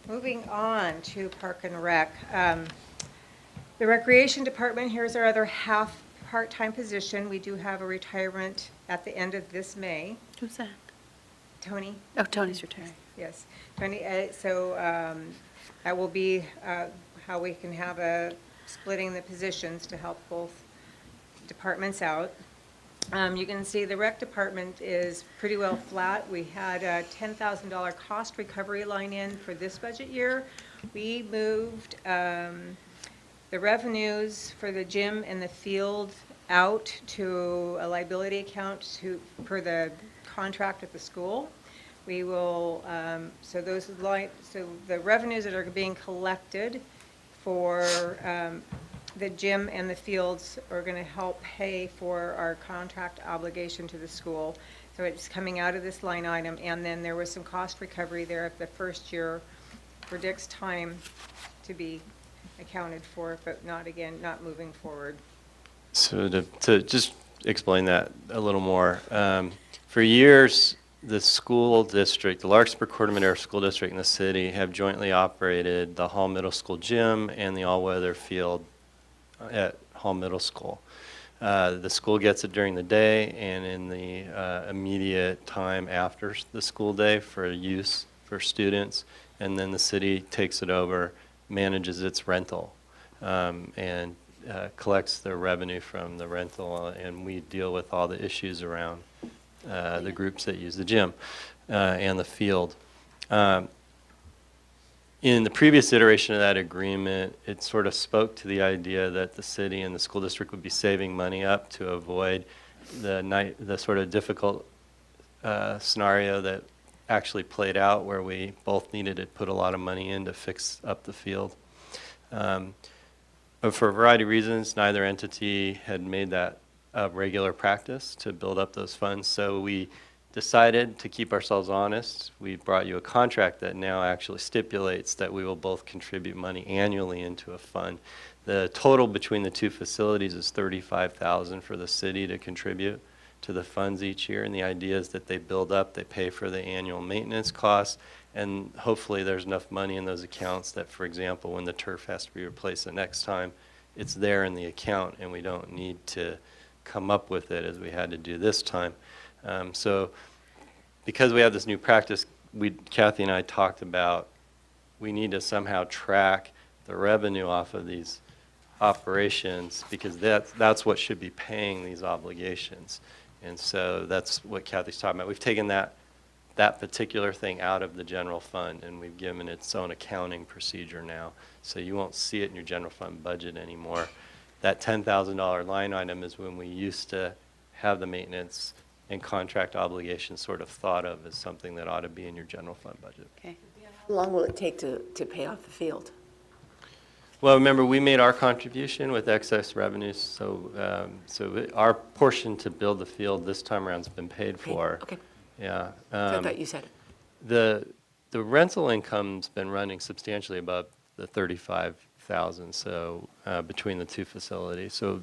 Moving on to Park and Rec. The Recreation Department, here's our other half part-time position. We do have a retirement at the end of this May. Who's that? Tony? Oh, Tony's retiring. Yes, Tony, so that will be how we can have splitting the positions to help both departments out. You can see the rec department is pretty well flat. We had a $10,000 cost recovery line in for this budget year. We moved the revenues for the gym and the field out to a liability account per the contract at the school. We will, so the revenues that are being collected for the gym and the fields are going to help pay for our contract obligation to the school. So it's coming out of this line item, and then there was some cost recovery there at the first year for Dick's time to be accounted for, but not moving forward. So to just explain that a little more, for years, the school district, the Larkspur Corte Madera School District and the city have jointly operated the Hall Middle School gym and the all-weather field at Hall Middle School. The school gets it during the day and in the immediate time after the school day for use for students, and then the city takes it over, manages its rental, and collects the revenue from the rental, and we deal with all the issues around the groups that use the gym and the field. In the previous iteration of that agreement, it sort of spoke to the idea that the city and the school district would be saving money up to avoid the sort of difficult scenario that actually played out, where we both needed to put a lot of money in to fix up the field. But for a variety of reasons, neither entity had made that a regular practice to build up those funds. So we decided to keep ourselves honest. We brought you a contract that now actually stipulates that we will both contribute money annually into a fund. The total between the two facilities is $35,000 for the city to contribute to the funds each year, and the idea is that they build up, they pay for the annual maintenance costs, and hopefully there's enough money in those accounts that, for example, when the turf has to be replaced the next time, it's there in the account and we don't need to come up with it as we had to do this time. So because we have this new practice, Kathy and I talked about we need to somehow track the revenue off of these operations because that's what should be paying these obligations. And so that's what Kathy's talking about. We've taken that particular thing out of the general fund and we've given it its own accounting procedure now. So you won't see it in your general fund budget anymore. That $10,000 line item is when we used to have the maintenance and contract obligations sort of thought of as something that ought to be in your general fund budget. Okay. How long will it take to pay off the field? Well, remember, we made our contribution with excess revenues, so our portion to build the field this time around has been paid for. Okay. Yeah. So I thought you said. The rental income's been running substantially above the $35,000, so between the two facilities. So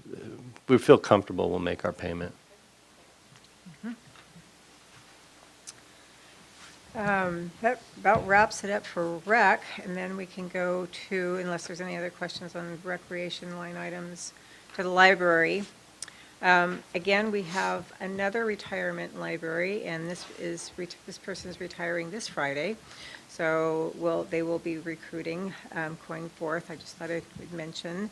we feel comfortable we'll make our payment. That about wraps it up for rec, and then we can go to, unless there's any other questions on recreation line items, to the library. Again, we have another retirement library, and this person is retiring this Friday. So they will be recruiting going forth. I just thought I would mention.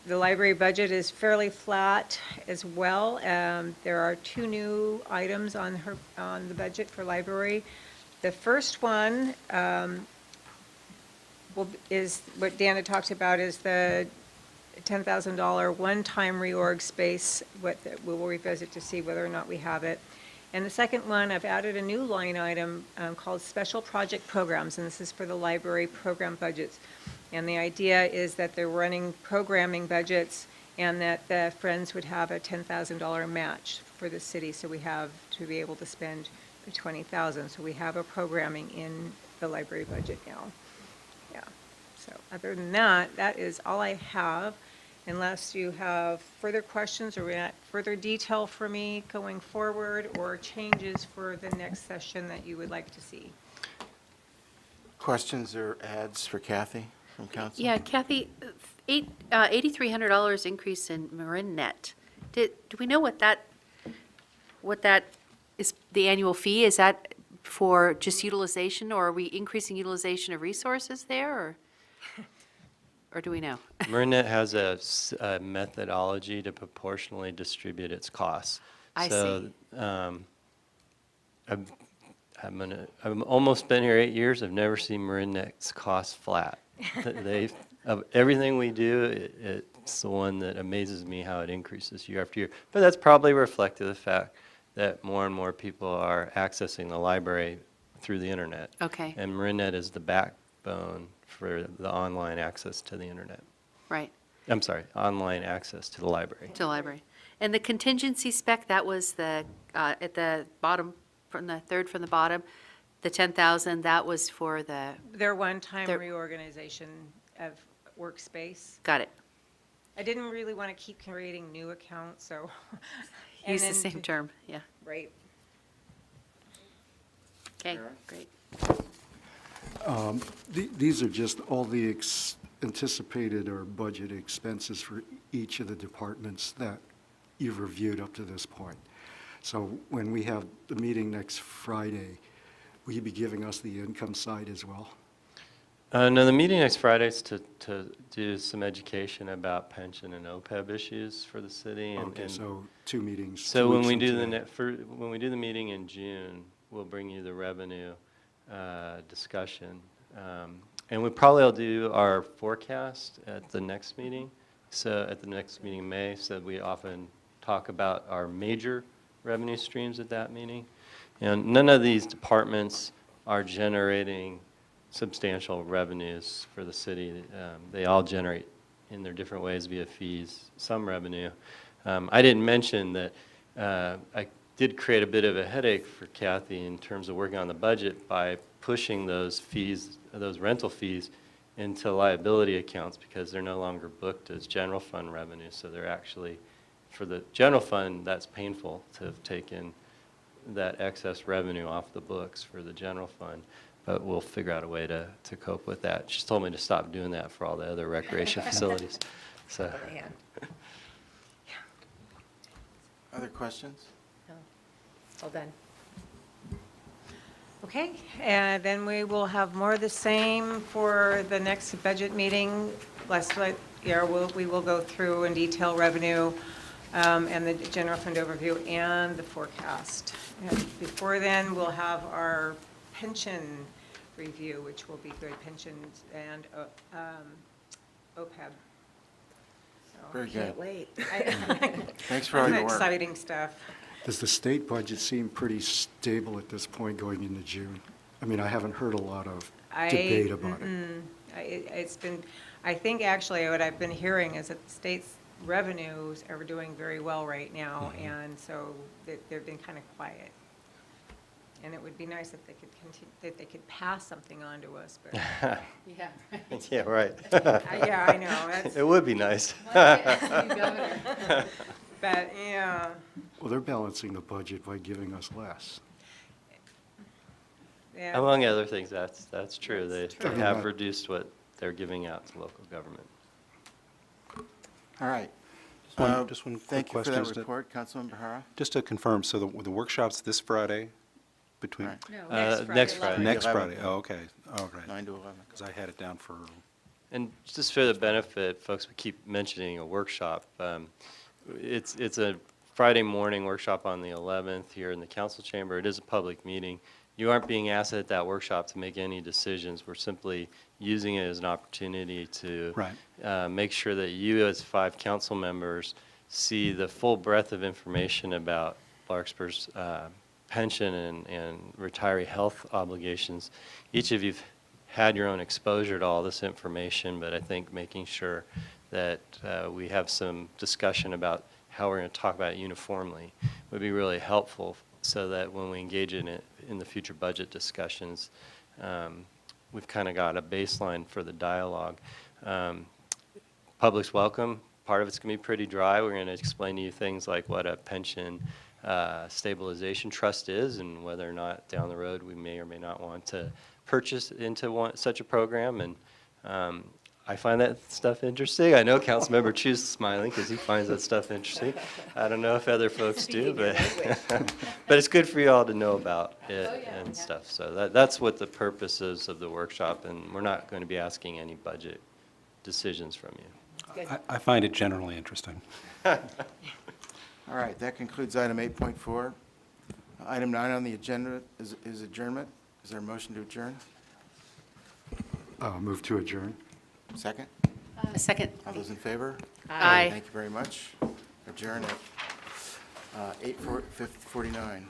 The library budget is fairly flat as well. There are 2 new items on the budget for library. The first one is what Dan had talked about, is the $10,000 one-time reorg space. We will revisit to see whether or not we have it. And the second one, I've added a new line item called Special Project Programs, and this is for the library program budgets. And the idea is that they're running programming budgets and that the Friends would have a $10,000 match for the city, so we have to be able to spend the $20,000. So we have a programming in the library budget now. Yeah. So other than that, that is all I have. Unless you have further questions or further detail for me going forward or changes for the next session that you would like to see. Questions or adds for Kathy from council? Yeah, Kathy, $8,300 increase in MarinNet. Do we know what that is, the annual fee? Is that for just utilization, or are we increasing utilization of resources there, or do we know? MarinNet has a methodology to proportionally distribute its costs. I so, see. I've almost been here 8 years. I've never seen MarinNet's costs flat. Of everything we do, it's the one that amazes me how it increases year after year. But that's probably reflective of the fact that more and more people are accessing the library through the internet. Okay. And MarinNet is the backbone for the online access to the internet. Right. I'm sorry, online access to the library. To the library. And the contingency spec, that was the, at the bottom, from the third from the bottom, the 10,000, that was for Their one-time reorganization of workspace. Got it. I didn't really want to keep creating new accounts, so. Use the same term, yeah. Right. Okay, great. These are just all the anticipated or budget expenses for each of the departments that you've reviewed up to this point. So when we have the meeting next Friday, will you be giving us the income side as well? No, the meeting next Friday is to do some education about pension and OPEB issues for the city. Okay, so 2 meetings. So 2 when weeks we from do today. when we do the meeting in June, we'll bring you the revenue discussion, and we probably will do our forecast at the next meeting. So at the next meeting in May, so we often talk about our major revenue streams at that meeting. And none of these departments are generating substantial revenues for the city. They all generate in their different ways via fees some revenue. I didn't mention that did create a bit of a headache for Kathy in terms of working on the budget by pushing those fees, those rental fees, into liability accounts because they're no longer booked as general fund revenue. So they're actually, for the general fund, that's painful to have taken that excess revenue off the books for the general fund. But we'll figure out a way to cope with that. She's told me to stop doing that for all the other recreation facilities. So. Other questions? Well done. Okay, and then we will have more of the same for the next budget meeting. We will go through in detail revenue and the general fund overview and the forecast. And before then, we'll have our pension review, which will be good, pensions and OPEB. Very good. Can't wait. Thanks for all your work. Exciting stuff. Does the state budget seem pretty stable at this point going into June? I mean, I haven't heard a lot of debate about it. It's been, I think actually what I've been hearing is that the state's revenues are doing very well right now, and so they've been kind of quiet. And it would be nice if they could continue, that they could pass something on to us, but. Yeah. Yeah, right. Yeah, I know. That's- It would be nice. But, yeah. Well, they're balancing the budget by giving us less. Yeah. Among other things, that's true. That's They true. have reduced what they're giving out to local government. All right. Just one quick Thank you for question. that report, Councilmember Hara. Just to confirm, so the workshop's this Friday between? Right. Next Friday. Next 11th. Friday, oh, okay, all right. 9 to 11. Because I had it down for, And just for the benefit, folks, we keep mentioning a workshop. It's a Friday morning workshop on the 11th here in the council chamber. It is a public meeting. You aren't being asked at that workshop to make any decisions. We're simply using it as an opportunity to make sure that you as 5 council members see the full breadth of information about Larkspur's pension and retiree health obligations. Each of you've had your own exposure to all this information, but I think making sure that we have some discussion about how we're going to talk about it uniformly would be really helpful so that when we engage in it in the future budget discussions, we've kind of got a baseline for the dialogue. Public's welcome. Part of it's going to be pretty dry. We're going to explain to you things like what a pension stabilization trust is and whether or not down the road we may or may not want to purchase into such a program. And I find that stuff interesting. I know Councilmember Chu's smiling because he finds that stuff interesting. I don't know if other folks do, but but it's good for you all to know about it and stuff. So that's what the purpose is of the workshop, and we're not going to be asking any budget decisions from you. I find it generally interesting. All right, that concludes item 8.4. Item 9 on the agenda is adjournment. Is there a motion to adjourn? Move to adjourn. Second? A second. All those in favor? Aye. Thank you very much. Adjourn at 8:49.